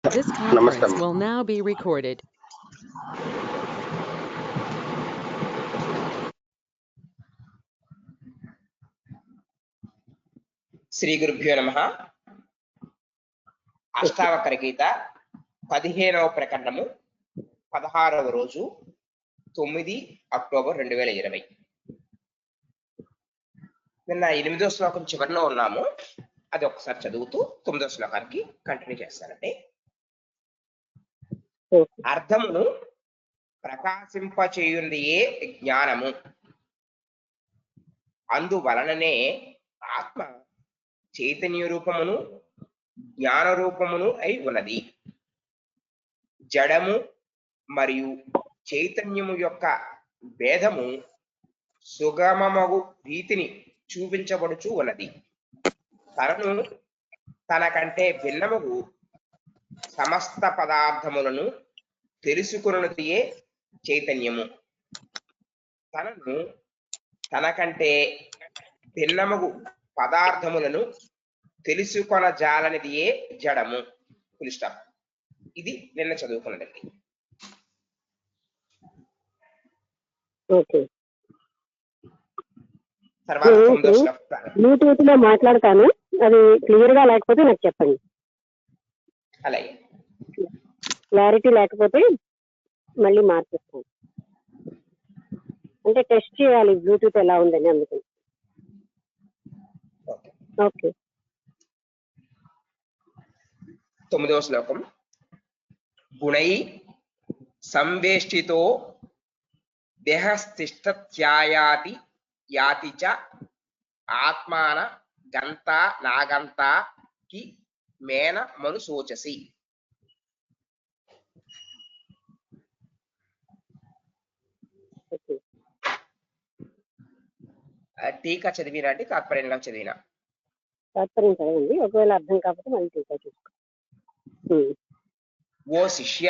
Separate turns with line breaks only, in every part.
This
నమస్తే
conference will now be recorded.
Shri గురుభ్యో నమః. అష్టావకర గీత 15వ ప్రకరణము 16వ రోజు 9 అక్టోబర్ 2020. నిన్న 8వ శ్లోకం చివరిలో ఉన్నాము. అది ఒకసారి చదువుతూ 9వ శ్లోకానికి కంటిన్యూ చేస్తానండి. అర్థమును ప్రకాశింపచేయుందియే జ్ఞానము, అందువలననే ఆత్మ చైతన్య రూపమును జ్ఞాన రూపమును అయి ఉన్నది. జడము మరియు చైతన్యము యొక్క భేదము సుగమమగు రీతిని చూపించబడుచు ఉన్నది. తనను తనకంటే భిన్నముగు సమస్త పదార్థములను తెలుసుకున్నదియే చైతన్యము. తనను తనకంటే భిన్నముగు పదార్థములను తెలుసుకొన జాలనిదియే జడము. Full stop. ఇది నిన్న చదువుకున్నదండి. తర్వాత 9వ శ్లోకం.
బ్లూటూత్ లో మాట్లాడతాను, అది క్లియర్ గా లేకపోతే నాకు చెప్పండి.
అలాగే
క్లారిటీ లేకపోతే మళ్ళీ మార్చేస్తాను. అంటే టెస్ట్ చేయాలి బ్లూటూత్ ఎలా ఉందని, అందుకని. ఓకే.
9వ శ్లోకం. గుణై సంవేష్టితో దేహస్థిష్ఠత్యాయాతి యాతి చ ఆత్మాన గంత నాగంత కి మేన మను సోచసి. టీకా చదివినా అండి, తాత్పర్యంగా చదివినా?
తాత్పర్యం చదవండి, ఒకవేళ అర్థం కాకపోతే మళ్ళీ టీకా చూసుకో.
ఓ శిష్య,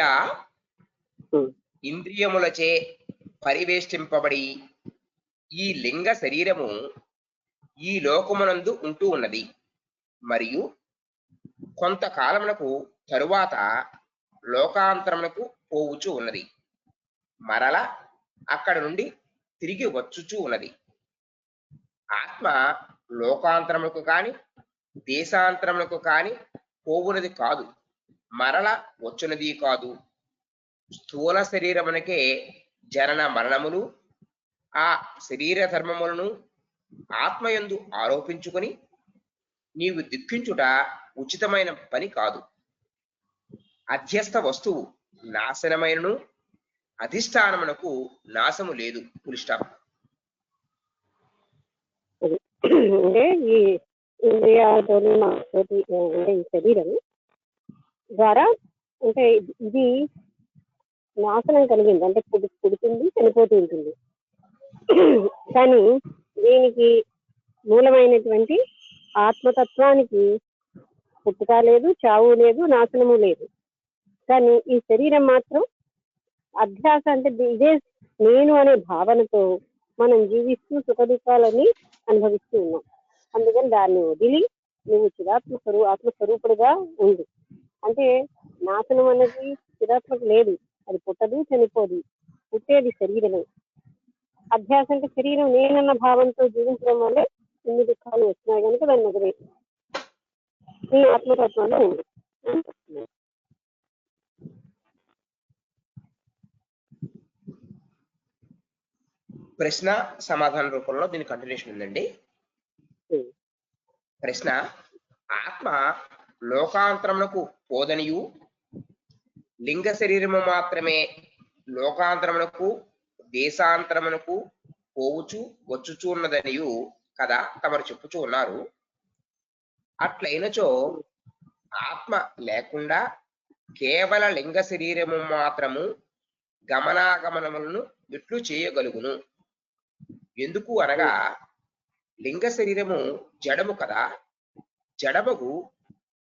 ఇంద్రియములచే పరివేష్టింపబడి ఈ లింగ శరీరము ఈ లోకమునందు ఉంటూ ఉన్నది. మరియు కొంతకాలమునకు తరువాత లోకాంతరమునకు పోవుచూ ఉన్నది. మరల అక్కడ నుండి తిరిగి వచ్చుచూ ఉన్నది. ఆత్మ లోకాంతరములకు కాని దేశాంతరములకు కాని పోవునది కాదు, మరల వచ్చునది కాదు. స్థూల శరీరమునకే జనన మరణములు, ఆ శరీర ధర్మములను ఆత్మయందు ఆరోపించుకొని నీవు దుఃఖించుట ఉచితమైన పని కాదు. అధ్యస్థ వస్తువు నాశనమైనను అధిష్టానమునకు నాశము లేదు. Full stop.
అంటే ఈ ఇంద్రియాలతో అంటే ఈ శరీరం ద్వారా అంటే ఇది నాశనం కలిగింది, అంటే పుడుతుంది, చనిపోతూ ఉంటుంది. కానీ దీనికి మూలమైనటువంటి ఆత్మతత్వానికి పుట్టుక లేదు, చావు లేదు, నాశనము లేదు. కానీ ఈ శరీరం మాత్రం అధ్యాస, అంటే ఇదే నేను అనే భావనతో మనం జీవిస్తూ సుఖదుఖాలని అనుభవిస్తూ ఉన్నాం. అందుకని దాన్ని వదిలి నువ్వు ఆత్మస్వరూపుడుగా ఉండు. అంటే నాశనం అనేది చిరాత్మకు లేదు, అది పుట్టదు, చనిపోదు, పుట్టేది శరీరమే. అధ్యాస అంటే శరీరం నేనన్న భావంతో జీవించడం వల్లే ఇన్ని దుఃఖాలు వస్తున్నాయి కనుక దాన్ని వదిలే నీ ఆత్మతత్వంలో ఉంది.
ప్రశ్న సమాధాన రూపంలో దీని కంటిన్యూషన్ ఉందండి. ప్రశ్న: ఆత్మ లోకాంతరమునకు పోదనియు లింగ శరీరము మాత్రమే లోకాంతరమునకు దేశాంతరమునకు పోవుచు వచ్చుచూ ఉన్నదనియు కదా తమరు చెప్పుచూ ఉన్నారు. అట్లయినచో ఆత్మ లేకుండా కేవల లింగ శరీరము మాత్రము గమనాగమనములను ఎట్లు చేయగలుగును? ఎందుకు అనగా లింగ శరీరము జడము కదా. జడముకు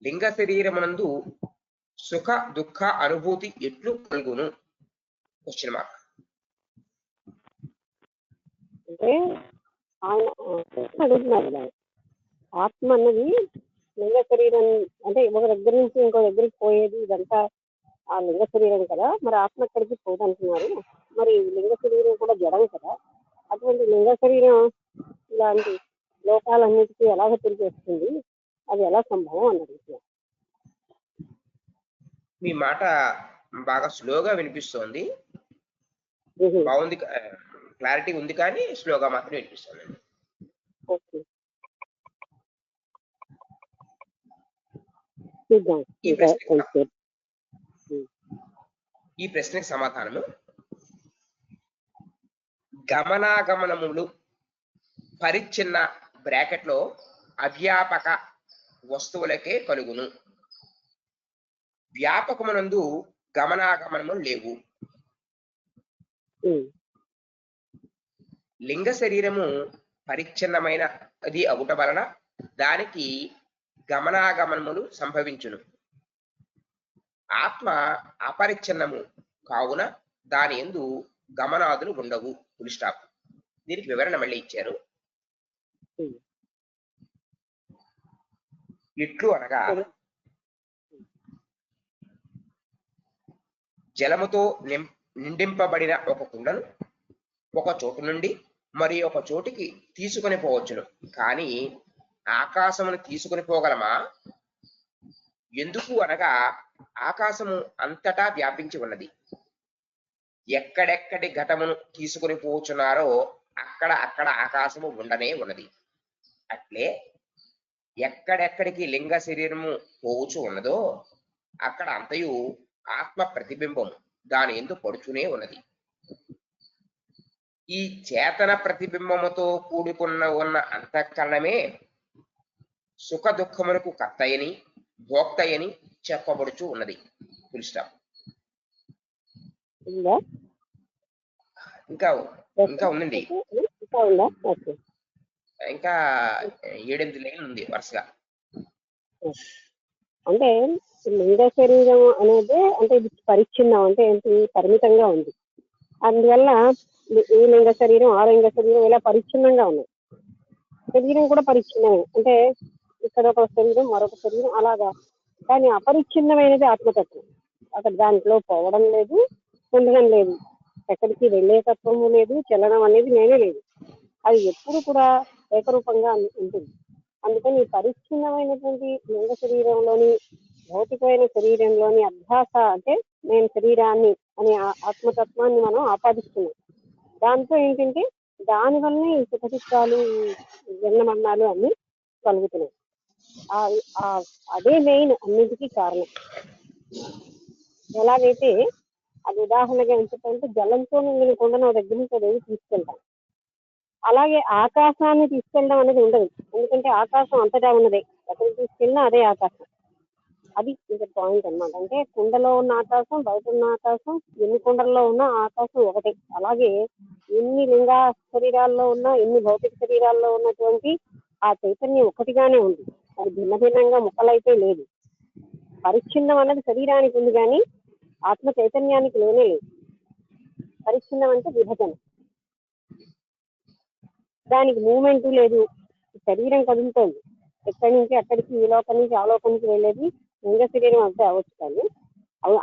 లింగ శరీరమునందు సుఖ దుఃఖ అనుభూతి ఎట్లు కలుగును? Question mark.
అంటే ఆయన అడుగుతున్నారు, ఆత్మ అన్నది లింగ శరీరం అంటే ఒక దగ్గర నుంచి ఇంకో దగ్గరికి పోయేది ఇదంతా ఆ లింగ శరీరం కదా, మరి ఆత్మ ఎక్కడికి పోదంటున్నారు. మరి లింగ శరీరం కూడా జడం కదా, అటువంటి లింగ శరీరం ఇలాంటి లోకాలన్నిటికీ ఎలాగ తిరిగి వస్తుంది, అది ఎలా సంభవం అని అడుగుతున్నారు.
మీ మాట బాగా స్లోగా వినిపిస్తోంది. బాగుంది, క్లారిటీ ఉంది, కానీ స్లోగా మాత్రం వినిపిస్తుంది.
ఓకే, చూద్దాం.
ఈ ప్రశ్నకి సమాధానము గమనాగమనములు పరిచ్ఛిన్న బ్రాకెట్లో అవ్యాపక వస్తువులకే కలుగును. వ్యాపకమునందు గమనాగమనములు లేవు. లింగ శరీరము పరిచ్ఛిన్నమైన అది అగుట వలన దానికి గమనాగమనములు సంభవించును. ఆత్మ అపరిచ్ఛిన్నము కావున దాని యందు గమనాదులు ఉండవు. Full stop. దీనికి వివరణ మళ్ళీ ఇచ్చారు. ఇట్లు అనగా జలముతో నిండింపబడిన ఒక కుండను ఒక చోటు నుండి మరి ఒక చోటికి తీసుకొని పోవచ్చును, కానీ ఆకాశమును తీసుకొని పోగలమా? ఎందుకు అనగా ఆకాశము అంతటా వ్యాపించి ఉన్నది. ఎక్కడెక్కడి ఘటమును తీసుకొని పోవచ్చున్నారో అక్కడ ఆకాశము ఉండనే ఉన్నది. అట్లే ఎక్కడెక్కడికి లింగ శరీరము పోవచ్చు ఉన్నదో అక్కడ అంతయు ఆత్మ ప్రతిబింబము దాని యందు పడుచునే ఉన్నది. ఈ చేతన ప్రతిబింబముతో ఉన్న అంతఃకరణమే సుఖ దుఃఖములకు కర్తయని భోక్తయని చెప్పబడుచు ఉన్నది. Full stop. ఇంకా ఉందండి, ఇంకా 7-8 లైన్లు ఉంది వరుసగా.
అంటే లింగ శరీరం అనేది అంటే ఇది పరిచ్ఛిన్నం, అంటే ఏంటి, పరిమితంగా ఉంది. అందువల్ల ఈ లింగ శరీరం ఆ లింగ శరీరం ఇలా పరిచ్ఛిన్నంగా ఉన్నాయి. శరీరం కూడా పరిచ్ఛిన్నమే, అంటే ఇక్కడ ఒక శరీరం మరొక శరీరం అలాగా. కానీ అపరిచ్ఛిన్నమైనది ఆత్మతత్వం. అక్కడ దాంట్లో పోవడం లేదు, ఉండడం లేదు, ఎక్కడికి వెళ్ళే తత్వము లేదు, చలనం అనేది నేనే లేదు. అది ఎప్పుడు కూడా ఏకరూపంగా ఉంటుంది. అందుకని పరిచ్ఛిన్నమైనటువంటి లింగ శరీరంలోని భౌతికమైన శరీరంలోని అభ్యాస అంటే నేను శరీరాన్ని అనే ఆత్మతత్వాన్ని మనం ఆపాదిస్తున్నాం. దాంతో ఏంటంటే దానివల్లనే ఈ సుఖచిత్తాలు జన్మమరణాలు అన్ని కలుగుతున్నాయి. అదే మెయిన్ అన్నిటికీ కారణం. ఎలాగైతే అది ఉదాహరణగా ఏంటంటే జలంతో నిండిన కుండను దగ్గర నుంచి అదేవి తీసుకెళ్తాం, అలాగే ఆకాశాన్ని తీసుకెళ్ళడం అనేది ఉండదు. ఎందుకంటే ఆకాశం అంతటా ఉన్నదే, ఎక్కడికి తీసుకెళ్ళినా అదే ఆకాశం. అది ఇంకా పాయింట్ అన్నమాట. అంటే కుండలో ఉన్న ఆకాశం, బయట ఉన్న ఆకాశం, ఎన్ని కుండల్లో ఉన్న ఆకాశం ఒకటే. అలాగే ఎన్ని లింగ శరీరాల్లో ఉన్న, ఎన్ని భౌతిక శరీరాల్లో ఉన్నటువంటి ఆ చైతన్యం ఒకటిగానే ఉంది. అది భిన్న భిన్నంగా ముక్కలైతే లేదు. పరిచ్ఛిన్నం అన్నది శరీరానికి ఉంది, కానీ ఆత్మ చైతన్యానికి లేనే లేదు. పరిచ్ఛిన్నం అంటే విభజన, దానికి మూమెంట్ లేదు. శరీరం కదులుతోంది, ఎక్కడి నుంచి అక్కడికి, ఈ లోకం నుంచి ఆ లోకానికి వెళ్ళేది లింగ శరీరం అంతే అవ్వచ్చు. కానీ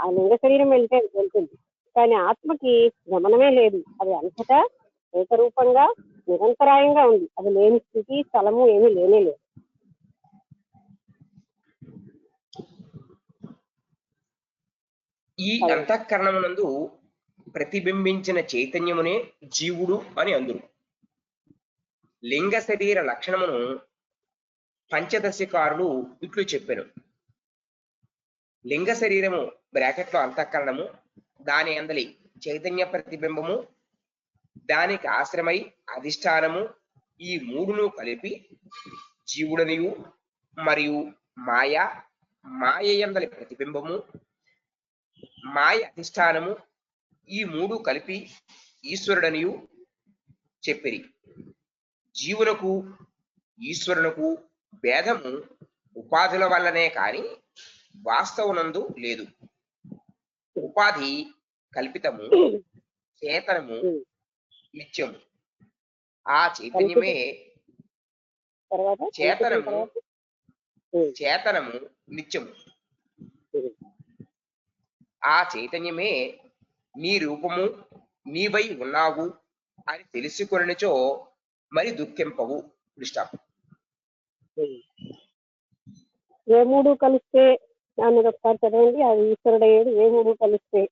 ఆ లింగ శరీరం వెళ్తుంది, కానీ ఆత్మకి గమనమే లేదు. అది అంతటా ఏకరూపంగా నిరంతరాయంగా ఉంది. అది లేని స్థితి స్థలము ఏమీ లేనే లేదు.
ఈ అంతఃకరణమునందు ప్రతిబింబించిన చైతన్యమునే జీవుడు అని అందురు. లింగ శరీర లక్షణమును పంచదశకారులు ఇట్లు చెప్పారు. లింగ శరీరము బ్రాకెట్లో అంతఃకరణము, దాని అందలి చైతన్య ప్రతిబింబము, దానికి ఆశ్రమై అధిష్టానము, ఈ మూడును కలిపి జీవుడనియు మరియు మాయ యందలి ప్రతిబింబము, మాయ అధిష్టానము, ఈ మూడు కలిపి ఈశ్వరుడనియు చెప్పిరి. జీవులకు ఈశ్వరులకు భేదము ఉపాధుల వల్లనే కాని వాస్తవనందు లేదు. ఉపాధి కల్పితము, చేతనము నిత్యము. ఆ చైతన్యమే చేతనము
ఉమ్,
చేతనము నిత్యము.
ఉమ్,
ఆ చైతన్యమే నీ రూపము, నీవై ఉన్నావు అని తెలుసుకొనిచో మరి దుఃఖింపవు. స్టాప్.
ఉమ్. ఏ మూడు కలిస్తే దాన్ని ఒకసారి చదవండి. అది ఈశ్వరుడయ్యేది ఏ మూడు కలిస్తే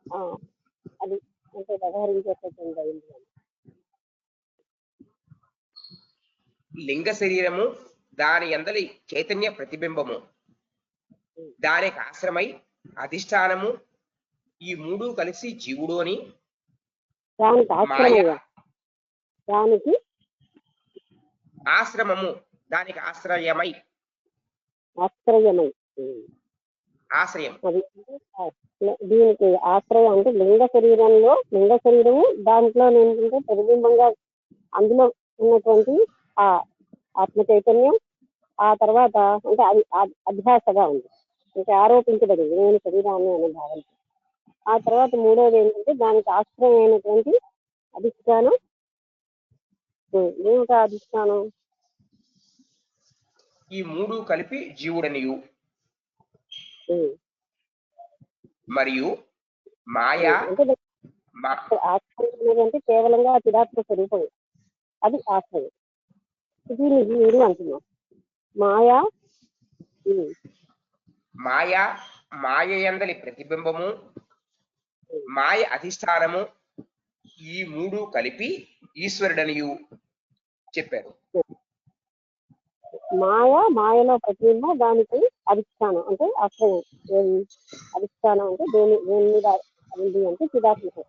ఆ, అది అంటే వ్యవహరించేటటువంటి అయింది.
లింగ శరీరము దాని ఎందలి చైతన్య ప్రతిబింబము, దానికి ఆశ్రమై అధిష్టానము, ఈ మూడు కలిసి జీవుడు అని.
దానికి
మాయ
ఆశ్రమయ్యా, దానికి
ఆశ్రమము, దానికి ఆశ్రయమై,
ఆశ్రయమై. ఉమ్.
ఆశ్రయం.
అది దీనికి ఆశ్రయం అంటే లింగ శరీరంలో, లింగ శరీరము దాంట్లో ఏంటంటే ప్రతిబింబంగా అందులో ఉన్నటువంటి ఆ ఆత్మ చైతన్యం. ఆ తర్వాత అంటే అది అధ్యాసగా ఉంది, అంటే ఆరోపించబడింది నేను శరీరాన్ని అనే భావన. ఆ తర్వాత మూడోది ఏంటంటే దానికి ఆశ్రయం అయినటువంటి అధిష్టానం. ఏమిటా అధిష్టానం?
ఈ మూడు కలిపి జీవుడనియు,
ఉమ్.
మరియు మాయ
అంటే ఆశ్రయం అనేది అంటే కేవలంగా చిదాత్మ స్వరూపం, అది ఆశ్రయం. దీన్ని జీవుడు అంటున్నాం. మాయా
మాయ, మాయ ఎందలి ప్రతిబింబము, మాయ అధిష్టానము, ఈ మూడు కలిపి ఈశ్వరుడనియు చెప్పారు.
మాయలో ప్రతిబింబం, దానికి అధిష్టానం అంటే ఆశ్రయం. ఏది అధిష్టానం అంటే దేని మీద ఉంది అంటే చిదాత్మకం,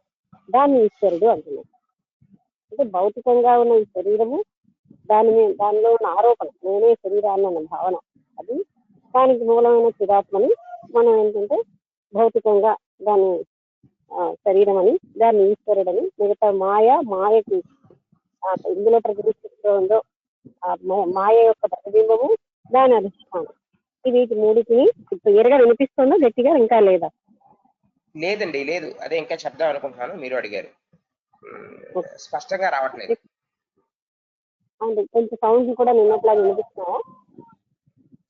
దాన్ని ఈశ్వరుడు అంటున్నాం. అంటే భౌతికంగా ఉన్న ఈ శరీరము, దానిలో ఉన్న ఆరోపణ నేనే శరీరాన్ని అన్న భావన, అది దానికి మూలమైన చిదాత్మని మనం ఏంటంటే భౌతికంగా దాన్ని శరీరం అని, దాన్ని ఈశ్వరుడని. మిగతా మాయకి ఇందులో ప్రతిబింబిస్తుందో మాయ యొక్క ప్రతిబింబము, దాని అధిష్టానం. వీటి మూడిటిని క్లియర్గా వినిపిస్తుందో గట్టిగా ఇంకా లేదా?
లేదండి, లేదు. అదే ఇంకా చెప్దాం అనుకుంటున్నాను, మీరు అడిగారు. స్పష్టంగా రావట్లేదు.
కొంచెం సౌండ్ కూడా నిన్నట్లాగా వినిపిస్తున్నాయా?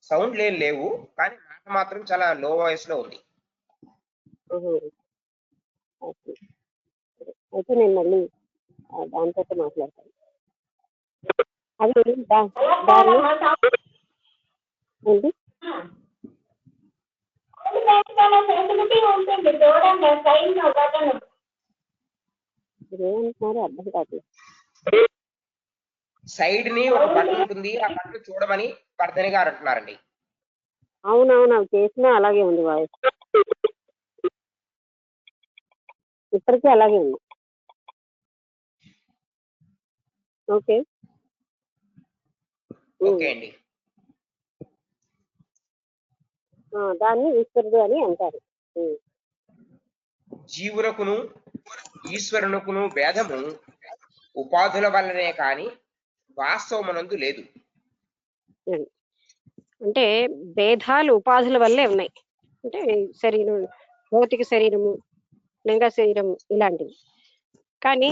సౌండ్ లేవు, కానీ మాట మాత్రం చాలా లో వాయిస్ లో ఉంది.
అయితే నేను మళ్ళీ దాంతో మాట్లాడతాను. అది దాన్ని ఏంటి ఏమంటున్నారు అర్థం కావట్లేదు.
సైడ్ ని ఒక బటన్ ఉంటుంది, ఆ బటన్ చూడమని వర్ధని గారు అంటున్నారండి.
అవునవును, అవి చేసినా అలాగే ఉంది వాయిస్, ఇప్పటికీ అలాగే ఉంది. ఓకే
ఓకే అండి.
దాన్ని ఈశ్వరుడు అని అంటారు.
జీవునకును ఈశ్వరునకును భేదము ఉపాధుల వల్లనే కాని వాస్తవమునందు లేదు.
అంటే భేదాలు ఉపాధుల వల్లే ఉన్నాయి. అంటే శరీరం, భౌతిక శరీరము, లింగ శరీరము ఇలాంటివి. కానీ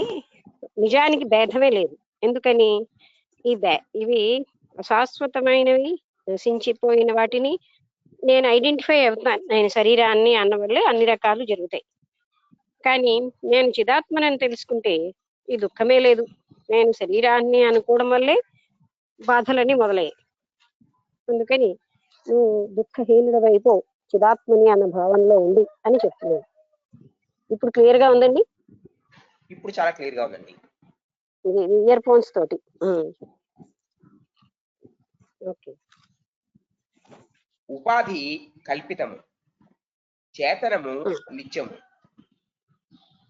నిజానికి భేదమే లేదు. ఎందుకని? ఇవి శాశ్వతమైనవి, నశించిపోయిన వాటిని నేను ఐడెంటిఫై అవుతాను. నేను శరీరాన్ని అన్న వల్లే అన్ని రకాలు జరుగుతాయి. కానీ నేను చిదాత్మనని తెలుసుకుంటే ఈ దుఃఖమే లేదు. నేను శరీరాన్ని అనుకోవడం వల్లే బాధలన్నీ మొదలయ్యాయి. అందుకని నువ్వు దుఃఖహీనుడ వైపు చిదాత్మని అన్న భావనలో ఉండి అని చెప్తున్నాను. ఇప్పుడు క్లియర్ గా ఉందండి?
ఇప్పుడు చాలా క్లియర్ గా ఉందండి.
ఇది ఇయర్ ఫోన్స్ తోటి. ఓకే.
ఉపాధి కల్పితము, చేతనము నిత్యము.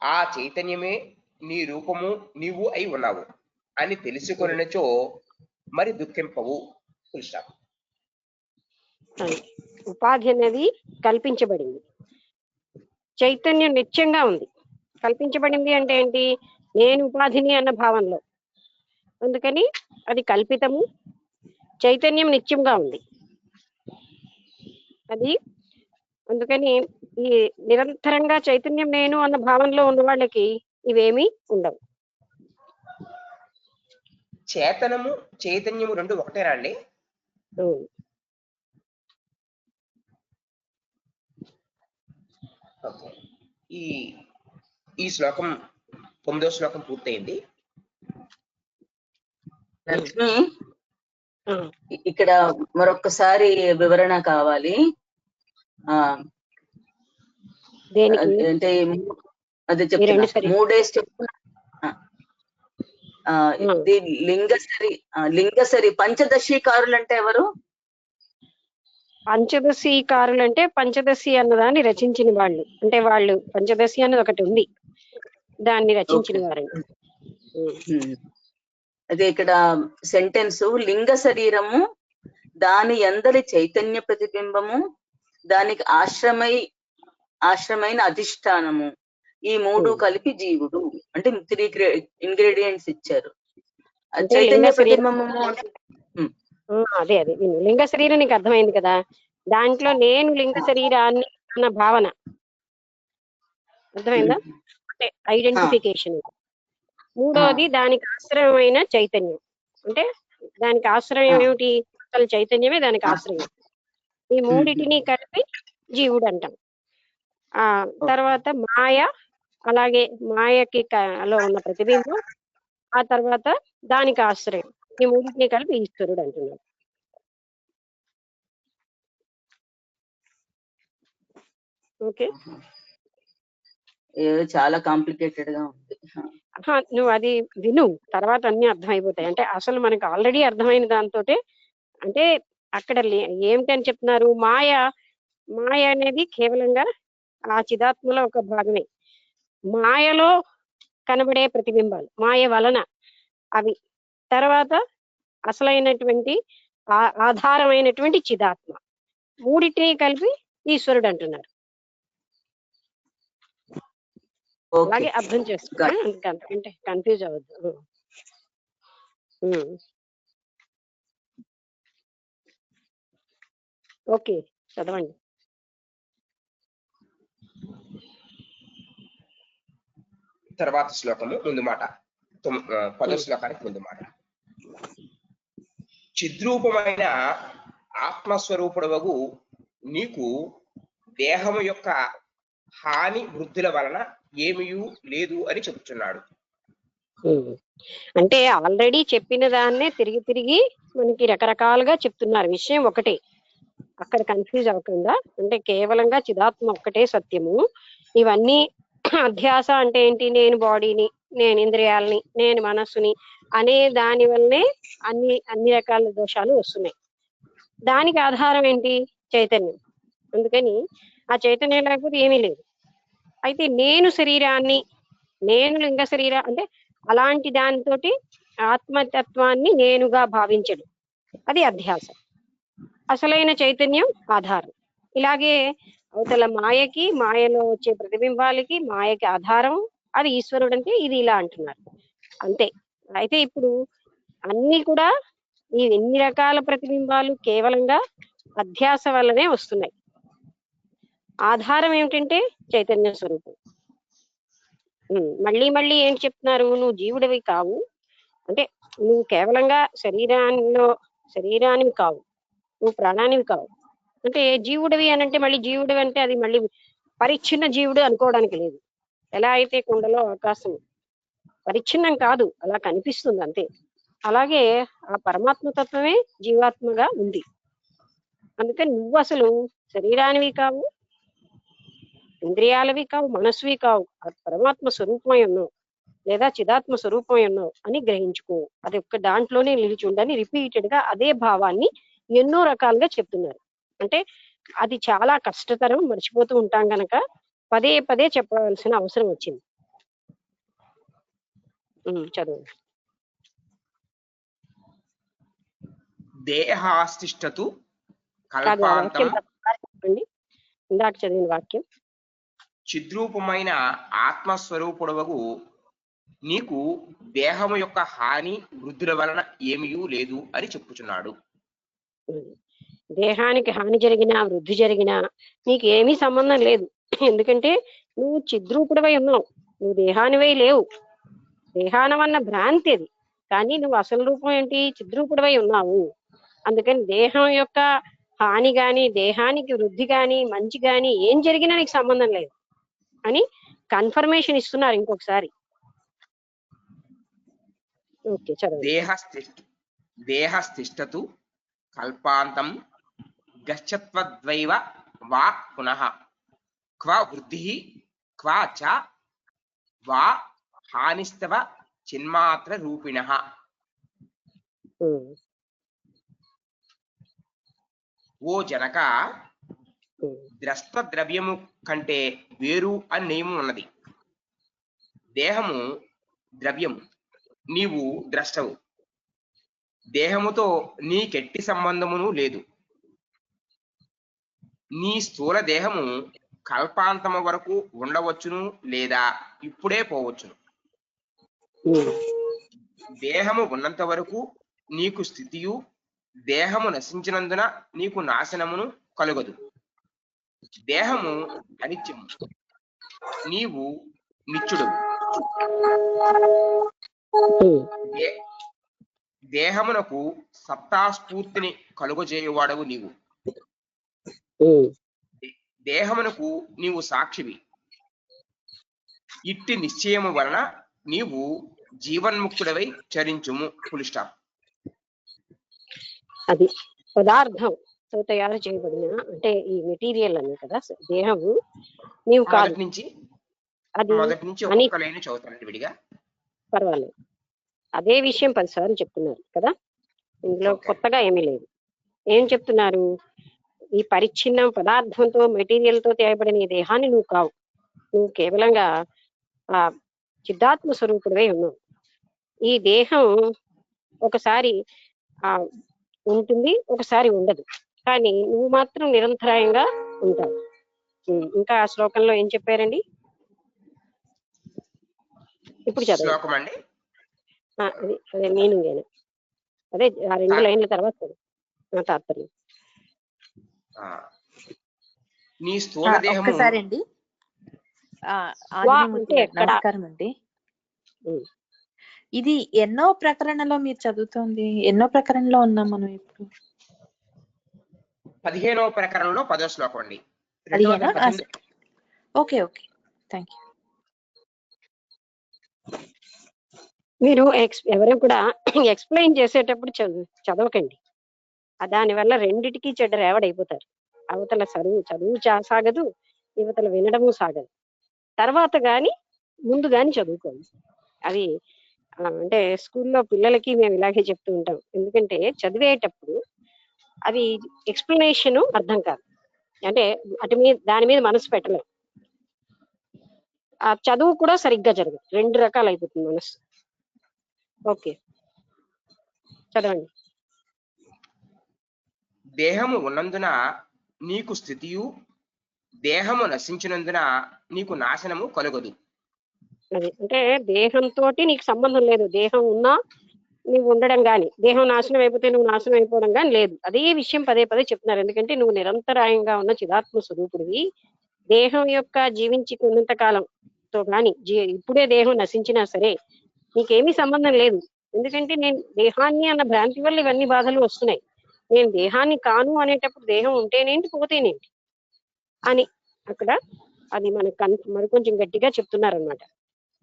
ఆ చైతన్యమే నీ రూపము, నీవు అయి ఉన్నావు అని తెలుసుకొనినచో మరి దుఃఖింపవు.
ఉపాధి అనేది కల్పించబడింది, చైతన్యం నిత్యంగా ఉంది. కల్పించబడింది అంటే ఏంటి? నేను ఉపాధిని అన్న భావనలో. అందుకని అది కల్పితము, చైతన్యం నిత్యంగా ఉంది అది. అందుకని ఈ నిరంతరంగా చైతన్యం నేను అన్న భావనలో ఉన్న వాళ్ళకి ఇవేమీ ఉండవు.
చేతనము చైతన్యము రెండు ఒకటేనా అండి? ఓకే. ఈ ఈ శ్లోకం 9వ శ్లోకం పూర్తయింది.
లక్ష్మి, ఇక్కడ మరొకసారి వివరణ కావాలి. అంటే అది చెప్తున్నా, 3 స్టెప్. లింగసరి పంచదశీకారులు అంటే ఎవరు?
పంచదశీకారులు అంటే పంచదశి అన్నదాన్ని రచించిన వాళ్ళు, అంటే వాళ్ళు పంచదశి అన్నది ఒకటి ఉంది, దాన్ని రచించిన వారండి.
అదే ఇక్కడ సెంటెన్స్, లింగ శరీరము, దాని అందరి చైతన్య ప్రతిబింబము, దానికి ఆశ్రమైన అధిష్టానము, ఈ 3 కలిపి జీవుడు. అంటే 3 ఇంగ్రీడియంట్స్ ఇచ్చారు. చైతన్య ప్రతిబింబము
అదే లింగ శరీరం నీకు అర్థమైంది కదా. దాంట్లో నేను లింగ శరీరాన్ని అన్న భావన అర్థమైందా, అంటే ఐడెంటిఫికేషన్. మూడోది దానికి ఆశ్రయమైన చైతన్యం, అంటే దానికి ఆశ్రయం ఏమిటి? అసలు చైతన్యమే దానికి ఆశ్రయం. ఈ మూడిటిని కలిపి జీవుడు అంటాం. తర్వాత మాయ, అలాగే మాయకి లో ఉన్న ప్రతిబింబం, ఆ తర్వాత దానికి ఆశ్రయం, ఈ మూడింటిని కలిపి ఈశ్వరుడు అంటున్నాడు. ఓకే,
చాలా కాంప్లికేటెడ్ గా ఉంది.
నువ్వు అది విను, తర్వాత అన్ని అర్థమైపోతాయి. అంటే అసలు మనకు ఆల్రెడీ అర్థమైన దాంతో, అంటే అక్కడ ఏమిటని చెప్తున్నారు, మాయ అనేది కేవలంగా ఆ చిదాత్మలో ఒక భాగమే. మాయలో కనబడే ప్రతిబింబాలు మాయ వలన అవి, తర్వాత అసలైనటువంటి ఆధారమైనటువంటి చిదాత్మ, మూడింటిని కలిపి ఈశ్వరుడు అంటున్నారు. అలాగే అర్థం చేసుకో, అంటే కన్ఫ్యూజ్ అవ్వద్దు. ఓకే, చదవండి.
తర్వాత శ్లోకము ముందు మాట, 10వ శ్లోకానికి ముందు మాట. చిద్రూపమైన ఆత్మస్వరూపుడవగు నీకు దేహము యొక్క హాని వృద్ధుల వలన ఏమీయూ లేదు అని చెప్తున్నాడు.
అంటే ఆల్రెడీ చెప్పిన దాన్నే తిరిగి తిరిగి మనకి రకరకాలుగా చెప్తున్నారు. విషయం ఒకటే, అక్కడ కన్ఫ్యూజ్ అవ్వకుండా. అంటే కేవలంగా చిదాత్మ ఒక్కటే సత్యము. ఇవన్నీ అధ్యాస అంటే ఏంటి? నేను బాడీని, నేను ఇంద్రియాలని, నేను మనస్సుని అనే దాని వల్లనే అన్ని రకాల దోషాలు వస్తున్నాయి. దానికి ఆధారం ఏంటి? చైతన్యం. అందుకని ఆ చైతన్యం లేకపోతే ఏమీ లేదు. అయితే నేను శరీరాన్ని, నేను లింగ శరీరం అంటే అలాంటి దానితోటి ఆత్మతత్వాన్ని నేనుగా భావించడు, అది అధ్యాస. అసలైన చైతన్యం ఆధారం. ఇలాగే అవతల మాయకి, మాయలో వచ్చే ప్రతిబింబాలకి, మాయకి ఆధారం అది ఈశ్వరుడు. అంటే ఇది ఇలా అంటున్నారు అంతే. అయితే ఇప్పుడు అన్ని కూడా ఈ ఎన్ని రకాల ప్రతిబింబాలు కేవలంగా అధ్యాస వల్లనే వస్తున్నాయి. ఆధారం ఏమిటంటే చైతన్య స్వరూపం. మళ్ళీ మళ్ళీ ఏంటి చెప్తున్నారు? నువ్వు జీవుడివి కావు, అంటే నువ్వు కేవలంగా శరీరానివి కావు, నువ్వు ప్రాణానివి కావు. అంటే జీవుడివి అని అంటే మళ్ళీ జీవుడివి అంటే అది మళ్ళీ పరిచ్ఛిన్న జీవుడు అనుకోవడానికి లేదు. ఎలా అయితే కుండలో ఆకాశం పరిచ్ఛిన్నం కాదు, అలా కనిపిస్తుంది అంతే. అలాగే ఆ పరమాత్మ తత్వమే జీవాత్మగా ఉంది. అందుకని నువ్వు అసలు శరీరానివి కావు, ఇంద్రియాలవి కావు, మనస్సువి కావు, పరమాత్మ స్వరూపమై ఉన్నావు లేదా చిదాత్మ స్వరూపమై ఉన్నావు అని గ్రహించుకో. అది ఒక్క దాంట్లోనే నిలిచి ఉండని రిపీటెడ్ గా అదే భావాన్ని ఎన్నో రకాలుగా చెప్తున్నారు. అంటే అది చాలా కష్టతరం, మర్చిపోతూ ఉంటాం గనక పదే పదే చెప్పవలసిన అవసరం వచ్చింది. చదువు.
దేహాస్తిష్టతు కల్పాంతం,
ఇందాక చదివిన వాక్యం,
చిద్రూపమైన ఆత్మస్వరూపుడవగు నీకు దేహము యొక్క హాని వృద్ధుల వలన ఏమీయూ లేదు అని చెప్పుచున్నాడు.
దేహానికి హాని జరిగినా వృద్ధి జరిగినా నీకు ఏమీ సంబంధం లేదు. ఎందుకంటే నువ్వు చిద్రూపుడవై ఉన్నావు, నువ్వు దేహానివై లేవు. దేహానమన్న భ్రాంతి అది, కానీ నువ్వు అసలు రూపం ఏంటి? చిద్రూపుడవై ఉన్నావు. అందుకని దేహం యొక్క హాని గాని, దేహానికి వృద్ధి గాని, మంచి గాని ఏం జరిగినా నీకు సంబంధం లేదు. అని కన్ఫర్మేషన్ ఇస్తున్నారు ఇంకొకసారి. ఓకే, చదవండి.
దేహస్థిష్టతు కల్పాంతం గచ్చత్వద్వైవ వా పునః క్వ వృద్ధి క్వ చ వా హానిస్తవ చిన్మాత్ర రూపిణః. ఓ జనక, ద్రష్ట ద్రవ్యము కంటే వేరు అని నియమం ఉన్నది. దేహము ద్రవ్యము, నీవు ద్రష్టవు. దేహముతో నీకెట్టి సంబంధమును లేదు. నీ స్థూల దేహము కల్పాంతము వరకు ఉండవచ్చును లేదా ఇప్పుడే పోవచ్చును. దేహము ఉన్నంత వరకు నీకు స్థితియు, దేహము నశించినందున నీకు నాశనమును కలుగదు. దేహము అనిత్యము, నీవు నిత్యుడు. దేహమునకు సత్తాస్ఫూర్తిని కలుగజేయువాడవు నీవు. దేహమునకు నీవు సాక్షివి. ఇట్టి నిశ్చయము వలన నీవు జీవన్ముక్తుడవై చరించుము. Full stop.
అది పదార్థంతో తయారు చేయబడిన, అంటే ఈ మెటీరియల్ అని కదా దేహము, నీవు కాదు.
మొదటి నుంచి ఒక్కొక్క లైన్ చదువుతానండి విడిగా,
పర్వాలేదు. అదే విషయం 10 సార్లు చెప్తున్నారు కదా, ఇందులో కొత్తగా ఏమీ లేదు. ఏం చెప్తున్నారు? ఈ పరిచ్ఛిన్నం పదార్థంతో మెటీరియల్ తో తయారబడిన ఈ దేహాన్ని నువ్వు కావు. నువ్వు కేవలంగా ఆ చిద్ధాత్మ స్వరూపుడివై ఉన్నావు. ఈ దేహం ఒకసారి ఉంటుంది, ఒకసారి ఉండదు. కానీ నువ్వు మాత్రం నిరంతరాయంగా ఉంటావు. ఇంకా ఆ శ్లోకంలో ఏం చెప్పారండి? ఇప్పుడు చదవండి. అదే మీనింగ్ అయినా అదే ఆ 2 లైన్ల తర్వాత తాత్పర్యం.
నీ స్థూల దేహము
ఒక్కసారి అండి. నమస్కారం అండి. ఇది ఎన్నో ప్రకరణలో మీరు చదువుతోంది? ఎన్నో ప్రకరణలో ఉన్నాం మనం ఇప్పుడు?
15వ ప్రకరణలో 10వ శ్లోకం అండి.
Okay okay, thank you.
మీరు ఎవరు కూడా ఎక్స్ప్లెయిన్ చేసేటప్పుడు చదవకండి. దానివల్ల రెండిటికి చెడ్డ రేవడైపోతారు. అవతల చదువు సాగదు, యువతల వినడము సాగదు. తర్వాత గాని ముందు గాని చదువుకోండి. అది అంటే స్కూల్లో పిల్లలకి మేము ఇలాగే చెప్తూ ఉంటాం. ఎందుకంటే చదివేటప్పుడు అది ఎక్స్ప్లెనేషన్ అర్థం కాదు, అంటే దాని మీద మనసు పెట్టలేం. ఆ చదువు కూడా సరిగ్గా జరగదు, 2 రకాలు అయిపోతుంది మనసు. ఓకే, చదవండి.
దేహము ఉన్నందున నీకు స్థితియు, దేహము నశించినందున నీకు నాశనము కలుగదు.
అది అంటే దేహంతో నీకు సంబంధం లేదు. దేహం ఉన్నా నువ్వు ఉండడం గాని, దేహం నాశనం అయిపోతే నువ్వు నాశనం అయిపోవడం గాని లేదు. అదే విషయం పదే చెప్తున్నారు. ఎందుకంటే నువ్వు నిరంతరాయంగా ఉన్న చిదాత్మ స్వరూపుడివి. దేహం యొక్క జీవించి ఉన్నంత కాలంతో కానీ ఇప్పుడే దేహం నశించినా సరే నీకేమీ సంబంధం లేదు. ఎందుకంటే నేను దేహాన్ని అన్న భ్రాంతి వల్ల ఇవన్నీ బాధలు వస్తున్నాయి. నేను దేహాన్ని కాను అనేటప్పుడు దేహం ఉంటేనేంటి పోతేనేంటి అని అక్కడ అది మరి కొంచెం గట్టిగా చెప్తున్నారనమాట.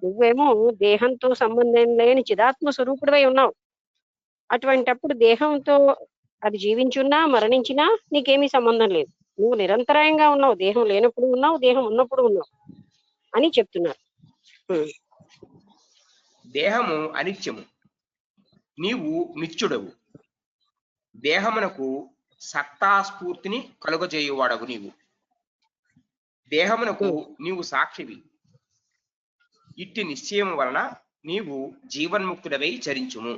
నువ్వేమో దేహంతో సంబంధం లేని చిదాత్మ స్వరూపుడివై ఉన్నావు. అటువంటప్పుడు దేహంతో అది జీవించున్నా మరణించినా నీకేమీ సంబంధం లేదు. నువ్వు నిరంతరాయంగా ఉన్నావు. దేహం లేనప్పుడు ఉన్నావు, దేహం ఉన్నప్పుడు ఉన్నావు అని చెప్తున్నారు.
దేహము అనిత్యము, నీవు నిత్యుడవు. దేహమునకు సత్తాస్ఫూర్తిని కలుగజేయువాడవు నీవు. దేహమునకు నీవు సాక్షివి. ఇట్టి నిశ్చయం వలన నీవు జీవన్ముక్తుడవై చరించుము.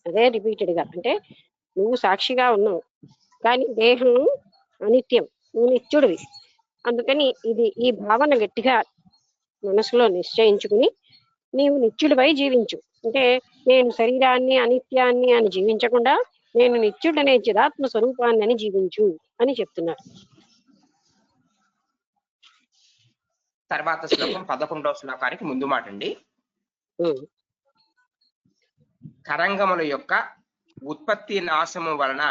అదే రిపీటెడ్ గా, అంటే నువ్వు సాక్షిగా ఉన్నావు కానీ దేహం అనిత్యం, నువ్వు నిత్యుడివి. అందుకని ఈ భావన గట్టిగా మనసులో నిశ్చయించుకుని నీవు నిత్యుడివై జీవించు. అంటే నేను శరీరాన్ని అనిత్యాన్ని అని జీవించకుండా నేను నిత్యుడనే చిదాత్మ స్వరూపాన్ని అని జీవించు అని చెప్తున్నారు.
తర్వాత శ్లోకం 11వ శ్లోకానికి ముందు మాట అండి. తరంగముల యొక్క ఉత్పత్తి నాశము వలన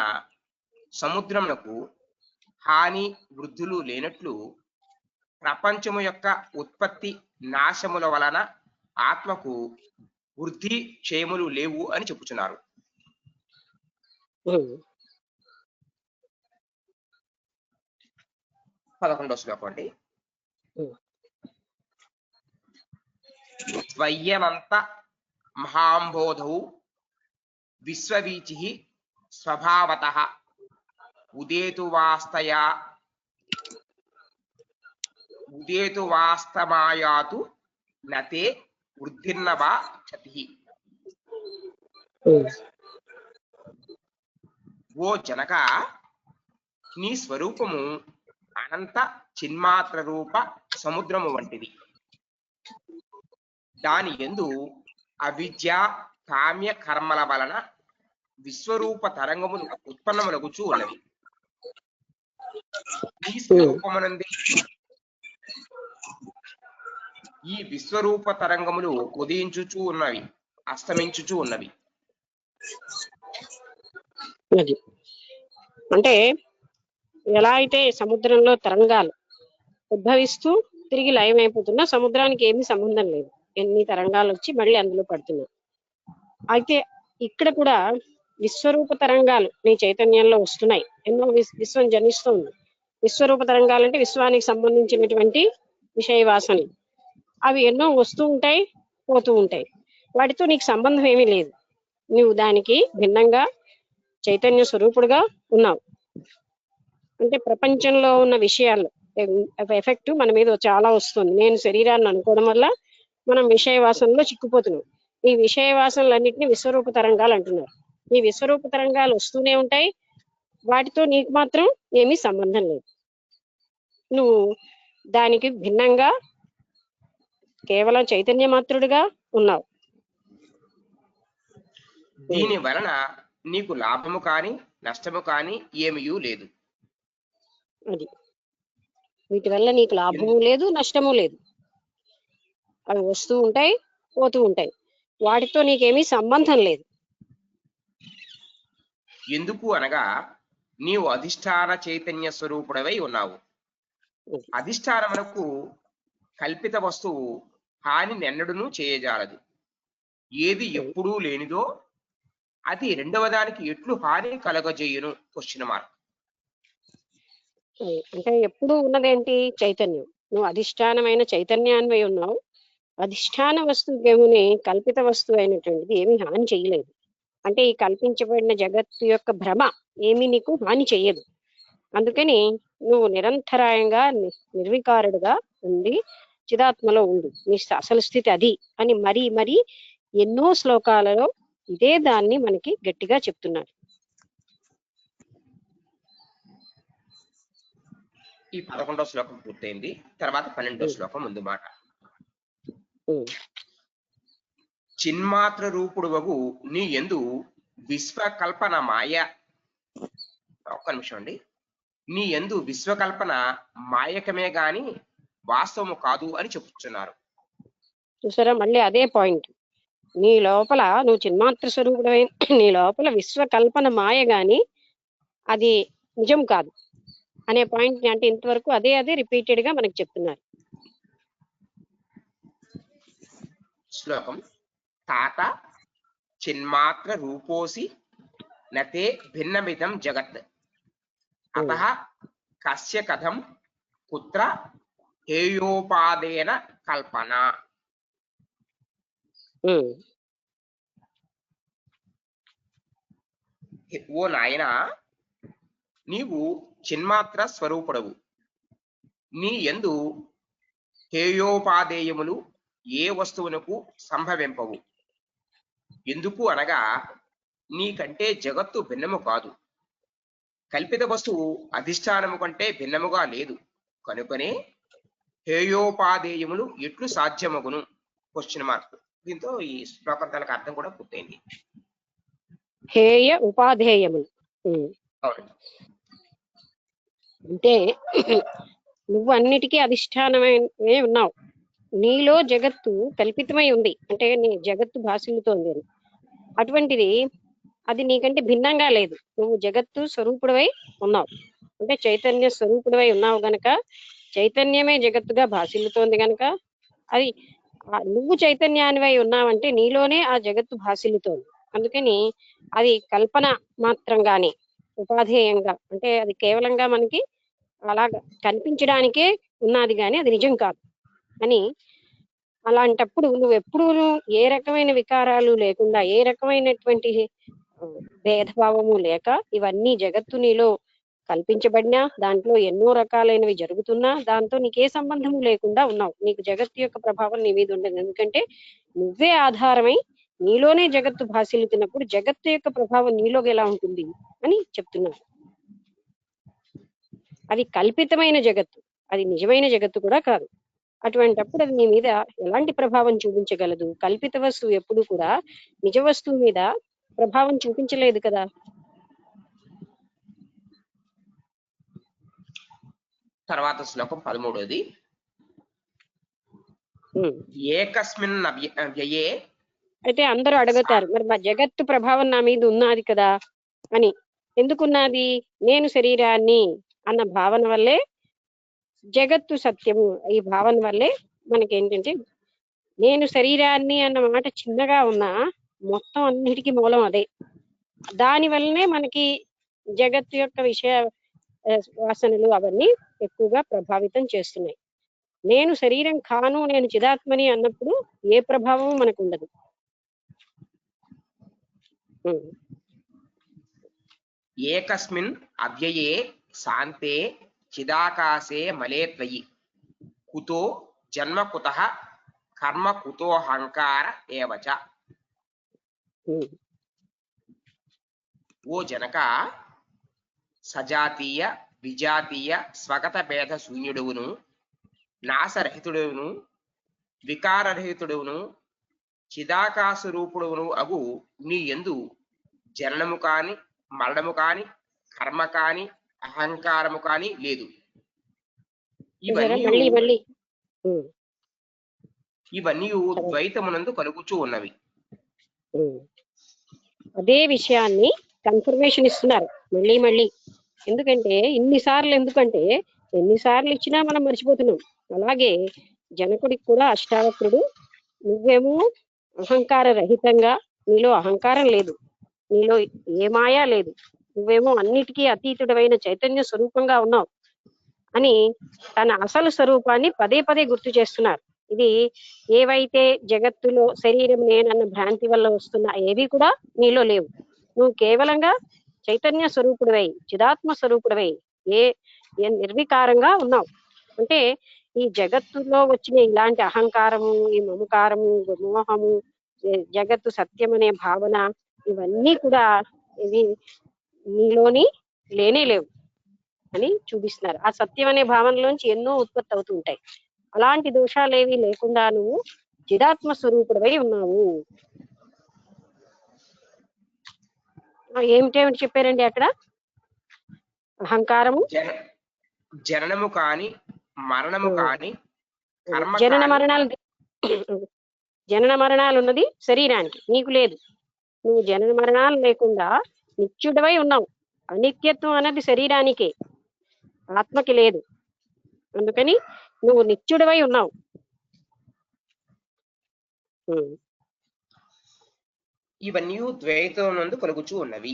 సముద్రమునకు హాని వృద్ధులు లేనట్లు ప్రపంచము యొక్క ఉత్పత్తి నాశముల వలన ఆత్మకు వృద్ధి క్షేములు లేవు అని చెప్పుచున్నారు. 11వ శ్లోకం అండి. స్వయ్యనంత మహాంబోధౌ విశ్వవీచి స్వభావతః ఉదేతు వాస్తమాయాతు నతే వృద్ధిర్నవా క్షతి. ఓ జనక, నీ స్వరూపము అనంత చిన్మాత్ర రూప సముద్రము వంటిది. దాని యందు అవిద్య కామ్య కర్మల వలన విశ్వరూప తరంగములు ఉత్పన్నములగుచూ ఉన్నవి. ఈ స్వరూపమునంది ఈ విశ్వరూప తరంగములు ఉదయించుచూ ఉన్నవి, అస్తమించుచూ ఉన్నవి.
అంటే ఎలా అయితే సముద్రంలో తరంగాలు ఉద్భవిస్తూ తిరిగి లయమైపోతున్నా సముద్రానికి ఏమీ సంబంధం లేదు, ఎన్ని తరంగాలు వచ్చి మళ్ళీ అందులో పడుతున్నాయి. అయితే ఇక్కడ కూడా విశ్వరూప తరంగాలు నీ చైతన్యంలో వస్తున్నాయి, ఎన్నో విశ్వం జనిస్తుంది. విశ్వరూప తరంగాలు అంటే విశ్వానికి సంబంధించినటువంటి విషయ వాసనలు, అవి ఎన్నో వస్తూ ఉంటాయి, పోతూ ఉంటాయి. వాటితో నీకు సంబంధం ఏమీ లేదు. నువ్వు దానికి భిన్నంగా చైతన్య స్వరూపుడుగా ఉన్నావు. అంటే ప్రపంచంలో ఉన్న విషయాలు ఎఫెక్ట్ మన మీద చాలా వస్తుంది. నేను శరీరాన్ని అనుకోవడం వల్ల మనం విషయ వాసనలో చిక్కుపోతున్నాం. ఈ విషయ వాసనలన్నింటినీ విశ్వరూప తరంగాలు అంటున్నారు. ఈ విశ్వరూప తరంగాలు వస్తూనే ఉంటాయి, వాటితో నీకు మాత్రం ఏమీ సంబంధం లేదు. నువ్వు దానికి భిన్నంగా కేవలం చైతన్య మాత్రుడిగా ఉన్నావు.
దీని వలన నీకు లాభము కాని నష్టము కాని ఏమీ లేదు.
అది వీటి వల్ల నీకు లాభము లేదు, నష్టము లేదు. అవి వస్తూ ఉంటాయి, పోతూ ఉంటాయి, వాటితో నీకేమీ సంబంధం లేదు.
ఎందుకు అనగా నీవు అధిష్టాన చైతన్య స్వరూపుడవై ఉన్నావు. అధిష్టానమునకు కల్పిత వస్తువు హాని నెన్నడును చేయజాలదు. ఏది ఎప్పుడూ లేనిదో అది రెండవ దానికి ఎట్లు హాని కలగజేయును? Question mark.
అంటే ఎప్పుడు ఉన్నదేంటి? చైతన్యం. నువ్వు అధిష్టానమైన చైతన్యాన్వై ఉన్నావు. అధిష్టాన వస్తువుని కల్పిత వస్తువు అయినటువంటిది ఏమీ హాని చేయలేదు. అంటే ఈ కల్పించబడిన జగత్తు యొక్క భ్రమ ఏమీ నీకు హాని చెయ్యదు. అందుకని నువ్వు నిరంతరాయంగా నిర్వికారుడుగా ఉండి చిదాత్మలో ఉండు. నీ అసలు స్థితి అది అని మరీ మరీ ఎన్నో శ్లోకాలలో ఇదే దాన్ని మనకి గట్టిగా చెప్తున్నారు.
ఈ 11వ శ్లోకం పూర్తయింది. తర్వాత 12వ శ్లోకం ముందు మాట. చిన్మాత్ర రూపుడు వగు నీ యందు విశ్వకల్పన మాయ. ఒక్క నిమిషం అండి. నీ యందు విశ్వకల్పన మాయకమే గాని వాస్తవము కాదు అని చెప్తున్నారు.
చూసారా, మళ్ళీ అదే పాయింట్. నీ లోపల నువ్వు చిన్మాత్ర స్వరూపుడై నీ లోపల విశ్వకల్పన మాయ గాని అది నిజం కాదు అనే పాయింట్ ని, అంటే ఇంతవరకు అదే రిపీటెడ్ గా మనకు చెప్తున్నారు.
శ్లోకం. తాత చిన్మాత్ర రూపోసి నతే భిన్నమిదం జగత్ అతః కస్య కథం కుత్ర హేయోపాదేన కల్పన. ఓ నాయనా, నీవు చిన్మాత్ర స్వరూపుడవు. నీ యందు హేయోపాదేయములు ఏ వస్తువునకు సంభవింపవు. ఎందుకు అనగా నీకంటే జగత్తు భిన్నము కాదు. కల్పిత వస్తువు అధిష్టానము కంటే భిన్నముగా లేదు. కనుకనే హేయోపాదేయములు ఎట్లు సాధ్యమగును? Question mark. దీంతో ఈ శ్లోకం తనకు అర్థం కూడా పూర్తయింది.
హేయ ఉపాధేయములు అంటే నువ్వు అన్నిటికీ అధిష్టానమే ఉన్నావు. నీలో జగత్తు కల్పితమై ఉంది, అంటే నీ జగత్తు భాషిల్లుతోంది అని. అటువంటిది అది నీకంటే భిన్నంగా లేదు. నువ్వు జగత్తు స్వరూపుడివై ఉన్నావు, అంటే చైతన్య స్వరూపుడివై ఉన్నావు గనక
చైతన్యమే జగత్తుగా భాసిల్లుతోంది గనక అది నువ్వు చైతన్యానివై ఉన్నావంటే నీలోనే ఆ జగత్తు భాసిల్లుతోంది. అందుకని అది కల్పన మాత్రంగానే ఉపాధేయంగా, అంటే అది కేవలంగా మనకి అలా కనిపించడానికే ఉన్నది కానీ అది నిజం కాదు అని. అలాంటప్పుడు నువ్వు ఎప్పుడు ఏ రకమైన వికారాలు లేకుండా, ఏ రకమైనటువంటి భేదభావము లేక, ఇవన్నీ జగత్తు నీలో కల్పించబడినా, దాంట్లో ఎన్నో రకాలైనవి జరుగుతున్నా, దాంతో నీకే సంబంధము లేకుండా ఉన్నావు. నీకు జగత్తు యొక్క ప్రభావం నీ మీద ఉండదు. ఎందుకంటే నువ్వే ఆధారమై నీలోనే జగత్తు భాసిల్లుతున్నప్పుడు జగత్తు యొక్క ప్రభావం నీలోకి ఎలా ఉంటుంది అని చెప్తున్నారు. అది కల్పితమైన జగత్తు, అది నిజమైన జగత్తు కూడా కాదు. అటువంటప్పుడు అది నీ మీద ఎలాంటి ప్రభావం చూపించగలదు? కల్పిత వస్తువు ఎప్పుడు కూడా నిజ వస్తువు మీద ప్రభావం చూపించలేదు కదా.
తర్వాత శ్లోకం 13. ఏకస్మిన్ వ్యయే.
అయితే అందరూ అడుగుతారు, మరి మా జగత్తు ప్రభావం నా మీద ఉన్నది కదా అని. ఎందుకున్నది? నేను శరీరాన్ని అన్న భావన వల్లే జగత్తు సత్యము. ఈ భావన వల్లే మనకేంటంటే, నేను శరీరాన్ని అన్న మాట చిన్నగా ఉన్నా మొత్తం అన్నిటికీ మూలం అదే. దాని వల్లనే మనకి జగత్తు యొక్క విషయ వాసనలు అవన్నీ ఎక్కువగా ప్రభావితం చేస్తున్నాయి. నేను శరీరం కాను, నేను చిదాత్మని అన్నప్పుడు ఏ ప్రభావం మనకు ఉండదు.
ఏకస్మిన్ అవ్యయే శాంతే చిదాకాశే మలే త్వయి కుతో జన్మ కుతః కర్మ కుతోహంకార ఏవచ. ఓ జనక, సజాతీయ విజాతీయ స్వగత భేద శూన్యుడువును, నాశరహితుడువును, వికారరహితుడువును, చిదాకాశరూపుడువును అగు నీ యందు జననము కాని, మరణము కాని, కర్మ కాని, అహంకారము కాని లేదు. ఇవన్నీ ద్వైతమునందు కలుగుచూ ఉన్నవి.
అదే విషయాన్ని కన్ఫర్మేషన్ ఇస్తున్నారు మళ్ళీ మళ్ళీ. ఎందుకంటే ఎన్నిసార్లు ఇచ్చినా మనం మర్చిపోతున్నాం. అలాగే జనకుడికి కూడా అష్టావక్రుడు, నువ్వేమో అహంకార రహితంగా, నీలో అహంకారం లేదు, నీలో ఏ మాయా లేదు, నువ్వేమో అన్నిటికీ అతీతుడమైన చైతన్య స్వరూపంగా ఉన్నావు అని తన అసలు స్వరూపాన్ని పదే పదే గుర్తు చేస్తున్నారు. ఇది ఏవైతే జగత్తులో శరీరం నేనన్న భ్రాంతి వల్ల వస్తున్న ఏవి కూడా నీలో లేవు. నువ్వు కేవలంగా చైతన్య స్వరూపుడివై, చిదాత్మ స్వరూపుడివై నిర్వికారంగా ఉన్నావు. అంటే ఈ జగత్తులో వచ్చిన ఇలాంటి అహంకారము, ఈ మమకారము, మోహము, జగత్తు సత్యం అనే భావన, ఇవన్నీ కూడా ఇవి నీలోని లేనే లేవు అని చూపిస్తున్నారు. ఆ సత్యం అనే భావనలోంచి ఎన్నో ఉత్పత్తి అవుతూ ఉంటాయి. అలాంటి దోషాలేవి లేకుండా నువ్వు చిదాత్మ స్వరూపుడివై ఉన్నావు. ఏమిటేమిటి చెప్పారండి అక్కడ? అహంకారము,
జననము కాని, మరణము కాని,
జనన మరణాలు ఉన్నది శరీరానికి, నీకు లేదు. నువ్వు జనన మరణాలు లేకుండా నిత్యుడవై ఉన్నావు. అనిత్యత్వం అన్నది శరీరానికే, ఆత్మకి లేదు. అందుకని నువ్వు నిత్యుడవై ఉన్నావు.
ఇవన్నీ ద్వైతమునందు కలుగుచూ ఉన్నవి.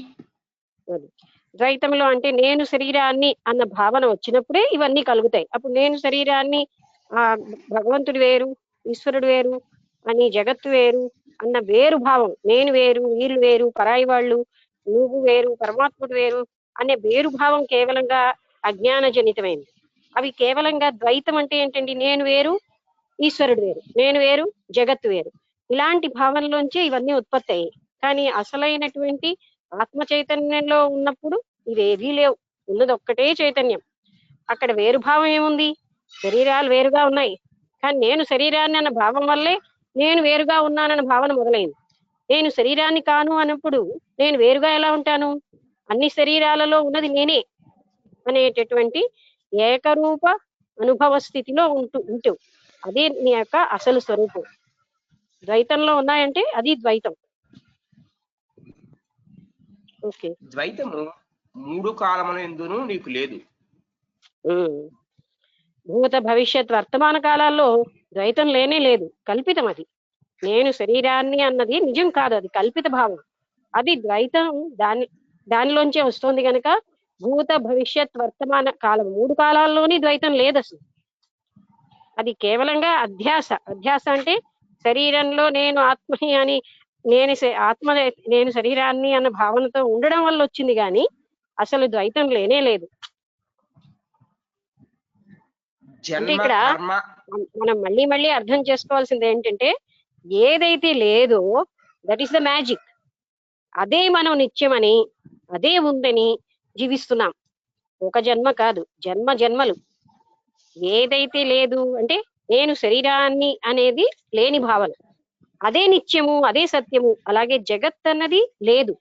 ద్వైతంలో అంటే నేను శరీరాన్ని అన్న భావన వచ్చినప్పుడే ఇవన్నీ కలుగుతాయి. అప్పుడు నేను శరీరాన్ని, ఆ భగవంతుడు వేరు, ఈశ్వరుడు వేరు అని, జగత్తు వేరు అన్న వేరు భావం, నేను వేరు, వీళ్ళు వేరు, పరాయి వాళ్ళు, నువ్వు వేరు, పరమాత్ముడు వేరు అనే వేరు భావం కేవలంగా అజ్ఞాన జనితమైంది. అవి కేవలంగా ద్వైతం అంటే ఏంటండి? నేను వేరు, ఈశ్వరుడు వేరు, నేను వేరు, జగత్తు వేరు, ఇలాంటి భావనలోంచే ఇవన్నీ ఉత్పత్తి అయ్యాయి. కానీ అసలైనటువంటి ఆత్మ చైతన్యంలో ఉన్నప్పుడు ఇవేవీ లేవు, ఉన్నది ఒక్కటే చైతన్యం. అక్కడ వేరు భావం ఏముంది? శరీరాలు వేరుగా ఉన్నాయి, కానీ నేను శరీరాన్ని అన్న భావం వల్లే నేను వేరుగా ఉన్నానన్న భావన మొదలైంది. నేను శరీరాన్ని కాను అన్నప్పుడు నేను వేరుగా ఎలా ఉంటాను? అన్ని శరీరాలలో ఉన్నది నేనే అనేటటువంటి ఏకరూప అనుభవ స్థితిలో ఉంటూ అదే నీ యొక్క అసలు స్వరూపం. ద్వైతంలో ఉన్నాయంటే అది ద్వైతం. ఓకే,
ద్వైతము మూడు కాలములందును నీకు లేదు.
భూత భవిష్యత్ వర్తమాన కాలాల్లో ద్వైతం లేనే లేదు, కల్పితం అది. నేను శరీరాన్ని అన్నది నిజం కాదు, అది కల్పిత భావం. అది ద్వైతం దానిలోంచే వస్తుంది కనుక భూత భవిష్యత్ వర్తమాన కాలం 3 కాలాల్లోని ద్వైతం లేదు అసలు. అది కేవలంగా అధ్యాస. అధ్యాస అంటే శరీరంలో నేను ఆత్మని అని నేను శరీరాన్ని అన్న భావనతో ఉండడం వల్ల వచ్చింది కానీ అసలు ద్వైతం లేనే లేదు. అంటే ఇక్కడ మనం మళ్ళీ మళ్ళీ అర్థం చేసుకోవాల్సింది ఏంటంటే ఏదైతే లేదో దట్ ఈస్ ద మ్యాజిక్. అదే మనం నిత్యమని, అదే ఉందని జీవిస్తున్నాం. ఒక జన్మ కాదు, జన్మ జన్మలు. ఏదైతే లేదు అంటే నేను శరీరాన్ని అనేది లేని భావన, అదే నిత్యము, అదే సత్యము. అలాగే జగత్ అన్నది లేదు,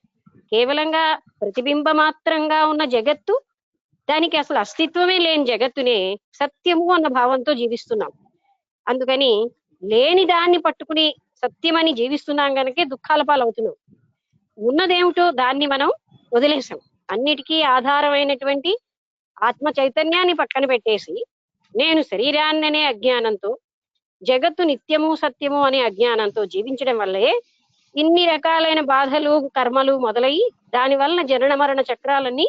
కేవలంగా ప్రతిబింబ మాత్రంగా ఉన్న జగత్తు, దానికి అసలు అస్తిత్వమే లేని జగత్తునే సత్యము అన్న భావంతో జీవిస్తున్నాం. అందుకని లేని దాన్ని పట్టుకుని సత్యమని జీవిస్తున్నాం కనుక దుఃఖాల పాలవుతున్నాం. ఉన్నదేమిటో దాన్ని మనం వదిలేసాం. అన్నిటికీ ఆధారమైనటువంటి ఆత్మ చైతన్యాన్ని పక్కన పెట్టేసి నేను శరీరాన్ని అనే అజ్ఞానంతో, జగత్తు నిత్యము సత్యము అనే అజ్ఞానంతో జీవించడం వల్లే ఇన్ని రకాలైన బాధలు కర్మలు మొదలయ్యి దాని వలన జనన మరణ చక్రాలన్నీ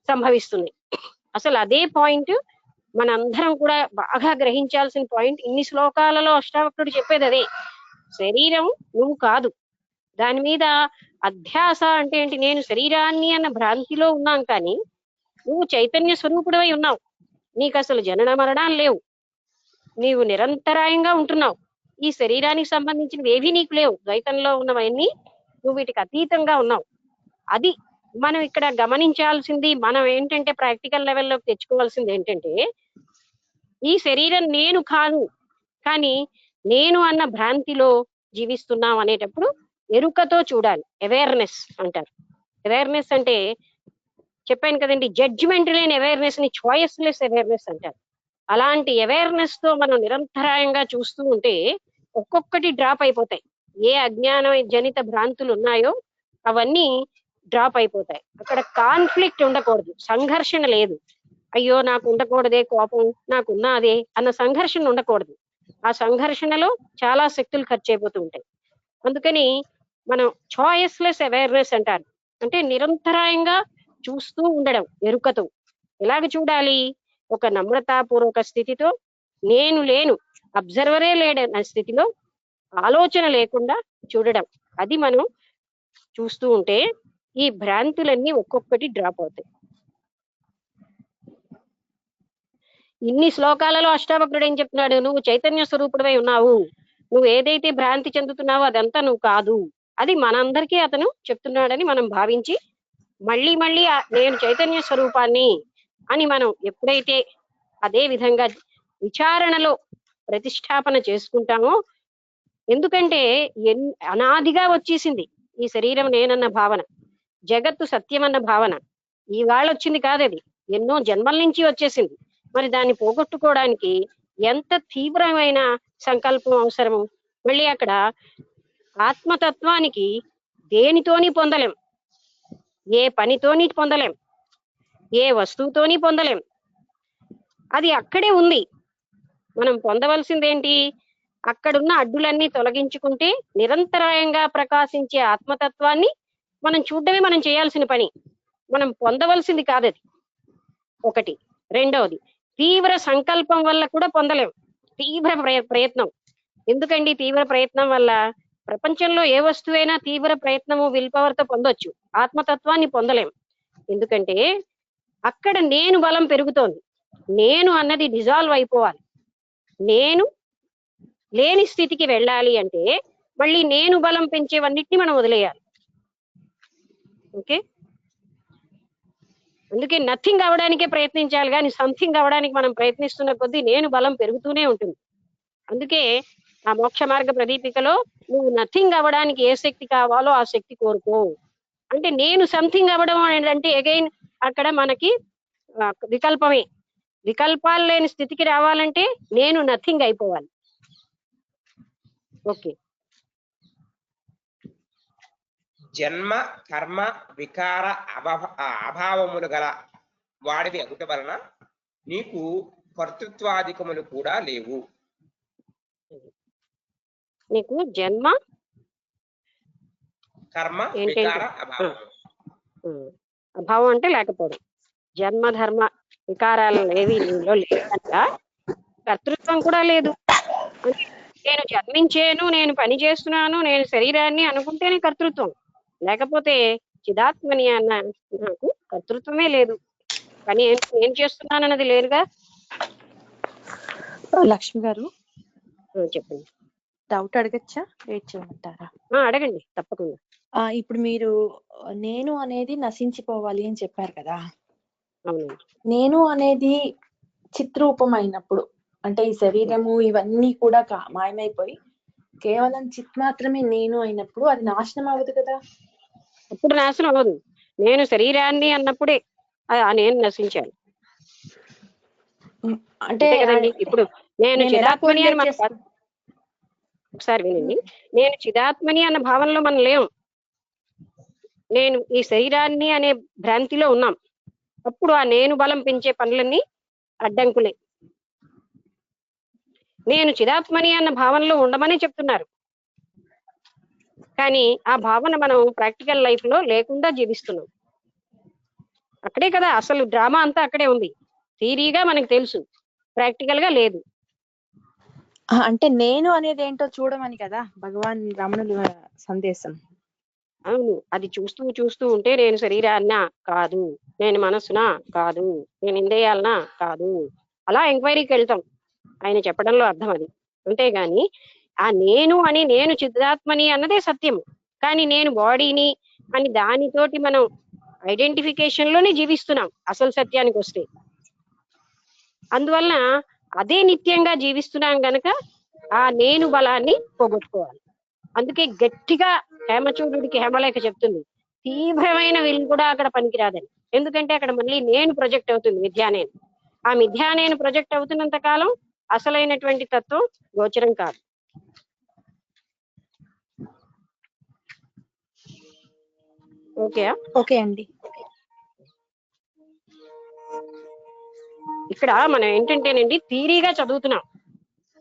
సంభవిస్తున్నాయి. అసలు అదే పాయింట్ మనందరం కూడా బాగా గ్రహించాల్సిన పాయింట్. ఇన్ని శ్లోకాలలో అష్టావక్రుడు చెప్పేది అదే. శరీరం నువ్వు కాదు, దాని మీద అధ్యాస అంటే ఏంటి? నేను శరీరాన్ని అన్న భ్రాంతిలో ఉన్నాం, కానీ నువ్వు చైతన్య స్వరూపుడవై ఉన్నావు. నీకు అసలు జనన మరణాలు లేవు, నీవు నిరంతరాయంగా ఉంటున్నావు. ఈ శరీరానికి సంబంధించినవి ఏవి నీకు లేవు, ద్వైతంలో ఉన్నవన్నీ నువ్వు వీటికి అతీతంగా ఉన్నావు. అది మనం ఇక్కడ గమనించాల్సింది. మనం ఏంటంటే ప్రాక్టికల్ లెవెల్లోకి తెచ్చుకోవాల్సింది ఏంటంటే ఈ శరీరం నేను కాదు, కానీ నేను అన్న భ్రాంతిలో జీవిస్తున్నాం అనేటప్పుడు ఎరుకతో చూడాలి. అవేర్నెస్ అంటారు. అవేర్నెస్ అంటే చెప్పాను కదండి, జడ్జిమెంట్ లేని అవేర్నెస్ ని చాయిస్లెస్ అవేర్నెస్ అంటారు. అలాంటి అవేర్నెస్ తో మనం నిరంతరాయంగా చూస్తూ ఉంటే ఒక్కొక్కటి డ్రాప్ అయిపోతాయి. ఏ అజ్ఞాన జనిత భ్రాంతులు ఉన్నాయో అవన్నీ డ్రాప్ అయిపోతాయి. అక్కడ కాన్ఫ్లిక్ట్ ఉండకూడదు, సంఘర్షణ లేదు. అయ్యో నాకు ఉండకూడదే కోపం, నాకున్నదే అన్న సంఘర్షణ ఉండకూడదు. ఆ సంఘర్షణలో చాలా శక్తులు ఖర్చు అయిపోతూ ఉంటాయి. అందుకని మనం చాయిస్లెస్ అవేర్నెస్ అంటారు. అంటే నిరంతరాయంగా చూస్తూ ఉండడం ఎరుకతో. ఎలాగ చూడాలి? ఒక నమ్రతాపూర్వక స్థితితో, నేను లేను, అబ్జర్వరే లేడన్న స్థితిలో ఆలోచన లేకుండా చూడడం. అది మనం చూస్తూ ఉంటే ఈ భ్రాంతులన్నీ ఒక్కొక్కటి డ్రాప్ అవుతాయి. ఇన్ని శ్లోకాలలో అష్టావక్రుడు ఏం చెప్తున్నాడు? నువ్వు చైతన్య స్వరూపుడివై ఉన్నావు, నువ్వు ఏదైతే భ్రాంతి చెందుతున్నావో అదంతా నువ్వు కాదు. అది మనందరికీ అతను చెప్తున్నాడని మనం భావించి మళ్ళీ మళ్ళీ నేను చైతన్య స్వరూపాన్ని అని మనం ఎప్పుడైతే అదే విధంగా విచారణలో ప్రతిష్టాపన చేసుకుంటామో, ఎందుకంటే అనాదిగా వచ్చేసింది ఈ శరీరం నేనన్న భావన, జగత్తు సత్యమన్న భావన. ఇవాళ వచ్చింది కాదు, అది ఎన్నో జన్మల నుంచి వచ్చేసింది. మరి దాన్ని పోగొట్టుకోవడానికి ఎంత తీవ్రమైన సంకల్పం అవసరము. మళ్ళీ అక్కడ ఆత్మతత్వానికి దేనితోని పొందలేం, ఏ పనితోని పొందలేం, ఏ వస్తువుతోని పొందలేం. అది అక్కడే ఉంది. మనం పొందవలసిందేంటి? అక్కడున్న అడ్డులన్నీ తొలగించుకుంటే నిరంతరాయంగా ప్రకాశించే ఆత్మతత్వాన్ని మనం చూడడమే మనం చేయాల్సిన పని. మనం పొందవలసింది కాదది. ఒకటి. రెండవది, తీవ్ర సంకల్పం వల్ల కూడా పొందలేం. తీవ్ర ప్రయత్నం. ఎందుకండి తీవ్ర ప్రయత్నం వల్ల? ప్రపంచంలో ఏ వస్తువైనా తీవ్ర ప్రయత్నము విల్ పవర్ తో పొందొచ్చు, ఆత్మతత్వాన్ని పొందలేం. ఎందుకంటే అక్కడ నేను బలం పెరుగుతోంది. నేను అన్నది డిజాల్వ్ అయిపోవాలి. నేను లేని స్థితికి వెళ్ళాలి అంటే మళ్ళీ నేను బలం పెంచేవన్నిటిని మనం వదిలేయాలి. ఓకే, అందుకే నథింగ్ అవడానికే ప్రయత్నించాలి, కానీ సంథింగ్ అవడానికి మనం ప్రయత్నిస్తున్న కొద్దీ నేను బలం పెరుగుతూనే ఉంటుంది. అందుకే ఆ మోక్ష మార్గ ప్రదీపికలో నువ్వు నథింగ్ అవ్వడానికి ఏ శక్తి కావాలో ఆ శక్తి కోరుకో అంటే, నేను సంథింగ్ అవ్వడం అంటే అగైన్ అక్కడ మనకి వికల్పమే. వికల్పాలు లేని స్థితికి రావాలంటే నేను నథింగ్ అయిపోవాలి. ఓకే.
జన్మ కర్మ వికార అభావములు గల వాడివి అగుట వలన నీకు కర్తృత్వాధికములు కూడా లేవు.
నీకు జన్మ
కర్మ
ఏంటంటే
వికార అభావం.
అభావం అంటే లేకపోవడం. జన్మ ధర్మ వికారాలు ఏవి నీలో లేదు కనుక కర్తృత్వం కూడా లేదు. అంటే నేను జన్మించాను, నేను పని చేస్తున్నాను, నేను శరీరాన్ని అనుకుంటేనే కర్తృత్వం. లేకపోతే చిదాత్మని అన్న నాకు కర్తృత్వమే లేదు. పని ఏం చేస్తున్నానన్నది లేదుగా.
లక్ష్మి గారు
చెప్పండి.
డౌట్ అడగచ్చా? వెయిట్ చేయమంటారా?
అడగండి తప్పకుండా.
ఇప్పుడు మీరు నేను అనేది నశించిపోవాలి అని చెప్పారు కదా.
అవునండి.
నేను అనేది చిత్రూపం అయినప్పుడు, అంటే ఈ శరీరము ఇవన్నీ కూడా మాయమైపోయి కేవలం చిత్ మాత్రమే నేను అయినప్పుడు అది నాశనం అవ్వదు కదా.
అప్పుడు నాశనం అవ్వదు. నేను శరీరాన్ని అన్నప్పుడే నేను నశించాను.
అంటే
కదండి. ఇప్పుడు నేను చిదాత్మని అని ఒకసారి వినండి. నేను చిదాత్మని అన్న భావనలో మనం లేవు. నేను ఈ శరీరాన్ని అనే భ్రాంతిలో ఉన్నాం. అప్పుడు ఆ నేను బలం పెంచే పనులన్నీ అడ్డంకులే. నేను చిదాత్మని అన్న భావనలో ఉండమని చెప్తున్నారు, కానీ ఆ భావన మనం ప్రాక్టికల్ లైఫ్ లో లేకుండా జీవిస్తున్నాం. అక్కడే కదా అసలు డ్రామా అంతా అక్కడే ఉంది. థియరీగా మనకు తెలుసు, ప్రాక్టికల్ గా లేదు.
అంటే నేను అనేది ఏంటో చూడమని కదా భగవాన్ రమణుల సందేశం.
అవును, అది చూస్తూ చూస్తూ ఉంటే నేను శరీరాన్నా కాదు, నేను మనసునా కాదు, నేను ఇంద్రియాలనా కాదు, అలా ఎంక్వైరీకి వెళ్తాం. ఆయన చెప్పడంలో అర్థం అది. అంతేగాని ఆ నేను చిదాత్మని అన్నదే సత్యము, కానీ నేను బాడీని అని దానితోటి మనం ఐడెంటిఫికేషన్ లోనే జీవిస్తున్నాం అసలు సత్యానికి వస్తే. అందువలన అదే నిత్యంగా జీవిస్తున్నాం గనక ఆ నేను బలాన్ని పోగొట్టుకోవాలి. అందుకే గట్టిగా హేమచూడుడికి హేమలేఖ చెప్తుంది, తీవ్రమైన విల్ కూడా అక్కడ పనికిరాదని. ఎందుకంటే అక్కడ మళ్ళీ నేను ప్రొజెక్ట్ అవుతుంది, మిథ్యానేను. ఆ మిథ్యానేను ప్రొజెక్ట్ అవుతున్నంత కాలం అసలైనటువంటి తత్వం గోచరం కాదు.
ఓకే అండి.
ఇక్కడ మనం ఏంటంటేనండి థియరీగా చదువుతున్నాం,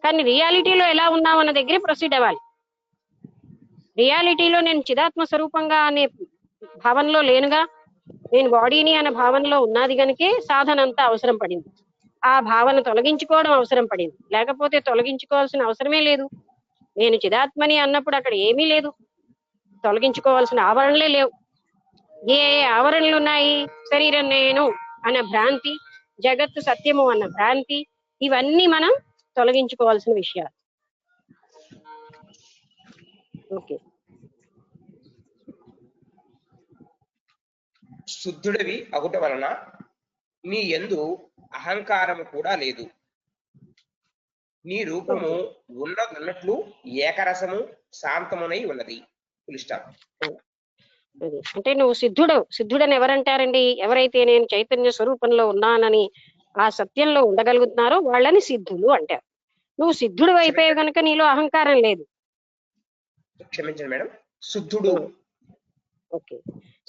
కానీ రియాలిటీలో ఎలా ఉన్నాం అన్న దగ్గరే ప్రొసీడ్ అవ్వాలి. రియాలిటీలో నేను చిదాత్మ స్వరూపంగా అనే భావనలో లేనుగా, నేను బాడీని అనే భావనలో ఉన్నది కనుకే సాధన అంతా అవసరం పడింది. ఆ భావన తొలగించుకోవడం అవసరం పడింది, లేకపోతే తొలగించుకోవాల్సిన అవసరమే లేదు. నేను చిదాత్మని అన్నప్పుడు అక్కడ ఏమీ లేదు, తొలగించుకోవాల్సిన ఆవరణలే లేవు. ఏ ఆవరణలు ఉన్నాయి? శరీరం నేను అన్న భ్రాంతి, జగత్తు సత్యము అన్న భ్రాంతి, ఇవన్నీ మనం తొలగించుకోవాల్సిన విషయాలు. ఓకే.
శుద్ధుడివి అగుట వలన నీ యందు అహంకారము కూడా లేదు. నీ రూపము ఉన్నదన్నట్లు ఏకరసము శాంతమునై ఉన్నది.
అది అంటే నువ్వు సిద్ధుడని ఎవరంటారండి? ఎవరైతే నేను చైతన్య స్వరూపంలో ఉన్నానని ఆ సత్యంలో ఉండగలుగుతున్నారో వాళ్ళని సిద్ధులు అంటారు. నువ్వు సిద్ధుడు అయిపోయావు కనుక నీలో అహంకారం లేదు.
క్షమించండి మేడం, శుద్ధుడు.
ఓకే,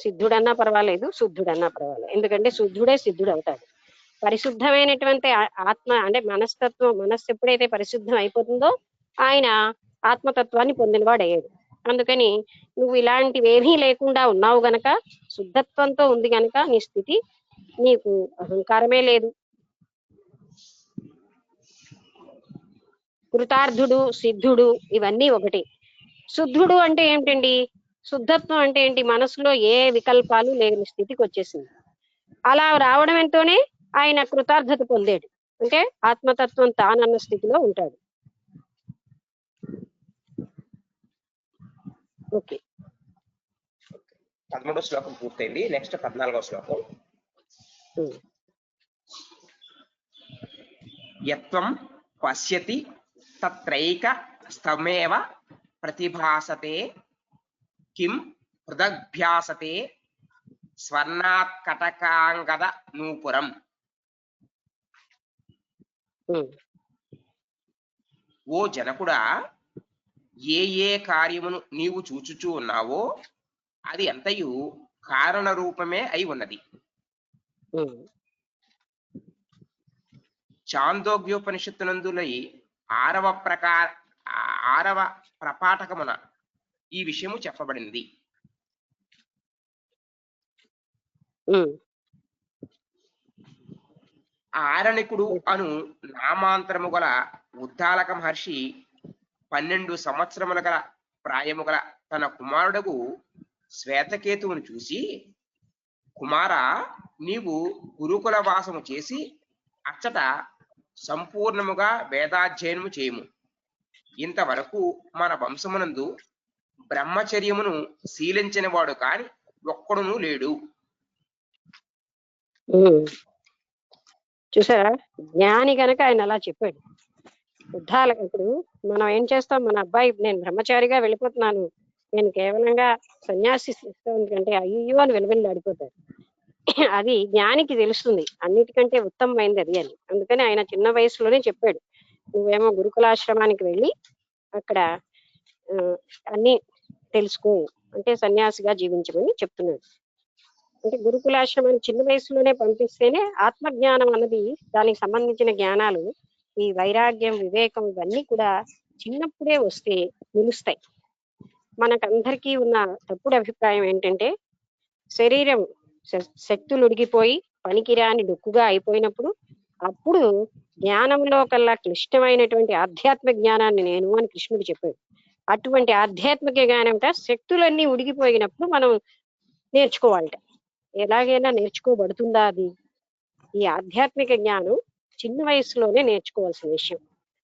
సిద్ధుడన్నా పర్వాలేదు, శుద్ధుడన్నా పర్వాలేదు. ఎందుకంటే శుద్ధుడే సిద్ధుడు అవుతాడు. పరిశుద్ధమైనటువంటి ఆత్మ అంటే మనస్సు ఎప్పుడైతే పరిశుద్ధం అయిపోతుందో ఆయన ఆత్మతత్వాన్ని పొందినవాడు అయ్యాడు. అందుకని నువ్వు ఇలాంటివేమీ లేకుండా ఉన్నావు గనక, శుద్ధత్వంతో ఉంది గనక నీ స్థితి, నీకు అహంకారమే లేదు. కృతార్థుడు, సిద్ధుడు ఇవన్నీ ఒకటి. శుద్ధుడు అంటే ఏమిటండి? శుద్ధత్వం అంటే ఏంటి? మనసులో ఏ వికల్పాలు లేని స్థితికి వచ్చేసింది. అలా రావడం ఎంతోనే ఆయన కృతార్థత పొందాడు, అంటే ఆత్మతత్వం తానన్న స్థితిలో ఉంటాడు. ఓకే,
13వ శ్లోకం పూర్తయింది. నెక్స్ట్ 14వ శ్లోకం. యత్వం పశ్యతి తత్రైక స్తమేవ ప్రతిభాసతే కిం హృదభ్యాసతే స్వర్ణాత్ కటకాంగద నూపురం. ఓ జనకుడా, ఏ ఏ కార్యమును నీవు చూచుచూ ఉన్నావో అది అంతయు కారణ రూపమే అయి ఉన్నది. చాందోగ్యోపనిషత్తునందులై 6వ ప్రపాఠకమున ఈ విషయము చెప్పబడినది. ఆరణికుడు అను నామాంతరము గల ఉద్దాలక మహర్షి 12 సంవత్సరముల గల ప్రాయము గల తన కుమారుడకు శ్వేతకేతువును చూసి, కుమార, నీవు గురుకుల వాసము చేసి అచ్చట సంపూర్ణముగా వేదాధ్యయనము చేయము. ఇంతవరకు మన వంశమునందు బ్రహ్మచర్యమును శీలించిన వాడు కాని ఒక్కడును లేడు.
చూసారా, జ్ఞాని గనక ఆయన అలా చెప్పాడు. ఉద్దాలక ఇప్పుడు మనం ఏం చేస్తాం, మన అబ్బాయి నేను బ్రహ్మచారిగా వెళ్ళిపోతున్నాను, నేను కేవలంగా సన్యాసి అంటే అయ్యో అని వెలువెళ్ళి ఆడిపోతారు. అది జ్ఞానికి తెలుస్తుంది అన్నిటికంటే ఉత్తమమైంది అది అని. అందుకని ఆయన చిన్న వయసులోనే చెప్పాడు, నువ్వేమో గురుకులాశ్రమానికి వెళ్ళి అక్కడ అన్ని తెలుసుకో, అంటే సన్యాసిగా జీవించమని చెప్తున్నాడు. అంటే గురుకులాశ్రమాన్ని చిన్న వయసులోనే పంపిస్తేనే ఆత్మజ్ఞానం అన్నది, దానికి సంబంధించిన జ్ఞానాలు, ఈ వైరాగ్యం, వివేకం, ఇవన్నీ కూడా చిన్నప్పుడే వస్తే నిలుస్తాయి. మనకందరికీ ఉన్న తప్పుడు అభిప్రాయం ఏంటంటే, శరీరం శక్తులు ఉడిగిపోయి పనికిరాని డొక్కుగా అయిపోయినప్పుడు అప్పుడు జ్ఞానంలో కల్లా క్లిష్టమైనటువంటి ఆధ్యాత్మిక జ్ఞానాన్ని నేను అని కృష్ణుడు చెప్పాడు. అటువంటి ఆధ్యాత్మిక జ్ఞానంట శక్తులన్నీ ఉడిగిపోయినప్పుడు మనం నేర్చుకోవాలట. ఎలాగైనా నేర్చుకోబడుతుందా అది? ఈ ఆధ్యాత్మిక జ్ఞానం చిన్న వయసులోనే నేర్చుకోవాల్సిన విషయం.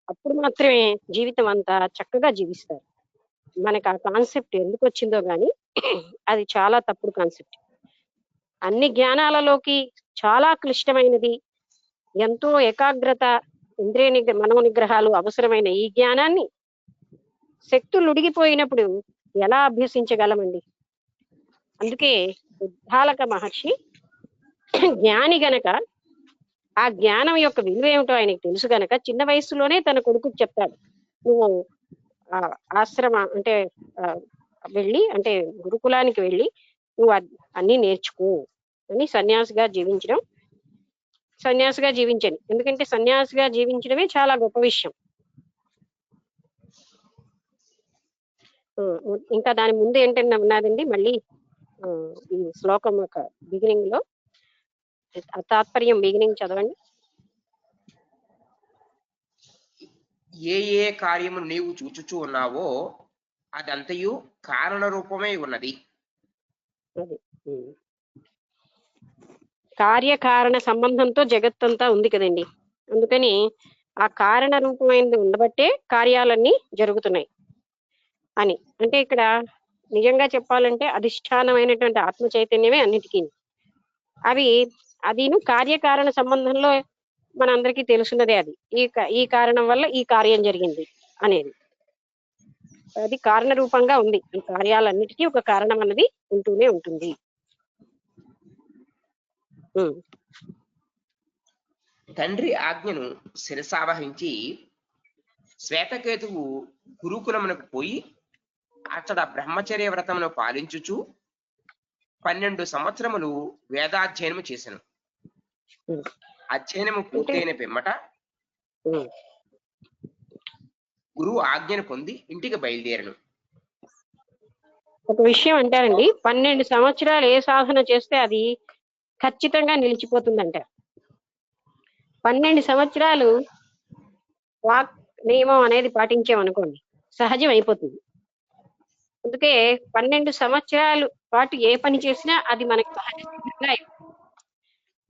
అప్పుడు మాత్రమే జీవితం అంతా చక్కగా జీవిస్తారు. మనకు ఆ కాన్సెప్ట్ ఎందుకు వచ్చిందో గాని అది చాలా తప్పుడు కాన్సెప్ట్. అన్ని జ్ఞానాలలోకి చాలా క్లిష్టమైనది, ఎంతో ఏకాగ్రత, ఇంద్రియ మనోనిగ్రహాలు అవసరమైన ఈ జ్ఞానాన్ని శక్తులు ఉడిగిపోయినప్పుడు ఎలా అభ్యసించగలమండి? అందుకే ఉద్దాలక మహర్షి జ్ఞాని గనక ఆ జ్ఞానం యొక్క విలువ ఏమిటో ఆయనకు తెలుసు గనక చిన్న వయసులోనే తన కొడుకుకి చెప్తాడు, నువ్వు ఆశ్రమ అంటే వెళ్ళి, అంటే గురుకులానికి వెళ్ళి నువ్వు అన్ని నేర్చుకో అని సన్యాసిగా జీవించని. ఎందుకంటే సన్యాసిగా జీవించడమే చాలా గొప్ప విషయం. ఇంకా దాని ముందు ఏంటన్నా ఉన్నదండి, మళ్ళీ ఈ శ్లోకం యొక్క బిగినింగ్ లో తాత్పర్యం బిగినింగ్ చదవండి.
ఏ ఏ కార్యము నీవు చూచుచూ ఉన్నావో అదంతయు కారణ రూపమై ఉన్నది.
అది కార్యకారణ సంబంధంతో జగత్తంతా ఉంది కదండి. అందుకని ఆ కారణ రూపమైనది ఉండబట్టే కార్యాలన్నీ జరుగుతున్నాయి అని. అంటే ఇక్కడ నిజంగా చెప్పాలంటే అధిష్టానమైనటువంటి ఆత్మ చైతన్యమే అన్నిటికీ. అదిను కార్యకారణ సంబంధంలో మనందరికీ తెలుసున్నదే. అది ఈ కారణం వల్ల ఈ కార్యం జరిగింది అనేది, అది కారణ రూపంగా ఉంది. ఈ కార్యాలన్నిటికీ ఒక కారణం అన్నది ఉంటూనే ఉంటుంది.
తండ్రి ఆజ్ఞను శిరసావహించి శ్వేతకేతువు గురుకులమునకు పోయి అచ్చట బ్రహ్మచర్య వ్రతమును పాలించుచు 12 సంవత్సరములు వేదాధ్యయనము చేసెను. అధ్యయనము పూర్తయిన పిమ్మట గురువు ఆజ్ఞను పొంది ఇంటికి బయలుదేరను.
ఒక విషయం అంటారండి, 12 సంవత్సరాలు ఏ సాధన చేస్తే అది ఖచ్చితంగా నిలిచిపోతుందంటారు. 12 సంవత్సరాలు వాక్ నియమం అనేది పాటించామనుకోండి, సహజం అయిపోతుంది. అందుకే 12 సంవత్సరాలు పాటు ఏ పని చేసినా అది మనకి సహజంగా అయిపోతుంది.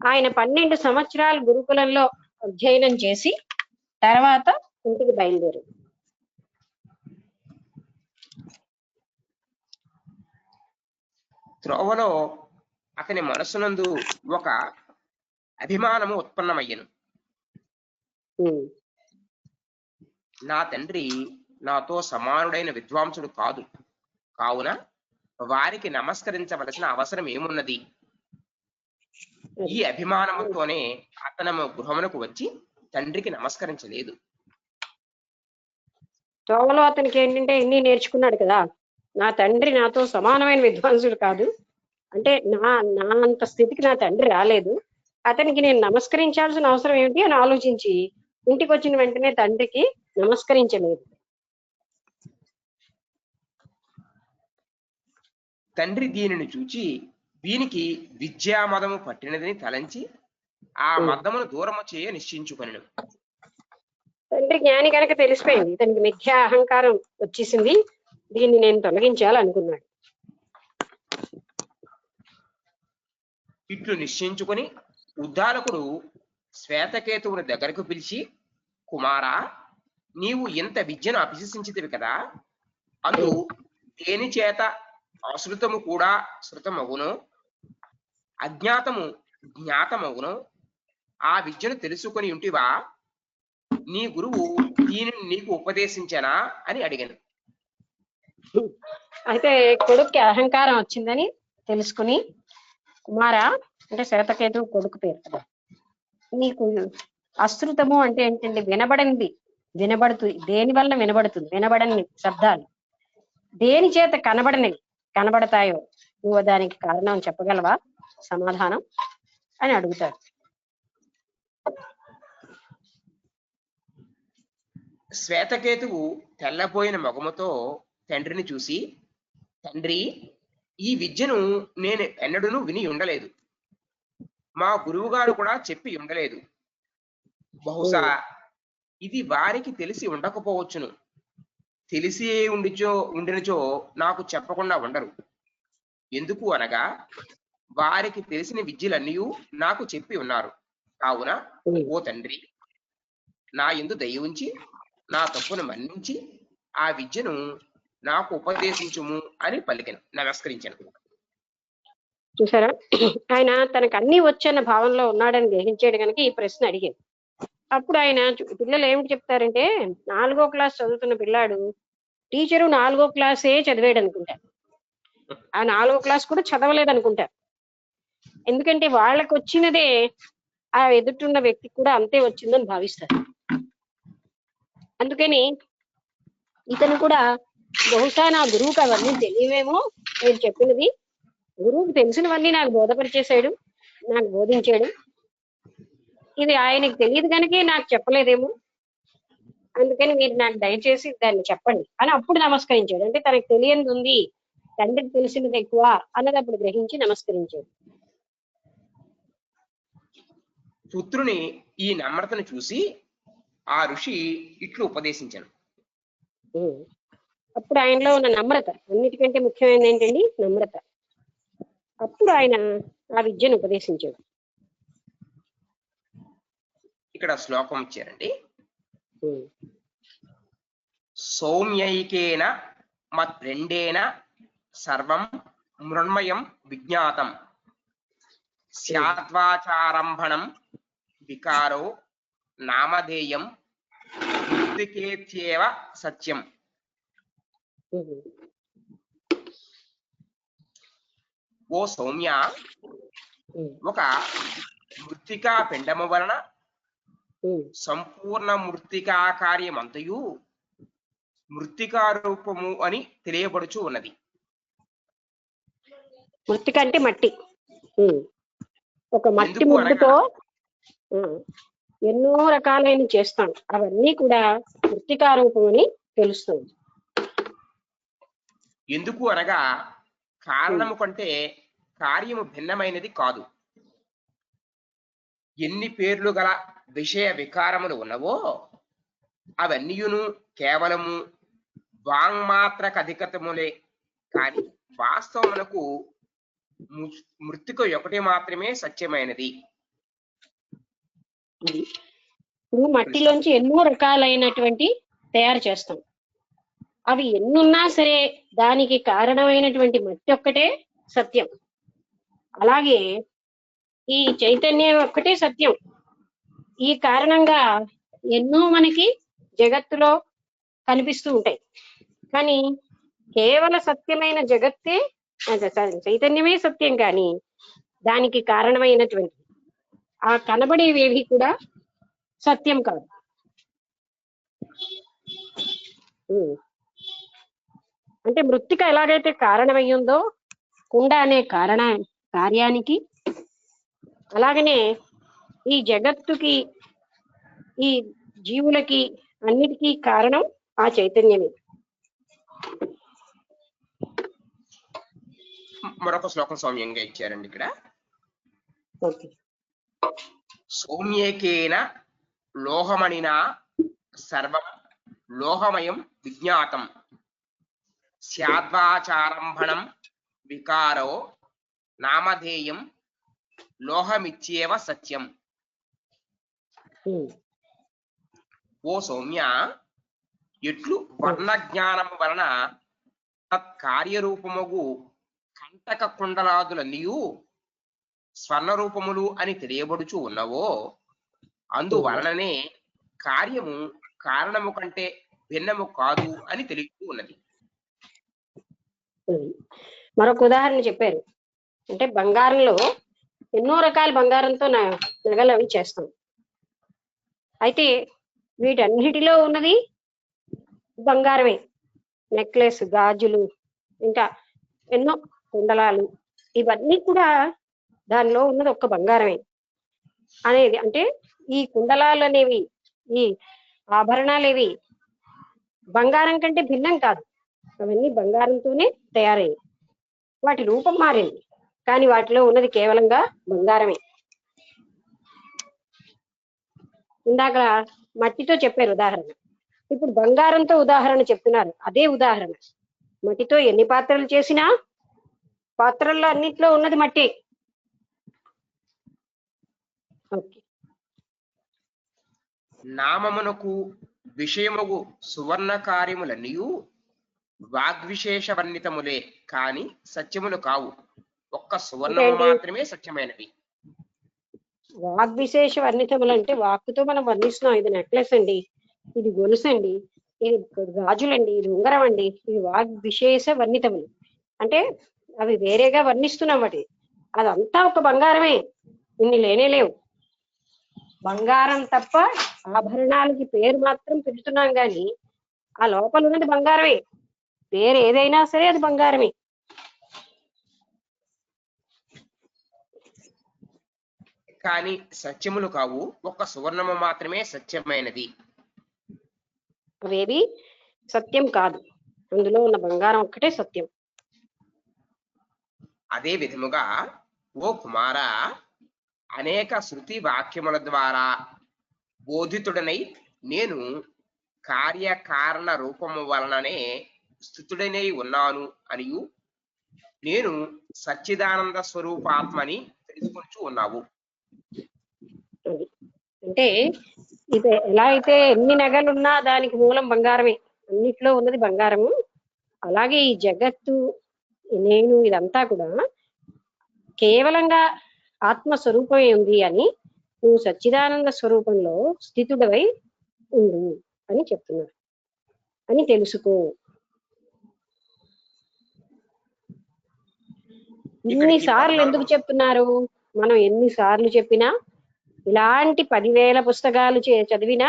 ఆయన 12 సంవత్సరాలు గురుకులంలో అధ్యయనం చేసి తర్వాత ఇంటికి బయలుదేరారు.
త్రోవలో అతని మనస్సునందు ఒక అభిమానము ఉత్పన్నమయ్యను. నా తండ్రి నాతో సమానుడైన విద్వాంసుడు కాదు, కావున వారికి నమస్కరించవలసిన అవసరం ఏమున్నది? ఈ అభిమానముతోనే అతను గృహమునకు వచ్చి తండ్రికి నమస్కరించలేదు.
త్రోవలో అతనికి ఏంటంటే ఇన్ని నేర్చుకున్నాడు కదా, నా తండ్రి నాతో సమానమైన విద్వాంసుడు కాదు, అంటే నా అంత స్థితికి నా తండ్రి రాలేదు, అతనికి నేను నమస్కరించాల్సిన అవసరం ఏమిటి అని ఆలోచించి ఇంటికి వచ్చిన వెంటనే తండ్రికి నమస్కరించలేదు.
తండ్రి దీనిని చూచి వీనికి విద్యామదము పట్టినదని తలంచి ఆ మదమును దూరము చేయ నిశ్చయించుకొనెను.
తండ్రి జ్ఞాని కనుక తెలిసిపోయింది, ఇతనికి మిథ్యా అహంకారం వచ్చేసింది, దీన్ని నేను తొలగించాలనుకున్నాడు.
ఇట్లు నిశ్చయించుకొని ఉద్దాలకుడు శ్వేతకేతువుని దగ్గరకు పిలిచి, కుమారా, నీవు ఇంత విద్యను అభ్యసించితివి కదా, అందు దేని చేత అశ్రుతము కూడా శృతమగును, అజ్ఞాతము జ్ఞాతమగును, ఆ విద్యను తెలుసుకొని ఉంటివా? నీ గురువు దీనిని నీకు ఉపదేశించనా అని అడిగాను.
అయితే కొడుక్కి అహంకారం వచ్చిందని తెలుసుకుని, కుమారా అంటే శ్వేతకేతు కొడుకు పేరు కదా, నీకు అశ్రుతము అంటే ఏంటంటే వినబడింది, వినబడుతుంది, దేని వల్ల వినబడుతుంది, వినబడని శబ్దాలు దేని చేత కనబడనివి కనబడతాయో నువ్వు దానికి కారణం చెప్పగలవా సమాధానం అని అడుగుతారు.
శ్వేతకేతువు తెల్లపోయిన మొగముతో తండ్రిని చూసి, తండ్రి, ఈ విద్యను నేను ఎన్నడూను విని ఉండలేదు, మా గురువు గారు కూడా చెప్పి ఉండలేదు. బహుశా ఇది వారికి తెలిసి ఉండకపోవచ్చును. తెలిసి ఉండినచో నాకు చెప్పకుండా ఉండరు. ఎందుకు అనగా వారికి తెలిసిన విద్యలన్నీ నాకు చెప్పి ఉన్నారు. కావున ఓ తండ్రి, నా యందు దయ ఉంచి నా తప్పును మన్నించి ఆ విద్యను నాకు ఉపదేశించుము అని పలికెను, నమస్కరించాను.
చూసారా, ఆయన తనకు అన్ని వచ్చన్న భావంలో ఉన్నాడని గ్రహించాడు కనుక ఈ ప్రశ్న అడిగాడు. అప్పుడు ఆయన పిల్లలు ఏమిటి చెప్తారంటే, 4వ క్లాస్ చదువుతున్న పిల్లాడు టీచరు 4వ క్లాసే చదివాడు అనుకుంటారు, ఆ 4వ క్లాస్ కూడా చదవలేదు అనుకుంటారు. ఎందుకంటే వాళ్ళకు వచ్చినదే ఆ ఎదుటిన్న వ్యక్తికి కూడా అంతే వచ్చిందని భావిస్తారు. అందుకని ఇతను కూడా బహుశా నా గురువుకి అవన్నీ తెలియవేమో, నేను చెప్పినది గురువుకి తెలిసినవన్నీ నాకు బోధపరిచేశాడు, నాకు బోధించాడు, ఇది ఆయనకి తెలియదు కనుకే నాకు చెప్పలేదేమో, అందుకని మీరు నాకు దయచేసి దాన్ని చెప్పండి అని అప్పుడు నమస్కరించాడు. అంటే తనకు తెలియనిది ఉంది, తండ్రికి తెలిసినది ఎక్కువ అన్నది అప్పుడు గ్రహించి నమస్కరించాడు.
పుత్రుని ఈ నమ్రతను చూసి ఆ ఋషి ఇట్లు ఉపదేశించాను.
అప్పుడు ఆయనలో ఉన్న నమ్రత, అన్నిటికంటే ముఖ్యమైనది ఏంటండి నమ్రత. అప్పుడు ఆయన ఆ విద్యను ఉపదేశించాడు.
ఇక్కడ శ్లోకం ఇచ్చారండి. సౌమ్యైకేన మత్రెండేన సర్వం మృణ్మయం విజ్ఞాతం స్యాద్వాచారంభణం వికారో నామధేయం మృత్తికేత్యేవ సత్యం. ఓ సౌమ్య, ఒక మృత్తికా పిండము వలన సంపూర్ణ మృత్తికా కార్యమంతయు మృత్తికా రూపము అని తెలియబడుచు ఉన్నది.
మృత్తిక అంటే మట్టి. ఒక మట్టి ముద్దతో ఎన్నో రకాలైన చేస్తాం, అవన్నీ కూడా మృత్తికా రూపం అని తెలుస్తుంది.
ఎందుకు అనగా కారణము కంటే కార్యము భిన్నమైనది కాదు. ఎన్ని పేర్లు గల విషయ వికారములు ఉన్నవో అవన్నీయును కేవలము వాంగ్మాత్రక అధికతములే, కానీ వాస్తవమునకు మృత్తిక ఒకటి మాత్రమే సత్యమైనది.
ఇప్పుడు మట్టిలోంచి ఎన్నో రకాలైనటువంటి తయారు చేస్తాం, అవి ఎన్నున్నా సరే దానికి కారణమైనటువంటి మట్టి ఒక్కటే సత్యం. అలాగే ఈ చైతన్యం ఒక్కటే సత్యం. ఈ కారణంగా ఎన్నో మనకి జగత్తులో కనిపిస్తూ ఉంటాయి, కానీ కేవల సత్యమైన జగత్తే చైతన్యమే సత్యం, కానీ దానికి కారణమైనటువంటి ఆ కనబడేవేవి కూడా సత్యం కాదు. అంటే మృత్తిక ఎలాగైతే కారణమయ్యిందో కుండ అనే కార్యానికి, అలాగనే ఈ జగత్తుకి ఈ జీవులకి అన్నిటికీ కారణం ఆ చైతన్యమే.
మరొక శ్లోకం సౌమ్యంగా ఇచ్చారండి ఇక్కడ.
ఓకే.
సౌమ్యేకేన లోహమణినా సర్వం లోహమయం విజ్ఞాతం స్యాద్వాచారంభణం వికారో నామధేయం లోహమిత్యేవ సత్యం. ఓ సౌమ్య, ఎట్లు వర్ణ జ్ఞానము వలన తత్కార్యరూపముగు కంటక కుండలాదులన్నీయు స్వర్ణరూపములు అని తెలియబడుచు ఉన్నవో, అందువలననే కార్యము కారణము కంటే భిన్నము కాదు అని తెలుస్తూ ఉన్నది.
మరొక ఉదాహరణ చెప్పారు. అంటే బంగారంలో ఎన్నో రకాల బంగారంతో నగలు అవి చేస్తాం. అయితే వీటన్నిటిలో ఉన్నది బంగారమే. నెక్లెస్, గాజులు, ఇంకా ఎన్నో కుండలాలు, ఇవన్నీ కూడా దానిలో ఉన్నది ఒక్క బంగారమే అనేది. అంటే ఈ కుండలాలు అనేవి, ఈ ఆభరణాలు బంగారం కంటే భిన్నం కాదు. అవన్నీ బంగారంతోనే తయారయ్యాయి. వాటి రూపం మారింది, కానీ వాటిలో ఉన్నది కేవలంగా బంగారమే. ఇందాక మట్టితో చెప్పారు ఉదాహరణ, ఇప్పుడు బంగారంతో ఉదాహరణ చెప్తున్నారు. అదే ఉదాహరణ. మట్టితో ఎన్ని పాత్రలు చేసినా పాత్రల్లో అన్నిట్లో ఉన్నది మట్టి. ఓకే.
నామమునకు విషయముగు సువర్ణ కార్యములన్నీయు వాగ్విశేష వర్ణితములే కాని సత్యములు కావు. ఒక్క సువర్ణము మాత్రమే సత్యమైనవి.
వాగ్విశేష వర్ణితములు అంటే వాక్కుతో మనం వర్ణిస్తున్నాం. ఇది నెక్లెస్ అండి, ఇది గొలుసు అండి, ఇది గాజులండి, ఇది ఉంగరం అండి. ఇది వాగ్విశేష వర్ణితములు అంటే అవి వేరేగా వర్ణిస్తున్నాం. వాటి అదంతా ఒక బంగారమే, ఇన్ని లేనే లేవు. బంగారం తప్ప ఆభరణాలకి పేరు మాత్రం పెడుతున్నాం, కానీ ఆ లోపల ఉన్నది బంగారమే. పేరు ఏదైనా సరే అది బంగారమే.
కానీ సత్యములు కావు. ఒక్క సువర్ణము మాత్రమే సత్యమైనది.
అవేవి సత్యం కాదు, అందులో ఉన్న బంగారం ఒక్కటే సత్యం.
అదే విధముగా ఓ కుమార, అనేక శృతి వాక్యముల ద్వారా బోధితుడనై నేను కార్యకారణ రూపము వలననే స్థితుడనై ఉన్నాను అనియు నేను సచ్చిదానంద స్వరూపాత్మని తెలుసుకుంటూ ఉన్నావు.
అంటే ఇది ఎలా అయితే ఎన్ని నగలున్నా దానికి మూలం బంగారమే, అన్నిట్లో ఉన్నది బంగారము. అలాగే ఈ జగత్తు, నేను, ఇదంతా కూడా కేవలంగా ఆత్మస్వరూపమే ఉంది అని నువ్వు సచ్చిదానంద స్వరూపంలో స్థితుడవై ఉండు అని చెప్తున్నారు అని తెలుసుకో. ఇన్నిసార్లు ఎందుకు చెప్తున్నారు? మనం ఎన్నిసార్లు చెప్పినా, ఇలాంటి 10,000 పుస్తకాలు చదివినా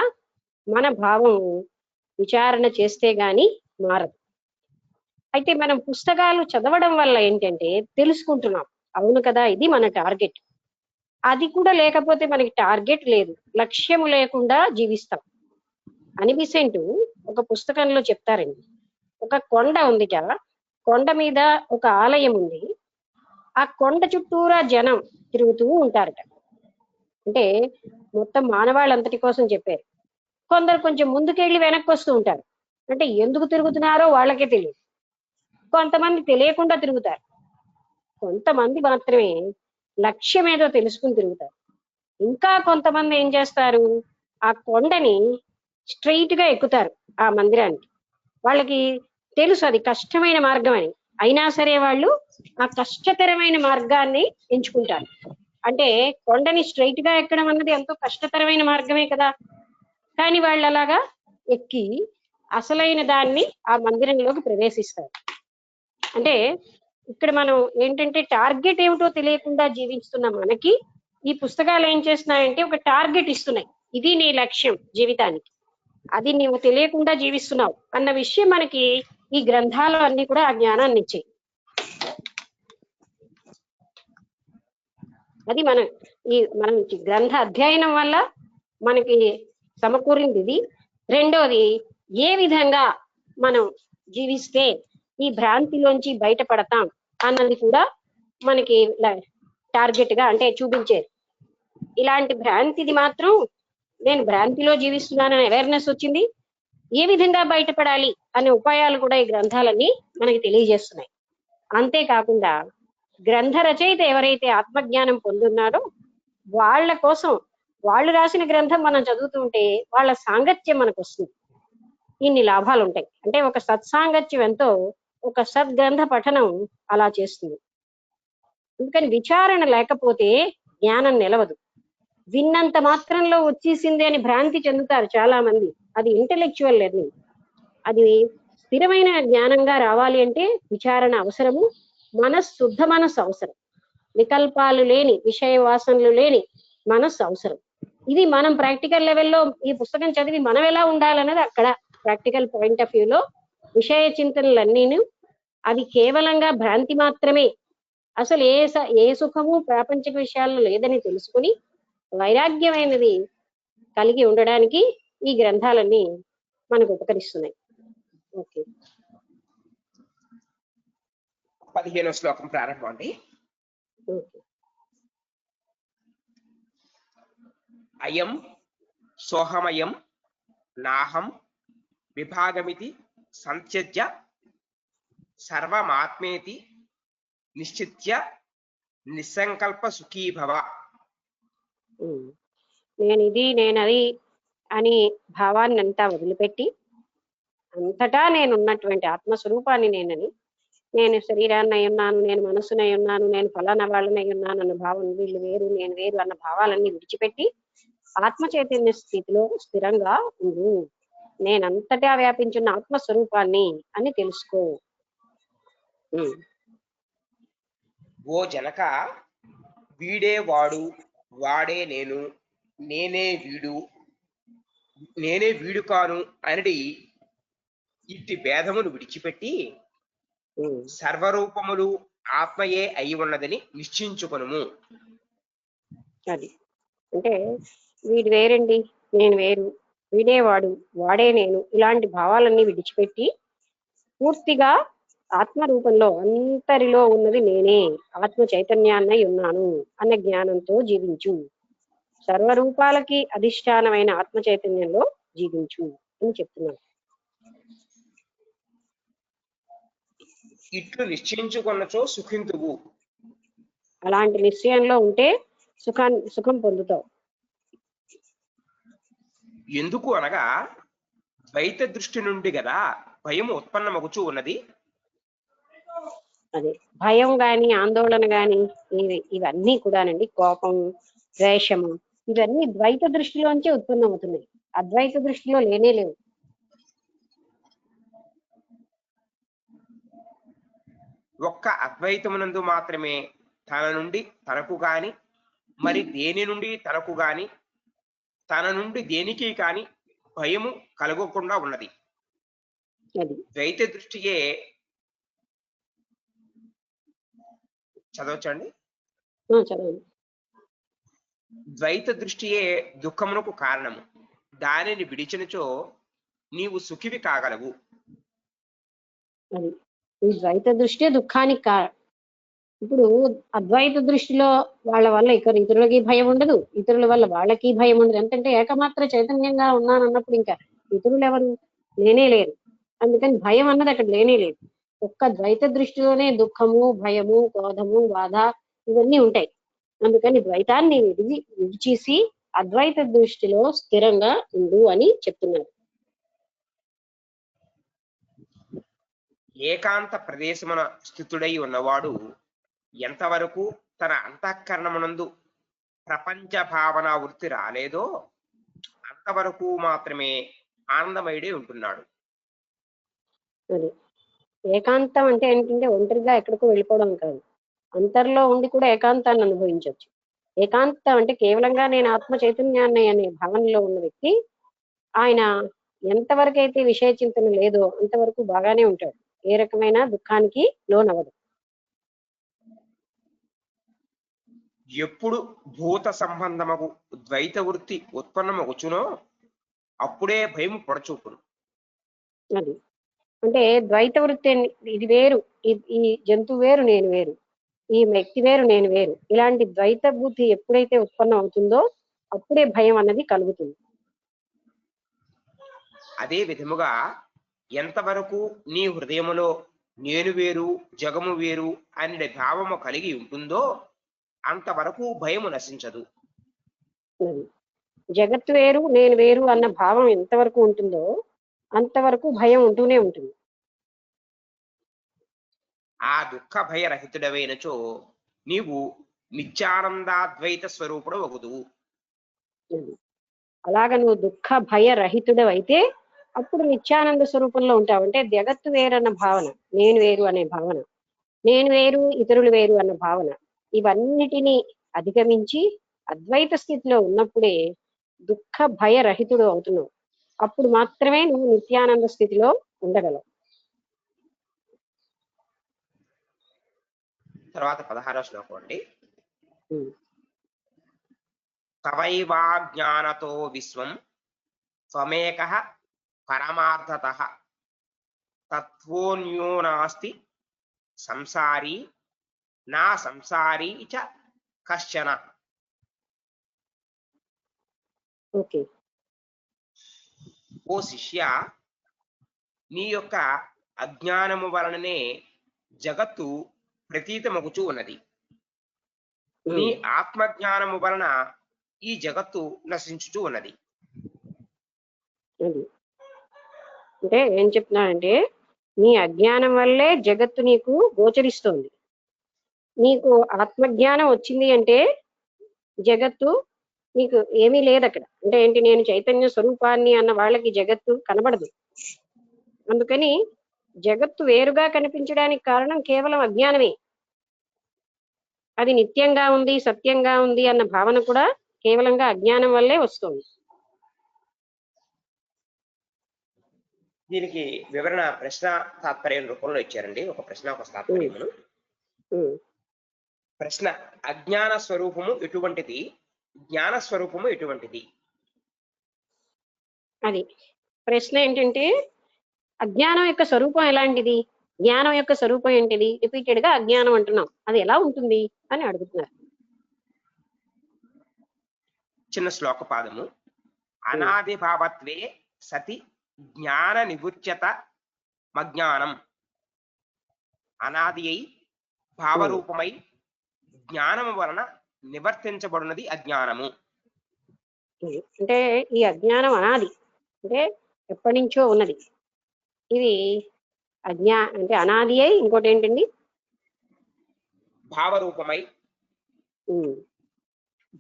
మన భావం విచారణ చేస్తే గాని మారదు. అయితే మనం పుస్తకాలు చదవడం వల్ల ఏంటంటే తెలుసుకుంటున్నాం. అవును కదా, ఇది మన టార్గెట్. అది కూడా లేకపోతే మనకి టార్గెట్ లేదు, లక్ష్యము లేకుండా జీవిస్తాం అని బిసెంట్ ఒక పుస్తకంలో చెప్తారండి. ఒక కొండ ఉందిట, కొండ మీద ఒక ఆలయం ఉంది. ఆ కొండ చుట్టూరా జనం తిరుగుతూ ఉంటారట. అంటే మొత్తం మానవాళ్ళంతటి కోసం చెప్పారు. కొందరు కొంచెం ముందుకెళ్ళి వెనక్కి వస్తూ ఉంటారు. అంటే ఎందుకు తిరుగుతున్నారో వాళ్ళకే తెలియదు. కొంతమంది తెలియకుండా తిరుగుతారు. కొంతమంది మాత్రమే లక్ష్యం ఏదో తెలుసుకుని తిరుగుతారు. ఇంకా కొంతమంది ఏం చేస్తారు, ఆ కొండని స్ట్రైట్ గా ఎక్కుతారు ఆ మందిరానికి. వాళ్ళకి తెలుసు అది కష్టమైన మార్గం అని, అయినా సరే వాళ్ళు ఆ కష్టతరమైన మార్గాన్ని ఎంచుకుంటారు. అంటే కొండని స్ట్రైట్ గా ఎక్కడం అన్నది ఎంతో కష్టతరమైన మార్గమే కదా, కానీ వాళ్ళు అలాగా ఎక్కి అసలైన దాన్ని ఆ మందిరంలోకి ప్రవేశిస్తారు. అంటే ఇక్కడ మనం ఏంటంటే టార్గెట్ ఏమిటో తెలియకుండా జీవిస్తున్న మనకి ఈ పుస్తకాలు ఏం చేస్తున్నాయంటే ఒక టార్గెట్ ఇస్తున్నాయి. ఇది నీ లక్ష్యం జీవితానికి, అది నీవు తెలియకుండా జీవిస్తున్నావు అన్న విషయం మనకి ఈ గ్రంథాలు అన్ని కూడా ఆ జ్ఞానాన్ని ఇచ్చాయి. అది మనం గ్రంథ అధ్యయనం వల్ల మనకి సమకూరింది ఇది. రెండోది, ఏ విధంగా మనం జీవిస్తే ఈ భ్రాంతిలోంచి బయటపడతాం అన్నది కూడా మనకి టార్గెట్ గా అంటే చూపించేది. ఇలాంటి భ్రాంతిది మాత్రం నేను భ్రాంతిలో జీవిస్తున్నానని అవేర్నెస్ వచ్చింది. ఏ విధంగా బయటపడాలి అనే ఉపాయాలు కూడా ఈ గ్రంథాలన్నీ మనకి తెలియజేస్తున్నాయి. అంతేకాకుండా గ్రంథ రచయిత ఎవరైతే ఆత్మజ్ఞానం పొందున్నారో వాళ్ళ కోసం వాళ్ళు రాసిన గ్రంథం మనం చదువుతుంటే వాళ్ళ సాంగత్యం మనకు వస్తుంది. ఇన్ని లాభాలు ఉంటాయి. అంటే ఒక సత్సాంగత్యం ఎంతో ఒక సద్గ్రంథ పఠనం అలా చేస్తుంది. అందుకని విచారణ లేకపోతే జ్ఞానం నిలవదు. విన్నంత మాత్రంలో వచ్చేసింది అని భ్రాంతి చెందుతారు చాలా మంది. అది ఇంటెలెక్చువల్ లెర్నింగ్. అది స్థిరమైన జ్ఞానంగా రావాలి అంటే విచారణ అవసరము. శుద్ధ మనస్సు అవసరం. వికల్పాలు లేని, విషయ వాసనలు లేని మనస్సు అవసరం. ఇది మనం ప్రాక్టికల్ లెవెల్లో ఈ పుస్తకం చదివి మనం ఎలా ఉండాలన్నది అక్కడ ప్రాక్టికల్ పాయింట్ ఆఫ్ వ్యూలో విషయ చింతనలన్నీను అవి కేవలంగా భ్రాంతి మాత్రమే, అసలు ఏ సుఖము ప్రాపంచిక విషయాల్లో లేదని తెలుసుకుని వైరాగ్యమైనది కలిగి ఉండడానికి ఈ గ్రంథాలన్నీ మనకు ఉపకరిస్తున్నాయి. ఓకే,
15వ శ్లోకం ప్రారంభం అండి.
ఓకే.
అయం సోహమయం నాహం విభాగమితి సంత్యజ్య సర్వమాత్మేతి నిశ్చిత్య నిస్సంకల్ప సుఖీ భవ.
నేనది అని భావాన్ని అంతా వదిలిపెట్టి అంతటా నేనున్నటువంటి ఆత్మస్వరూపాన్ని నేను శరీరాన్ని అయి ఉన్నాను, నేను మనస్సునై ఉన్నాను, నేను ఫలానా వాళ్ళనై ఉన్నాను అన్న భావం, వీళ్ళు వేరు నేను వేరు అన్న భావాలన్నీ విడిచిపెట్టి ఆత్మ చైతన్య స్థితిలో స్థిరంగా ఉండు. నేనంతటా వ్యాపించిన ఆత్మస్వరూపాన్ని అని తెలుసుకో.
ఓ జనక, వీడే వాడు, వాడే నేను, నేనే వీడు కాను అనడి ఇట్టి భేదమును విడిచిపెట్టి సర్వరూపములు ఆత్మయే అయి ఉన్నదని నిశ్చయించుకొనుము.
అది అంటే వీడు వేరండి, నేను వేరు, వీడే వాడు, వాడే నేను, ఇలాంటి భావాలన్నీ విడిచిపెట్టి పూర్తిగా ఆత్మ రూపంలో అంతరిలో ఉన్నది నేనే, ఆత్మ చైతన్యాన్నై ఉన్నాను అన్న జ్ఞానంతో జీవించు. సర్వరూపాలకి అధిష్టానమైన ఆత్మ చైతన్యంలో జీవించు అని చెప్తున్నాను.
ఇట్లు నిశ్చయించుకొన్నచో సుఖింతువు.
అలాంటి నిశ్చయంలో ఉంటే సుఖం పొందుతావు.
ఎందుకు అనగా ద్వైత దృష్టి నుండి గదా భయం ఉత్పన్నమగుచూ ఉన్నది.
అదే భయం గాని, ఆందోళన గాని, ఇవన్నీ కూడానండి, కోపం, ద్వేషము, ఇవన్నీ ద్వైత దృష్టిలోంచే ఉత్పన్నమవుతున్నాయి. అద్వైత దృష్టిలో లేనే లేవు.
ఒక్క అద్వైతమునందు మాత్రమే తన నుండి తనకు గాని, మరి దేని నుండి తనకు గాని, తన నుండి దేనికి కాని భయము కలగకుండా ఉన్నది. ద్వైత దృష్టియే చదవచ్చండి. ద్వైత దృష్టియే దుఃఖమునకు కారణము. దానిని విడిచినచో నీవు సుఖివి కాగలవు.
ఈ ద్వైత దృష్టి దుఃఖానికి కారణం. ఇప్పుడు అద్వైత దృష్టిలో వాళ్ళ వల్ల ఇతరులకి భయం ఉండదు, ఇతరుల వల్ల వాళ్ళకి భయం ఉండదు. ఎందుకంటే ఏకమాత్ర చైతన్యంగా ఉన్నాను అన్నప్పుడు ఇంకా ఇతరులు ఎవరు లేనే లేరు. అందుకని భయం అన్నది అక్కడ లేనే లేదు. ఒక్క ద్వైత దృష్టిలోనే దుఃఖము, భయము, క్రోధము, బాధ ఇవన్నీ ఉంటాయి. అందుకని ద్వైతాన్ని విడిచేసి అద్వైత దృష్టిలో స్థిరంగా ఉండు అని చెప్తున్నారు.
ఏకాంత ప్రదేశమున స్థితుడై ఉన్నవాడు ఎంతవరకు తన అంతఃకరణమునందు ప్రపంచ భావన వృత్తి రాలేదో అంతవరకు మాత్రమే ఆనందమయుడే ఉంటున్నాడు.
ఏకాంతం అంటే ఏంటంటే ఒంటరిగా ఎక్కడికో వెళ్ళిపోవడం కాదు, అంతర్లో ఉండి కూడా ఏకాంతాన్ని అనుభవించవచ్చు. ఏకాంతం అంటే కేవలంగా నేను ఆత్మ చైతన్యాన్ని అనే భావనలో ఉన్న వ్యక్తి, ఆయన ఎంతవరకు అయితే విషయ చింతన లేదో అంతవరకు బాగానే ఉంటాడు. ఏ రకమైన దుఃఖానికి లోనవ్వదు.
ఎప్పుడు భూత సంబంధమగు ద్వైత వృత్తి ఉత్పన్నమగుచునో అప్పుడే భయం పొడచూపును.
అది అంటే ద్వైత వృత్తి ఇది వేరు, ఈ జంతువు వేరు, నేను వేరు, ఈ వ్యక్తి వేరు, నేను వేరు, ఇలాంటి ద్వైత బుద్ధి ఎప్పుడైతే ఉత్పన్నం అవుతుందో అప్పుడే భయం అన్నది కలుగుతుంది.
అదే విధముగా ఎంతవరకు నీ హృదయములో నేను వేరు జగము వేరు అనే భావము కలిగి ఉంటుందో అంతవరకు భయము నశించదు.
జగత్తు వేరు నేను వేరు అన్న భావం ఎంతవరకు ఉంటుందో అంతవరకు భయం ఉంటూనే ఉంటుంది.
ఆ దుఃఖ భయరహితుడవైనచో నీవు నిత్యానందాద్వైత స్వరూపుడు వగుదువు.
అలాగ నువ్వు దుఃఖ భయ రహితుడు అయితే అప్పుడు నిత్యానంద స్వరూపంలో ఉంటావు. అంటే జగత్తు వేరు అన్న భావన, నేను వేరు అనే భావన, నేను వేరు ఇతరులు వేరు అన్న భావన, ఇవన్నిటినీ అధిగమించి అద్వైత స్థితిలో ఉన్నప్పుడే దుఃఖ భయ రహితుడు అవుతున్నావు. అప్పుడు మాత్రమే నువ్వు నిత్యానంద స్థితిలో ఉండగలవు.
తర్వాత 16వ శ్లోకం అండి. తవైవాజ్ఞానతో విశ్వం త్వమేకః పరమార్థతః తత్వోన్యో నాస్తి సంసారీ నా సంసారీ చ కశ్చన.
ఓకే.
ఓ శిష్య, నీ యొక్క అజ్ఞానము వలననే జగత్తు ప్రతీతమగుచూ ఉన్నది. నీ ఆత్మజ్ఞానము వలన ఈ జగత్తు నశించుచూ ఉన్నది.
అంటే ఏం చెప్తున్నానంటే నీ అజ్ఞానం వల్లే జగత్తు నీకు గోచరిస్తోంది. నీకు ఆత్మజ్ఞానం వచ్చింది అంటే జగత్తు నీకు ఏమీ లేదు అక్కడ. అంటే ఏంటి, నేను చైతన్య స్వరూపాన్ని అన్న వాళ్ళకి జగత్తు కనబడదు. అందుకని జగత్తు వేరుగా కనిపించడానికి కారణం కేవలం అజ్ఞానమే. అది నిత్యంగా ఉంది, సత్యంగా ఉంది అన్న భావన కూడా కేవలంగా అజ్ఞానం వల్లే వస్తుంది.
దీనికి వివరణ ప్రశ్న తాత్పర్యం రూపంలో ఇచ్చారండి. ఒక ప్రశ్న ఒక తాత్పర్యమును. ప్రశ్న: అజ్ఞాన స్వరూపము ఎటువంటిది, జ్ఞాన స్వరూపము ఎటువంటిది?
అది ప్రశ్న ఏంటంటే అజ్ఞానం యొక్క స్వరూపం ఎలాంటిది, జ్ఞానం యొక్క స్వరూపం ఏంటిది? రిపీటెడ్ గా అజ్ఞానం అంటున్నాం, అది ఎలా ఉంటుంది అని అడుగుతున్నారు.
చిన్న శ్లోక పాదము. అనాది భావత్వే సతి జ్ఞాన నివృత్యత మజ్ఞానం. అనాది అయి భావరూపమై జ్ఞానము వలన నివర్తించబడినది అజ్ఞానము.
అంటే ఈ అజ్ఞానం అనాది, అంటే ఎప్పటి నుంచో ఉన్నది. ఇది అంటే అనాది అయి ఇంకోటి ఏంటండి,
భావరూపమై